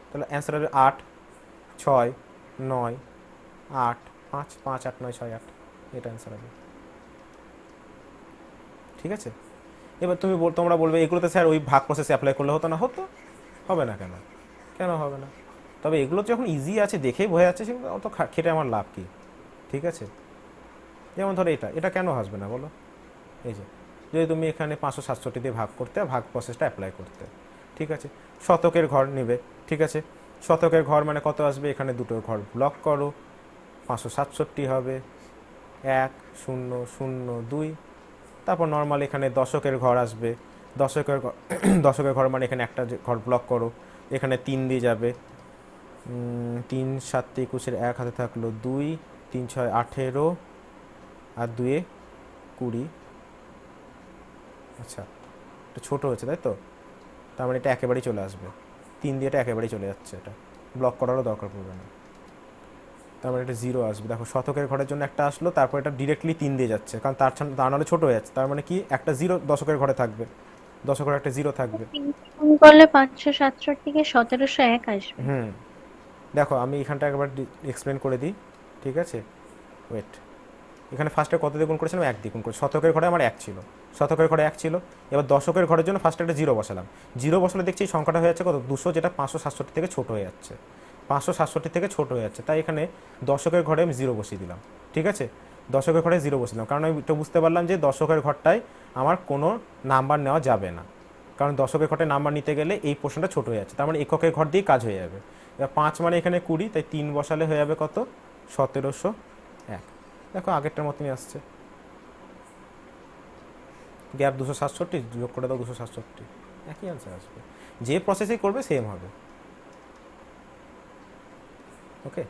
তাহলে অ্যান্সার হবে 8 6 9 8 5 5 8 9 6 8, এটা অ্যান্সার হবে, ঠিক আছে। এবার তোমরা বলবে এগুলোতে স্যার ওই ভাগ প্রসেসে অ্যাপ্লাই করলে হতো না, হতো, হবে না কেন, কেন হবে না? তবে এগুলো যখন ইজি আছে, দেখেই বোঝা যাচ্ছে, সেগুলো অত খেটে আমার লাভ কী, ঠিক আছে। যেমন ধরো এটা কেন আসবে না বলো? এই যে যদি তুমি এখানে 567 দিয়ে ভাগ করতে, ভাগ প্রসেসটা অ্যাপ্লাই করতে, ঠিক আছে। শতকের ঘর নেবে, ঠিক আছে। শতকের ঘর মানে কত আসবে? এখানে দুটো ঘর ব্লক করো, 567 হবে, 1 0 0 2। তারপর নর্মাল এখানে দশকের ঘর আসবে, দশকের ঘর দশকের ঘর মানে এখানে একটা ঘর ব্লক করো, এখানে 3 দিয়ে যাবে, 3 7 21 1 হাতে থাকলো 2, 3 6 18 আর 2 20। আচ্ছা, এটা ছোটো হচ্ছে তাই তো, তার মানে এটা একেবারেই চলে আসবে, 3 দিয়ে এটা একেবারেই চলে যাচ্ছে, এটা ব্লক করারও দরকার পড়বে না। তার মানে এটা 0 আসবে। দেখো শতকের ঘরের জন্য একটা আসলো, তারপর এটা ডিরেক্টলি 3 দিয়ে যাচ্ছে, কারণ তার নাহলে ছোটো হয়ে যাচ্ছে। তার মানে কি একটা 0 দশকের ঘরে থাকবে, দশকের একটা 0 থাকবে। গুণ করলে 567 কে 1701 আসবে। দেখো আমি এখানটা একবার এক্সপ্লেন করে দিই, ঠিক আছে? ওয়েট, এখানে ফার্স্টে কত দিয়ে গুণ করেছিলাম? 1 দিয়ে গুণ করেছি। শতকের ঘরে আমার 1 ছিল, শতকের ঘরে 1 ছিল। এবার দশকের ঘরের জন্য ফার্স্টে একটা 0 বসালাম, 0 বসালে দেখছি এই সংখ্যাটা হয়ে যাচ্ছে কত? 200, যেটা 567 থেকে ছোট হয়ে যাচ্ছে, 567 থেকে ছোট হয়ে যাচ্ছে। তাই এখানে দশকের ঘরে আমি 0 বসিয়ে দিলাম, ঠিক আছে? দশকের ঘরে 0 বসিয়ে দিলাম, কারণ আমি এটা বুঝতে পারলাম যে দশকের ঘরটায় আমার কোনো নাম্বার নেওয়া যাবে না, কারণ দশকের ঘরটায় নাম্বার নিতে গেলে এই পোর্শনটা ছোট হয়ে যাচ্ছে। তার মানে এককের ঘর দিয়েই কাজ হয়ে যাবে। এবার 5 মানে এখানে 20, তাই 3 বসালে হয়ে যাবে কত? 1701। দেখো আগেরটার মতনই আসছে, গ্যাপ 267, যোগ করে দাও 267, একই অ্যান্সার আসবে। যে প্রসেসই করবে সেম হবে। ওকে,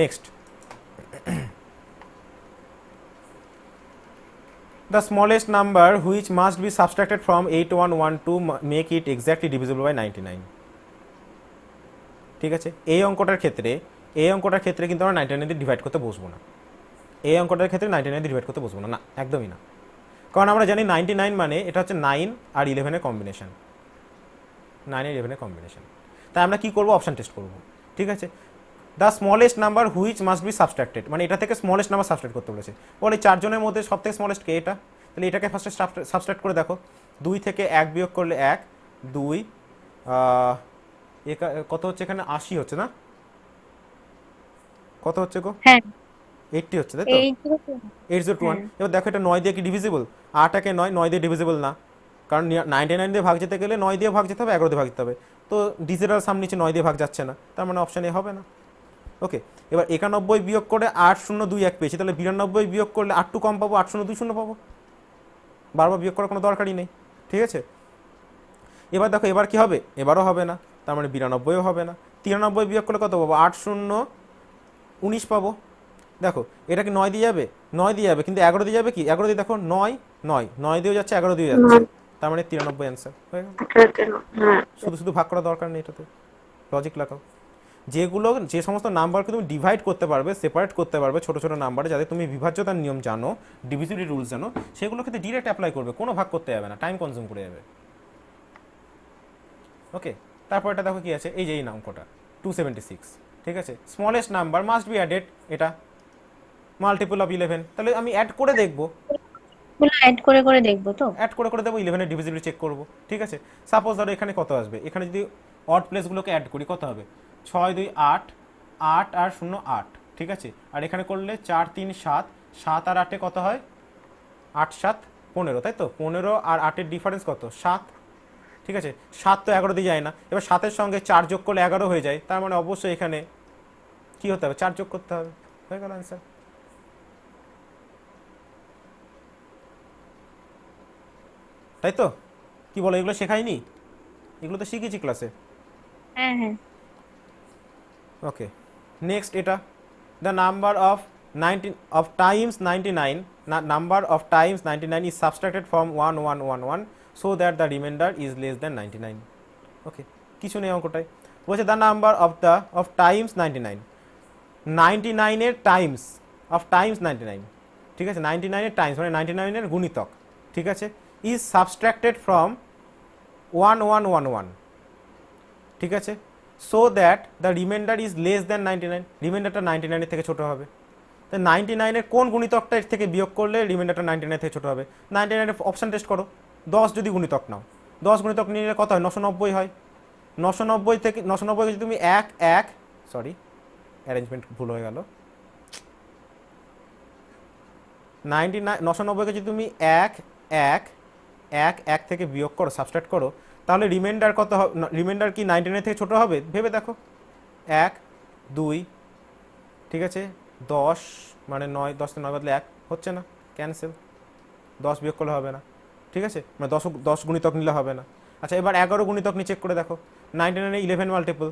next, the smallest number which must be subtracted from 8112 make it exactly divisible by 99। ঠিক আছে, এই অঙ্কটার ক্ষেত্রে কিন্তু আমরা 99 দিয়ে ডিভাইড করতে বসবো না। এই অঙ্কটার ক্ষেত্রে 99 দিয়ে ডিভাইড করতে বসবো না, না একদমই না। কারণ আমরা জানি 99 মানে এটা হচ্ছে 9 আর 11-এর কম্বিনেশন, 9 আর 11-এর কম্বিনেশন। তাই আমরা কি করব? অপশন টেস্ট করব, ঠিক আছে? The smallest number which must be সাবস্ট্রাক্টেড, মানে এটা থেকে স্মলেস্ট নাম্বার সাবস্ট্রাক্ট করতে বলেছে। বলে 4 জনের মধ্যে সবথেকে স্মলেস্ট কে? এটা। তাহলে এটাকে ফার্স্টে সাবস্ট্রাক্ট করে দেখো, 2 থেকে 1 বিয়োগ করলে 1, 2 কত হচ্ছে এখানে? 80 হচ্ছে না? কত হচ্ছে গো? হ্যাঁ 80 হচ্ছে তাই তো? 8021। এবার দেখো এটা 9 দিয়ে কি ডিভিজিবল? 8 একে 9, 9 দিয়ে ডিভিজিবল না, কারণ 99 দিয়ে ভাগ যেতে গেলে 9 দিয়ে ভাগ যেতে হবে, 11 দিয়ে ভাগ যেতে হবে। তো ডিজিটাল সাম নিচে 9 দিয়ে ভাগ যাচ্ছে না, তার মানে অপশান এ হবে না। ওকে, এবার 91 বিয়োগ করে 8021 পেয়েছি, তাহলে 92 বিয়োগ করলে 8 কম পাবো, 8020 পাবো। বারবার বিয়োগ করার কোনো দরকারই নেই, ঠিক আছে? এবার দেখো এবার কি হবে? এবারও হবে না, তার মানে 92ও হবে না। 93 বিয়োগ করলে কত পাবো? 8019 পাবো। দেখো এটা কি 9 দিয়ে যাবে? 9 দিয়ে যাবে, কিন্তু 11 দিয়ে যাবে কি? 11 দিয়ে দেখো 9 9 9 দিয়েও যাচ্ছে, 11 দিয়ে যাচ্ছে, তার মানে 93 অ্যান্সার হয়ে গেল। শুধু শুধু ভাগ করার দরকার নেই, এটাতে লজিক লাগাও। যে সমস্ত নাম্বারকে তুমি ডিভাইড করতে পারবে, সেপারেট করতে পারবে ছোটো ছোটো নাম্বারে, যাতে তুমি বিভাজ্যতার নিয়ম জানো, ডিভিজিবিলিটি রুলস জানো, সেগুলো ক্ষেত্রে ডিরেক্ট অ্যাপ্লাই করবে, কোনো ভাগ করতে যাবে না, টাইম কনজিউম করে যাবে। ওকে, তারপর এটা দেখো কি আছে, এই যে এই অঙ্কটা 276, ঠিক আছে? Smallest number must be added, এটা মাল্টিপল অফ 11, তাহলে আমি অ্যাড করে দেখবো, অ্যাড করে করে দেখবো তো। অ্যাড করে করে দেবো, 11-এর ডিভিজিবিলিটি চেক করবো, ঠিক আছে? সাপোজ ধরো এখানে কত আসবে, এখানে যদি অড প্লেসগুলোকে অ্যাড করি কত হবে? 6 2 8, 8 আর 0 8, ঠিক আছে? আর এখানে করলে 4 3 7, 7 আর 8-এ কত হয়? 8 7 15, তাই তো? 15 আর 8-এর ডিফারেন্স কত? 7, ঠিক আছে? 7 তো 11 দিয়ে যায় না, এবার 7-এর সঙ্গে 4 যোগ করলে 11 হয়ে যায়, তার মানে অবশ্যই এখানে কি হতে হবে? 4 যোগ করতে হবে, হয়ে গেল অ্যান্সার। তাই তো? কি বলো, এগুলো শেখায়নি? এগুলো তো শিখেছি ক্লাসে। হ্যাঁ হ্যাঁ। ওকে, নেক্সট এটা, the number of 19 of times 99, number of times 99 is subtracted from 1111 so that the remainder is less than 99। Okay, কিছু নেই অঙ্কটাই, বলছে দ্য নাম্বার অফ টাইমস 99, 99-এর টাইমস অফ টাইমস 99, ঠিক আছে? 99-এর টাইমস মানে 99-এর গুণিতক, ঠিক আছে? ইজ সাবস্ট্রাক্টেড ফ্রম 1111, ঠিক আছে? So that the reminder is less than 99, রিমাইন্ডারটা 99-এর থেকে ছোটো হবে। তাই 99-এর কোন গুণিতকটা এর থেকে বিয়োগ করলে রিমাইন্ডারটা 99-এর থেকে ছোটো হবে? 99-এর অপশান টেস্ট করো, 10 যদি গুণিতক নাও, 10 গুণিতক নিলে কত হয়? 990 হয়। 990 থেকে 990 যদি তুমি 1 1, সরি অ্যারেঞ্জমেন্ট ভুল হয়ে গেল, 990-কে যদি তুমি 1 1 1 1 থেকে বিয়োগ করো, সাবস্ট্রাক্ট করো, তাহলে রিমাইন্ডার কত হবে? রিমাইন্ডার কি 99 থেকে ছোট হবে? ভেবে দেখো। 1 2, ঠিক আছে, 10 মানে 9, 10 থেকে 9 বদলে 1 হচ্ছে না, ক্যান্সেল। 10 বিয়োগ করলে হবে না, ঠিক আছে, মানে 10 গুণিতক নিলে হবে না। আচ্ছা, এবার 11 গুণিতক নিয়ে চেক করে দেখো। 99 11 মাল্টিপল,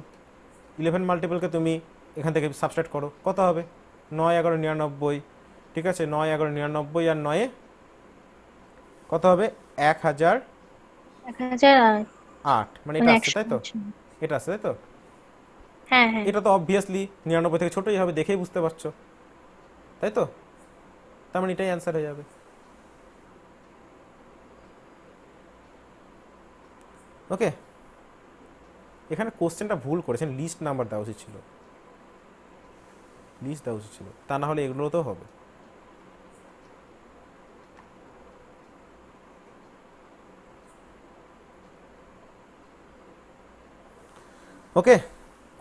11 মাল্টিপলকে তুমি এখান থেকে সাবস্ট্রাক্ট করো, কত হবে? 9 11 99, ঠিক আছে, 9 11 99 আর 9 কত হবে? 1008, 1008 মানে মানে এটা আসছে, তাই তো? 100। এটা আসছে, তাই তো? হ্যাঁ হ্যাঁ। এটা তো অবভিয়াসলি 99 থেকে ছোটই হবে, দেখেই বুঝতে পারছো, তাই তো? তার মানে এটাই অ্যান্সার হয়ে যাবে। ওকে, এখানে কোশ্চেনটা ভুল করেছেন, লিস্ট নাম্বার দেওয়া উচিত ছিল, লিস্ট দেওয়া উচিত ছিল, তা না হলে এগুলো তো হবে। ওকে,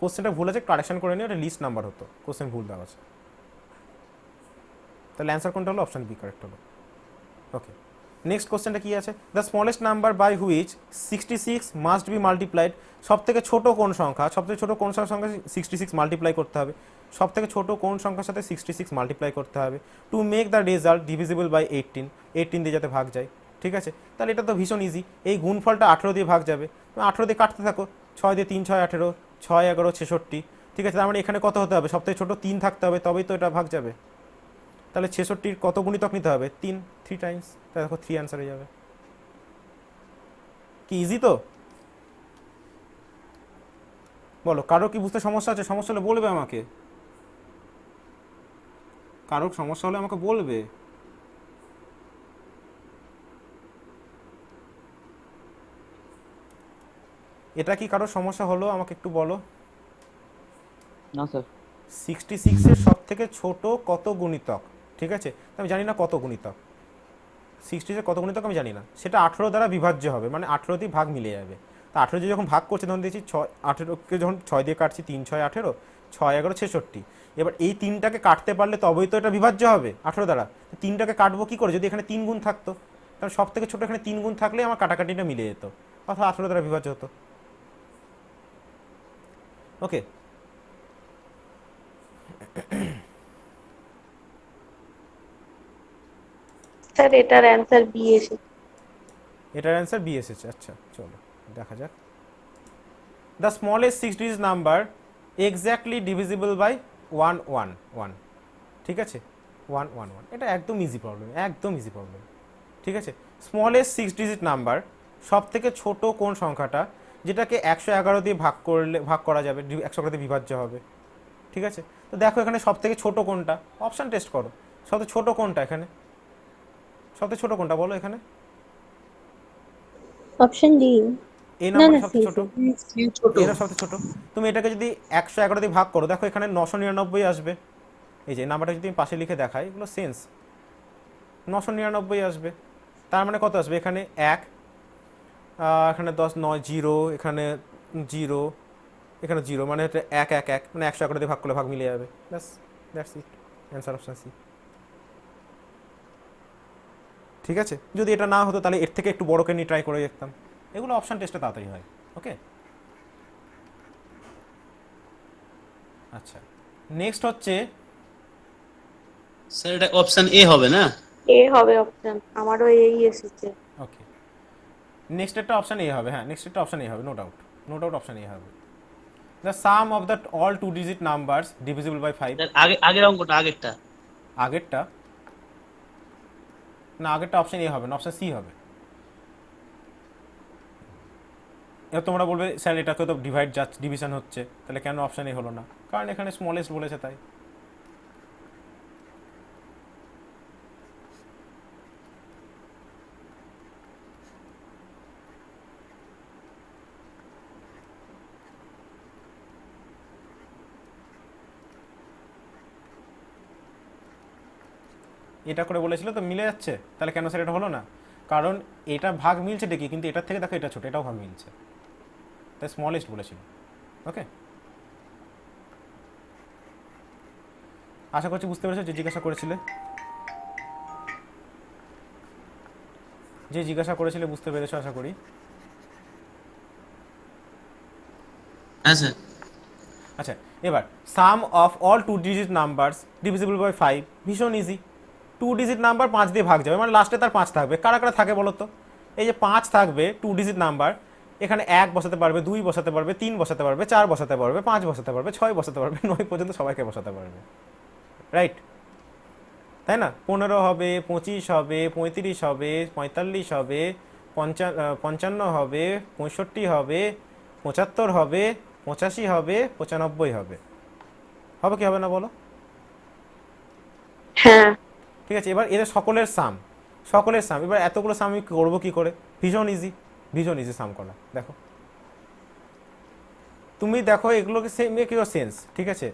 কোশ্চেনটা ভুল আছে, কারেকশন করে নিয়ে ওটা লিস্ট নাম্বার হতো, কোশ্চেন ভুল দেওয়া আছে। তাহলে অ্যান্সার কোনটা হলো? অপশন বি কারেক্ট হলো। ওকে, নেক্সট কোশ্চেনটা কি আছে? The smallest number by which 66 must be multiplied. সব থেকে ছোট কোন সংখ্যা? সব থেকে ছোট কোন সংখ্যার সঙ্গে 66 মাল্টিপ্লাই করতে হবে? সব থেকে ছোট কোন সংখ্যার সাথে 66 মাল্টিপ্লাই করতে হবে to make the result divisible by 18? 18 দিয়ে যাতে ভাগ যায়, ঠিক আছে? তাহলে এটা তো ভীষণ ইজি, এই গুণফলটা 18 দিয়ে ভাগ যাবে, 18 দিয়ে কাটতে থাকো, 6 দিয়ে 3 6 18, 6 11 66, ঠিক আছে। তার মানে এখানে কত হতে হবে? সব থেকে ছোট 3 থাকতে হবে, তবেই তো এটা ভাগ যাবে। তাহলে 66-র কত গুণিতক নিতে হবে? 3 টাইমস, তাহলে দেখো 3 অ্যান্সার হয়ে যাবে। কি ইজি তো? বলো, কারো কি বুঝতে সমস্যা আছে? সমস্যা হলে বলবে আমাকে, কারোর সমস্যা হলে আমাকে বলবে। এটা কি কারোর সমস্যা হলো? আমাকে একটু বলো। না স্যার। 66-এর সব থেকে ছোট কত গুণিতক, ঠিক আছে? আমি জানি না কত গুণিতক, 66-এর কত গুণিতক আমি জানি না, সেটা 18 দ্বারা বিভাজ্য হবে, মানে 18 দিয়ে ভাগ মিলে যাবে। তা 18 দিয়ে যখন ভাগ করছে তখন দেখছি 18কে যখন 6 দিয়ে কাটছি, 3 6 18, 6 11 66। এবার এই 3টাকে কাটতে পারলে তবেই তো এটা বিভাজ্য হবে 18 দ্বারা। 3টাকে কাটবো কি করে? যদি এখানে 3 গুণ থাকতো, তাহলে সব থেকে ছোট এখানে 3 গুণ থাকলে আমার কাটাকাটিটা মিলে যেত, অর্থাৎ 18 দ্বারা বিভাজ্য হতো। ওকে, স্যার এটার অ্যান্সার বি এসেছে। এটার অ্যান্সার বি এসেছে। আচ্ছা, চলো দেখা যাক। The smallest 6 digit number exactly divisible by 111, ঠিক আছে, 111, এটা একদম ইজি প্রবলেম, একদম ইজি প্রবলেম, ঠিক আছে। স্মলেস্ট 6 ডিজিট নাম্বার, সব থেকে ছোট কোন সংখ্যাটা যেটাকে 111 দিয়ে ভাগ করা যাবে, 111 দিয়ে বিভাজ্য হবে, ঠিক আছে? তো দেখো এখানে সব থেকে ছোট কোনটা, অপশান টেস্ট করো, সবথেকে ছোট কোনটা এখানে, সবথেকে ছোট কোনটা বলো এখানে? Option D. এই না নাম্বার না, সি সবচেয়ে ছোট, সি ছোট। এরা সবচেয়ে ছোট। তুমি এটাকে যদি 111 দিয়ে ভাগ করো, দেখো এখানে 999 আসবে। এই যে নাম্বারটা যদি আমি পাশে লিখে দেখাই, এগুলো সেন্স, 999 আসবে। তার মানে কত আসবে? এখানে 1, এখানে 10 9 0, এখানে 0, এখানে 0, মানে এটা 1 1 1, মানে 111 দিয়ে ভাগ করলে ভাগ মিলে যাবে, ব্যাস, that's it, answer option C, ঠিক আছে। যদি এটা না হতো তাহলে এর থেকে একটু বড়কে নিয়ে ট্রাই করে দেখতাম। এগুলো অপশন টেস্টে তাড়াতাড়ি হয়। ওকে, আচ্ছা, নেক্সট হচ্ছে, স্যার এটা অপশন এ হবে না? এ হবে অপশন, আমারও এই এসেছে। ওকে, নেক্সট একটা অপশন এ হবে, হ্যাঁ নেক্সট একটা অপশন এ হবে, no doubt, no doubt option A হবে। The sum of the all 2 digit numbers divisible by 5। Sir আগের অঙ্কটা আগেরটা। আগেরটা না, আগেরটা অপশন এ হবে না, অপশন সি হবে। এবার তোমরা বলবে স্যার এটাকে তো ডিভিশন হচ্ছে, তাহলে কেন অপশন এ হলো না? কারণ এখানে স্মলেস্ট বলেছে তাই। এটা করে বলেছিল তো মিলে যাচ্ছে, তাহলে কেন স্যার এটা হলো না? কারণ এটা ভাগ মিলছে ঠিকই, কিন্তু এটার থেকে দেখো এটা ছোট, এটাও ভাগ মিলছে, তাই স্মলেস্ট বলেছিল। ওকে, আশা করছি বুঝতে পেরেছো যে জিজ্ঞাসা করেছিলে, বুঝতে পেরেছো আশা করি। হ্যাঁ স্যার। আচ্ছা, এবার sum of all 2 digit numbers divisible by 5, ভীষণ ইজি। 2 ডিজিট নাম্বার 5 দিয়ে ভাগ যাবে, মানে লাস্টে তার 5 থাকবে। কারা কারা থাকে বলো তো? এই যে 5 থাকবে 2 ডিজিট নাম্বার, এখানে 1 বসাতে পারবে, 2 বসাতে পারবে, 3 বসাতে পারবে, 4 বসাতে পারবে, 5 বসাতে পারবে, 6 বসাতে পারবে, 9 পর্যন্ত সবাইকে বসাতে পারবে, রাইট? তাই না? 15 হবে, 25 হবে, 35 হবে, 45 হবে, 55 হবে, 65 হবে, 75 হবে, 85 হবে, 95 হবে। হবে কি হবে না বলো? হ্যাঁ। ঠিক আছে, এবার এদের সকলের সাম, সকলের সাম। এবার এতগুলো সাম আমি করবো কি করে? ভীষণ ইজি, ভীষণ ইজি সাম করা। দেখো, তুমি দেখো এগুলোকে মেক ইউর সেন্স, ঠিক আছে?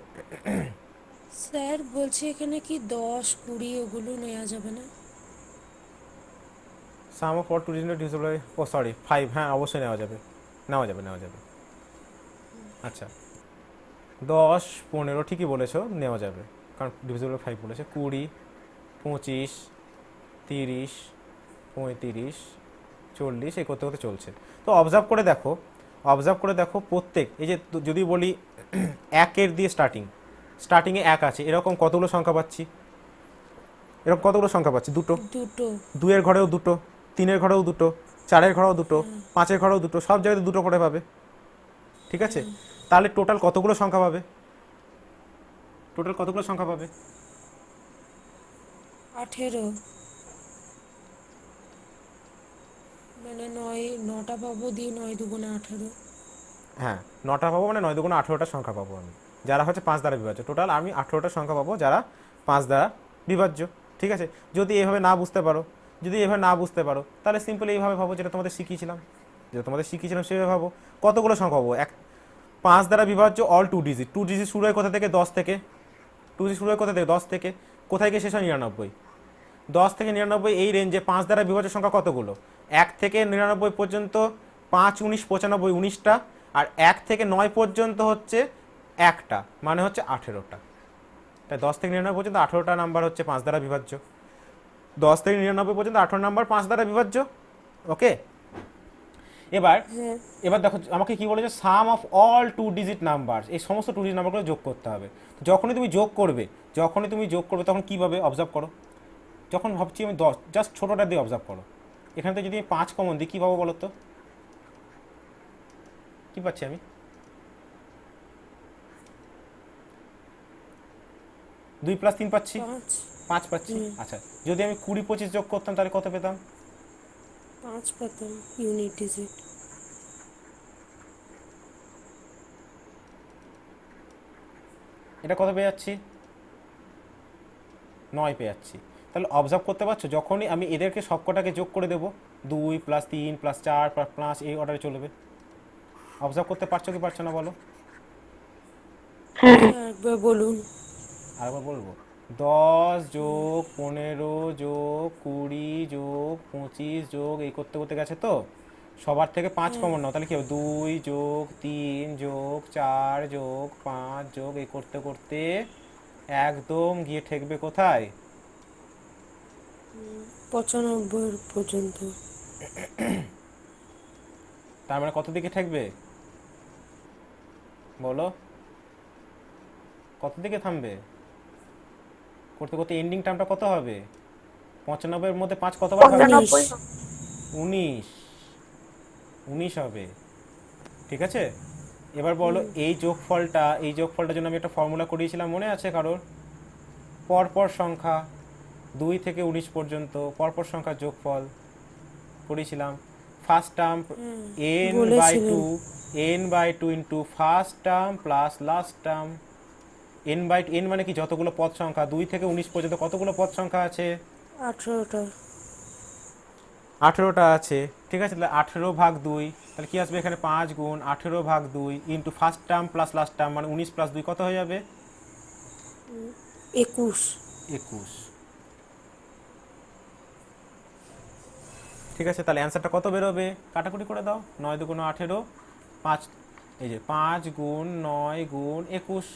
স্যার বলছি এখানে কি 10, 20 ওগুলো নেওয়া যাবে না? Sum of all 2 digit divisible by, ও সরি 5, হ্যাঁ অবশ্যই নেওয়া যাবে, নেওয়া যাবে, নেওয়া যাবে। আচ্ছা, 10, 15 ঠিকই বলেছো, নেওয়া যাবে, কারণ ডিভিজিবল বাই 5 বলেছে। 20, 25, 30, 35, 40, এই করতে করতে চলছে। তো অবজার্ভ করে দেখো, অবজার্ভ করে দেখো প্রত্যেক, এই যে যদি বলি 1-এর দিয়ে স্টার্টিংয়ে 1 আছে, এরকম কতগুলো সংখ্যা পাচ্ছি? এরকম কতগুলো সংখ্যা পাচ্ছি? দুটো। দুটো। 2-এর ঘরেও দুটো, 3-এর ঘরেও দুটো, 4-এর ঘরেও দুটো, 5-এর ঘরেও দুটো, সব জায়গায় দুটো করে পাবে, ঠিক আছে? তাহলে টোটাল কতগুলো সংখ্যা পাবে? টোটাল কতগুলো সংখ্যা পাবে? 18, মানে 9টা পাবো, দিয়ে 9 দুগুণে 18। হ্যাঁ, 9টা পাবো, মানে 9 দুগুণে 18টা সংখ্যা পাবো আমি, যারা হচ্ছে 5 দ্বারা বিভাজ্য। টোটাল আমি 18টা সংখ্যা পাবো যারা 5 দ্বারা বিভাজ্য, ঠিক আছে? যদি এইভাবে না বুঝতে পারো, যদি এইভাবে না বুঝতে পারো, তাহলে সিম্পলি এইভাবে ভাবো, যেটা তোমাদের শিখিয়েছিলাম, সেভাবে ভাবো। কতগুলো সংখ্যা পাবো? 5 দ্বারা বিভাজ্য অল 2 ডিজিট। 2 ডিজিট শুরু হয় কোথা থেকে? 10 থেকে। 2 ডিজিট শুরু হয় কোথা থেকে? 10 থেকে। কোথায় গিয়ে শেষ হয়? 99। 10 থেকে 99 এই রেঞ্জে 5 দ্বারা বিভাজ্য সংখ্যা কতগুলো? 1 থেকে 99 পর্যন্ত 5, 19, 95, 19টা। আর 1 থেকে 9 পর্যন্ত হচ্ছে 1টা, মানে হচ্ছে 18টা। তাই 10 থেকে 99 পর্যন্ত 18টা নাম্বার হচ্ছে 5 দ্বারা বিভাজ্য। 10 থেকে 99 পর্যন্ত 18 নাম্বার 5 দ্বারা বিভাজ্য, ওকে? এবার এবার দেখো আমাকে কি বলেছে? সাম অফ অল 2 ডিজিট নাম্বার, এই সমস্ত 2 ডিজিট নাম্বারগুলো যোগ করতে হবে। যখনই তুমি যোগ করবে, তখন কীভাবে? অবজার্ভ করো। যখন ভাবছি আমি 10, জাস্ট ছোটোটা দিয়ে অবজার্ভ করো। এখান থেকে যদি আমি 5 কমন দিই, কী পাবো বলো তো? কী পাচ্ছি আমি? 2 + 3 পাচ্ছি, 5 পাচ্ছি। আচ্ছা, যদি আমি 20, 25 যোগ করতাম তাহলে কত পেতাম? 5 পেতাম, ইউনিট ডিজিট। এটা কত পেয়ে যাচ্ছি? 9 পেয়ে যাচ্ছি। তাহলে অবজার্ভ করতে পারছো, যখনই আমি এদেরকে সবকটাকে যোগ করে দেবো, 2 + 3 + 4 + 5, এই অর্ডারে চলবে। অবজার্ভ করতে পারছো কি পারছো না বলো? একবার বলুন। আরেকবার বলবো। 10 যোগ 15 যোগ 20 যোগ 25 যোগ, এই করতে করতে গেছে তো। সবার থেকে 5 কমন নাও, তাহলে কি হবে? 2 যোগ 3 যোগ 4 যোগ 5 যোগ, এই করতে করতে একদম গিয়ে ঠেকবে কোথায়? 95 পর্যন্ত। তার মানে কত দিকে ঠেকবে বলো? কত দিকে থামবে? করতে করতে এন্ডিং টার্মটা কত হবে? 95-এর মধ্যে 5 কতবার থাকবে? 95। 19। 19 হবে, ঠিক আছে? এবার বলো, এই যোগফলটার জন্য আমি একটা ফর্মুলা করিয়েছিলাম, মনে আছে কারোর? পরপর সংখ্যা 2 থেকে 19 পর্যন্ত পরপর সংখ্যার যোগফল করেছিলাম। First term n/2, n/2 into first term plus last term. n মানে কি? যতগুলো পদ সংখ্যা 2 থেকে 19 পর্যন্ত কতগুলো পদ সংখ্যা আছে? 18টা। 18টা আছে, ঠিক আছে? তাহলে 18/2, তাহলে কি আসবে এখানে? 5 গুণ 18/2 into first term plus last term, মানে 19 + 2 কত হয়ে যাবে? 21। 21, ঠিক আছে? তাহলে অ্যান্সারটা কত বেরোবে? কাটাকুটি করে দাও। 9 দুগুণ 18, 5, এই যে 5 গুণ 9 গুণ 21,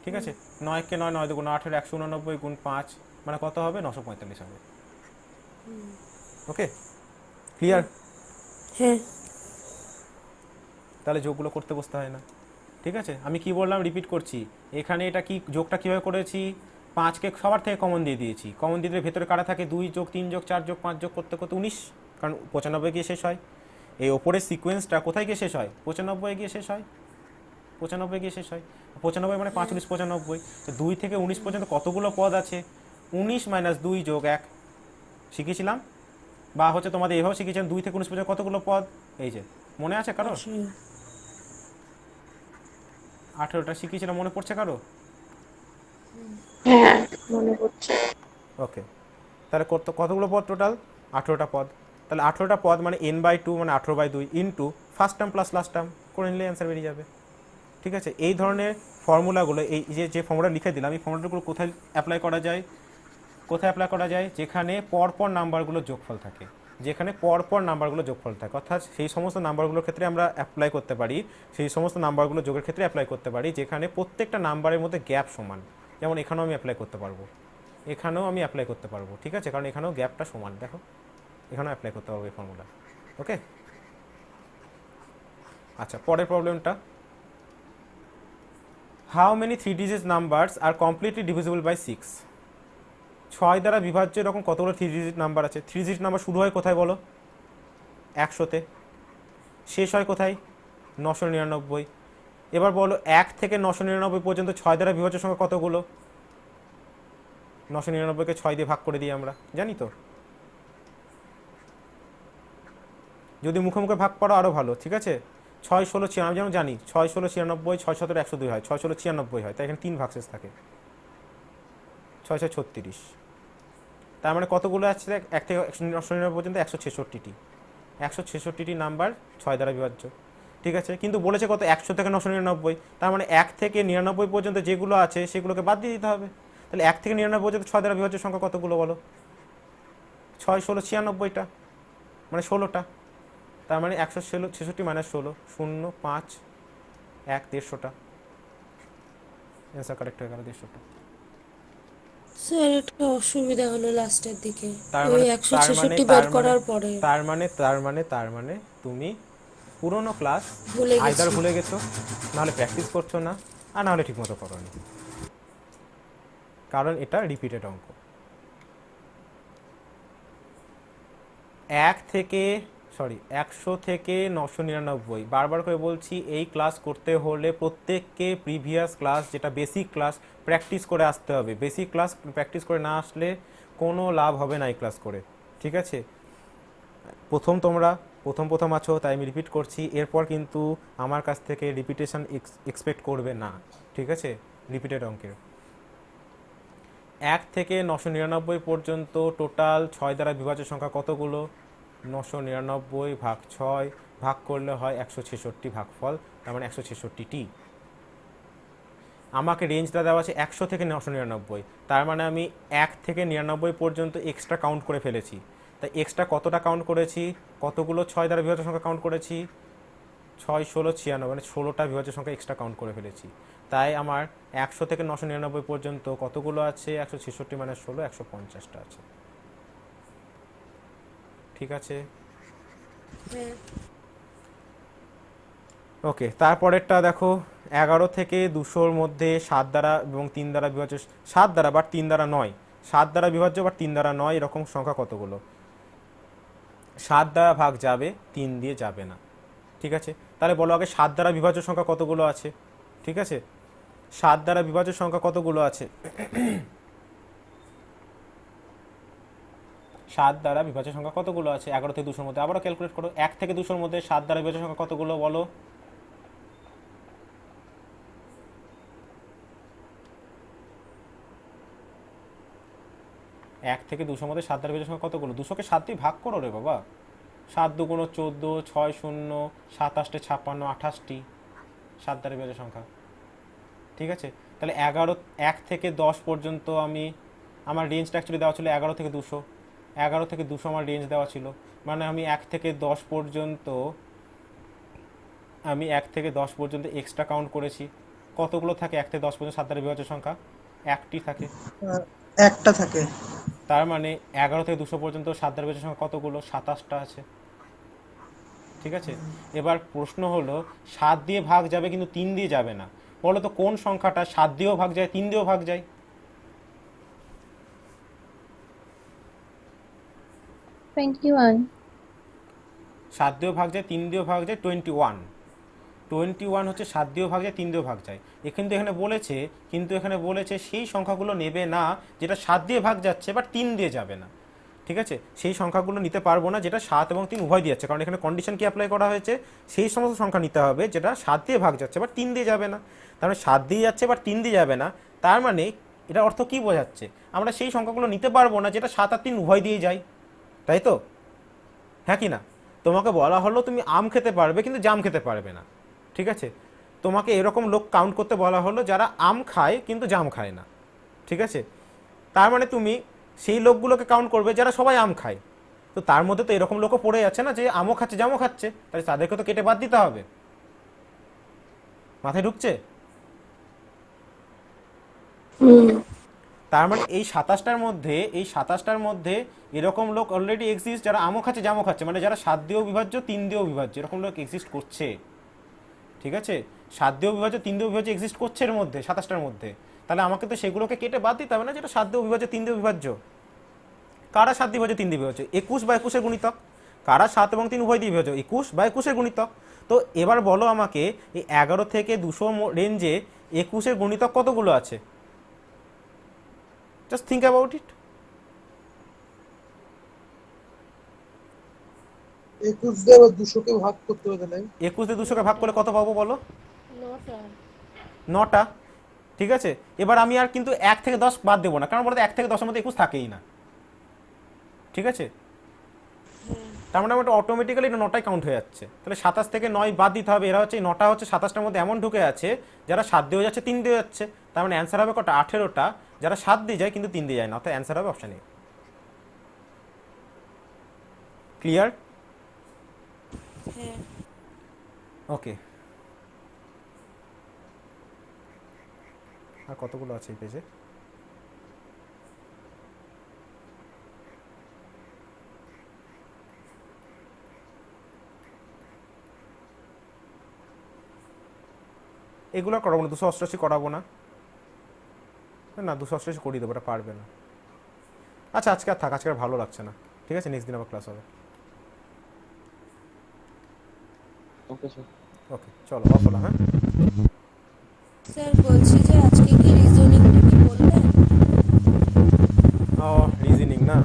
ঠিক আছে? 9কে 9, 9 দুগুণ 18, 189 গুণ 5, মানে কত হবে? 945 হবে, ওকে? ক্লিয়ার? হ্যাঁ। তাহলে যোগগুলো করতে বসতে হয় না। ঠিক আছে, আমি কি বললাম রিপিট করছি, এখানে এটা কি যোগটা কীভাবে করেছি, 5কে সবার থেকে কমন দিয়ে দিয়েছি, কমন দিয়ে দিলে ভেতরে কারা থাকে, 2 যোগ 3 যোগ 4 যোগ 5 যোগ করতে করতে 19, কারণ 95 গিয়ে শেষ হয়। এই ওপরের সিকোয়েন্সটা কোথায় গিয়ে শেষ হয়, 95 গিয়ে শেষ হয়, 95 গিয়ে শেষ হয়। 95 মানে 5 19 95, তো 2 থেকে 19 পর্যন্ত কতগুলো পদ আছে, 19 মাইনাস 2 যোগ 1 শিখেছিলাম, বা হচ্ছে তোমাদের এভাবে শিখেছিলাম 2 থেকে 19 পর্যন্ত কতগুলো পদ, এই যে মনে আছে কারো, 18টা শিখিয়েছিলাম, মনে পড়ছে কারো? হ্যাঁ, মনে পড়ছে। ওকে, তাহলে কতগুলো পদ টোটাল, 18টা পদ। তাহলে 18টা পদ মানে n/2 মানে 18/2 into first term plus last term করে নিলে অ্যান্সার বেরিয়ে যাবে। ঠিক আছে, এই ধরনের ফর্মুলাগুলো, এই যে ফর্মুলা লিখে দিলাম, এই ফর্মুলাগুলো কোথায় অ্যাপ্লাই করা যায়, কোথায় অ্যাপ্লাই করা যায়, যেখানে পরপর নাম্বারগুলো যোগফল থাকে, যেখানে পরপর নাম্বারগুলো যোগফল থাকে, অর্থাৎ সেই সমস্ত নাম্বারগুলোর ক্ষেত্রে আমরা অ্যাপ্লাই করতে পারি, সেই সমস্ত নাম্বারগুলো যোগের ক্ষেত্রে অ্যাপ্লাই করতে পারি যেখানে প্রত্যেকটা নাম্বারের মধ্যে গ্যাপ সমান, যেমন এখানেও আমি অ্যাপ্লাই করতে পারবো, এখানেও আমি অ্যাপ্লাই করতে পারবো, ঠিক আছে, কারণ এখানেও গ্যাপটা সমান, দেখো এখানেও অ্যাপ্লাই করতে পারবো এই ফর্মুলা। ওকে, আচ্ছা পরের প্রবলেমটা, how many 3 digit numbers are completely divisible by 6, 6 দ্বারা বিভাজ্য এরকম কতগুলো 3 ডিজিট নাম্বার আছে। 3 ডিজিট নাম্বার শুরু হয় কোথায় বলো, 100তে, শেষ হয় কোথায়, 999। এবার বলো 1 থেকে 999 পর্যন্ত 6 দ্বারা বিভাজ্য সংখ্যা কতগুলো, 999কে 6 দিয়ে ভাগ করে দিই আমরা, জানি তো, যদি মুখে মুখে ভাগ করো আরও ভালো, ঠিক আছে। 6 16 96, আমি যেমন জানি 6 16 96, 6 17 102 হয়, 6 16 96 হয়, তাই এখানে 3 ভাগশেষ থাকে, 6 6 36, তার মানে কতগুলো আছে, 1 থেকে 199 পর্যন্ত 166টি, 166টি নাম্বার 6 দ্বারা বিভাজ্য, ঠিক আছে। কিন্তু বলেছে কত, 100 থেকে 999, তার মানে 1 থেকে 99 পর্যন্ত যেগুলো আছে সেগুলোকে বাদ দিয়ে দিতে হবে। তাহলে 1 থেকে 99 পর্যন্ত 6 দ্বারা বিভাজ্য সংখ্যা কতগুলো বলো, 6 16 96টা, মানে 16টা, তার মানে 166 মাইনাস 16, 0 5 1 150টা, অ্যান্সার কারেক্ট হয়ে গেল 150টা। স্যার একটা অসুবিধা হলো লাস্টের দিকে, তার ওই মানে 166 বের করার পরে তার মানে তুমি পুরোনো ক্লাস ভুলে আইদার গেছি। ভুলে গেছো, নাহলে প্র্যাকটিস করছো না, আর নাহলে ঠিকমতো করোনি, কারণ এটা রিপিটেড অঙ্ক। 100 থেকে 999, বারবার করে বলছি, এই ক্লাস করতে হলে প্রত্যেককে প্রিভিয়াস ক্লাস যেটা বেসিক ক্লাস প্র্যাকটিস করে আসতে হবে, বেসিক ক্লাস প্র্যাকটিস করে না আসলে কোনো লাভ হবে না এই ক্লাস করে, ঠিক আছে। তোমরা প্রথম আছো তাই আমি রিপিট করছি, এরপর কিন্তু আমার কাছ থেকে রিপিটেশন এক্সপেক্ট করবে না, ঠিক আছে, রিপিটেড অঙ্কের। 1 থেকে 999 পর্যন্ত টোটাল 6 দ্বারা বিভাজ্য সংখ্যা কতগুলো, 999 ভাগ 6 ভাগ করলে হয় 166 ভাগফল, তার মানে 166টি। আমাকে রেঞ্জটা দেওয়া আছে 100 থেকে 999, তার মানে আমি 1 থেকে 99 পর্যন্ত এক্সট্রা কাউন্ট করে ফেলেছি। তাই এক্সট্রা কতটা কাউন্ট করেছি, কতগুলো 6 দ্বারা বিভাজ্য সংখ্যা কাউন্ট করেছি, 6 16 96, মানে 16টা বিভাজ্য সংখ্যা এক্সট্রা কাউন্ট করে ফেলেছি। তাই আমার 100 থেকে 999 পর্যন্ত কতগুলো আছে, 166 মানে 16, 150টা আছে, ঠিক আছে। হ্যাঁ, ওকে, তারপরেরটা দেখো, 11 থেকে 200-র মধ্যে 7 দ্বারা এবং 3 দ্বারা বিভাজ্য, 7 দ্বারা বাট 3 দ্বারা নয়, 7 দ্বারা বিভাজ্য বাট 3 দ্বারা নয়, এরকম সংখ্যা কতগুলো, 7 দ্বারা ভাগ যাবে 3 দিয়ে যাবে না, ঠিক আছে। তাহলে বলো আগে 7 দ্বারা বিভাজ্য সংখ্যা কতগুলো আছে, ঠিক আছে, 7 দ্বারা বিভাজ্য সংখ্যা কতগুলো আছে, 7 দ্বারা বিভাজ্য সংখ্যা কতগুলো আছে 11 থেকে 200-র মধ্যে, আবারও ক্যালকুলেট করো, 1 থেকে 200-র মধ্যে 7 দ্বারা বিভাজ্য সংখ্যা কতগুলো বলো, 1 থেকে 200-র মধ্যে 7 দ্বারা বিভাজ্য সংখ্যা কতগুলো, 200কে 7 দিয়ে ভাগ করো রে বাবা, 7 2 গুণ 14, 6 0 7 8 56, 28টি 7 দ্বারা বিভাজ্য সংখ্যা, ঠিক আছে। তাহলে 1 থেকে 10 পর্যন্ত আমার রেঞ্জটা অ্যাকচুয়ালি দেওয়া ছিল 11 থেকে 200, 11 থেকে 200 আমার রেঞ্জ দেওয়া ছিল, মানে আমি 1 থেকে 10 পর্যন্ত এক্সট্রা কাউন্ট করেছি। কতগুলো থাকে 1 থেকে 10 পর্যন্ত 7 দ্বারা বিভাজ্য সংখ্যা, একটি থাকে, একটা থাকে। তার মানে 11 থেকে 200 পর্যন্ত 7 দ্বারা বিভাজ্য সংখ্যা কতগুলো, 27টা আছে, ঠিক আছে, এবার প্রশ্ন হলো 7 দিয়ে ভাগ যাবে কিন্তু 3 দিয়ে যাবে না। বলো তো কোন সংখ্যাটা 7 দিয়েও ভাগ যায় 3 দিয়েও ভাগ যায়? 21। 7 দিয়েও ভাগ যায় 3 দিয়েও ভাগ যায় 21। 21 হচ্ছে 7 দিয়েও ভাগ যায় 3 দিয়েও ভাগ যায়। এখানে বলেছে সেই সংখ্যাগুলো নেবে না যেটা 7 দিয়ে ভাগ যাচ্ছে বাট 3 দিয়ে যাবে না। ঠিক আছে, সেই সংখ্যাগুলো নিতে পারবো না যেটা 7 এবং 3 উভয় দিয়ে যাচ্ছে, কারণ এখানে কন্ডিশন কি অ্যাপ্লাই করা হয়েছে, সেই সমস্ত সংখ্যা নিতে হবে যেটা 7 দিয়ে ভাগ যাচ্ছে বাট 3 দিয়ে যাবে না। তার মানে 7 দিয়ে যাচ্ছে বাট 3 দিয়ে যাবে না, তার মানে এটা অর্থ কি বোঝাচ্ছে, আমরা সেই সংখ্যাগুলো নিতে পারবো না যেটা 7 আর 3 উভয় দিয়ে যায়, তাই তো? হ্যাঁ কি না? তোমাকে বলা হলো তুমি আম খেতে পারবে কিন্তু জাম খেতে পারবে না। ঠিক আছে, তোমাকে এরকম লোক কাউন্ট করতে বলা হলো যারা আম খায় কিন্তু জাম খায় না। ঠিক আছে, তার মানে তুমি সেই লোকগুলোকে কাউন্ট করবে যারা সবাই আম খায়। তো তার মধ্যে তো এরকম লোকও পড়ে যাচ্ছে না যে আমও খাচ্ছে জামও খাচ্ছে, তাহলে তাদেরকে তো কেটে বাদ দিতে হবে। মাথায় ঢুকছে? হুম। তার মানে এই 27টার মধ্যে এরকম লোক অলরেডি এক্সিস্ট যারা আমও খাচ্ছে জামও খাচ্ছে, মানে যারা 7 দিয়েও বিভাজ্য 3 দিয়েও বিভাজ্য, এরকম লোক এক্সিস্ট করছে। ঠিক আছে, 7 দিয়েও বিভাজ্য 3 দিয়েও বিভাজ্য এক্সিস্ট করছে এর মধ্যে 27টার মধ্যে, তাহলে আমাকে তো সেগুলোকে কেটে বাদ দিতে হবে না যেটা 7 দিয়েও বিভাজ্য 3 দিয়েও বিভাজ্য। কারা 7 দিয়ে বিভাজ্য 3 দিয়ে বিভাজ্য? 21 বা 21 এর গুণিতক। কারা 7 এবং 3 উভয় দিয়ে বিভাজ্য? 21 বা 21 এর গুণিতক। তো এবার বলো আমাকে এই 11 থেকে 200 রেঞ্জে 21 এর গুণিতক কতগুলো আছে? Just think about it. 21 দিয়ে আবার 200 কে ভাগ করতে হবে তাহলে 21 দিয়ে 200কে ভাগ করলে কত পাবো বলো? 9টা। 9টা। ঠিক আছে, এবার আমি আর কিন্তু 1 থেকে 10 বাদ দেবো না, কারণ বলতে 1 থেকে 10-এর মধ্যে 21 থাকেই না। ঠিক আছে, তার মানে আমার অটোমেটিক্যালি এটা 9টাই কাউন্ট হয়ে যাচ্ছে। তাহলে 27 থেকে 9 বাদ দিতে হবে, এরা হচ্ছে 9টা হচ্ছে 27টার মধ্যে এমন ঢুকে আছে যারা 7 দিয়েও যাচ্ছে 3 দিয়েও যাচ্ছে। তার মানে অ্যান্সার হবে কটা? 18টা যারা 7 দিয়ে যায় কিন্তু 3 দিয়ে যায় না, অর্থাৎ অ্যান্সার হবে অপশন এ। ক্লিয়ার? হ্যাঁ। ওকে, আর কতগুলো আছে এই পেজে? এগুলো করাবো না, 288 করাবো না, না 288 করিয়ে দেবো, এটা পারবে না। আচ্ছা আজকে আর থাক, আজকে আর ভালো লাগছে না। ঠিক আছে, নেক্সট দিন আবার ক্লাস হবে। Okay sir. ওকে চলো, অফ হলো। হ্যাঁ স্যার বলছি যে আজকে কি রিজনিং কি বলবেন? ও রিজনিং না,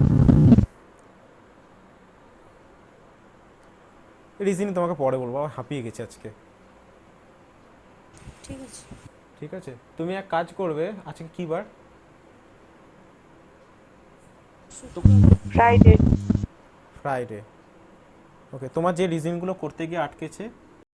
রিজনিং তোমাকে পরে বলবো, আবার হাঁপিয়ে গেছে আজকে। ঠিক আছে। ঠিক আছে, তুমি এক কাজ করবে, আজকে কি বার? ফ্রাইডে। ফ্রাইডে। ওকে, তোমার যে রিজনিংগুলো করতে গিয়ে আটকেছে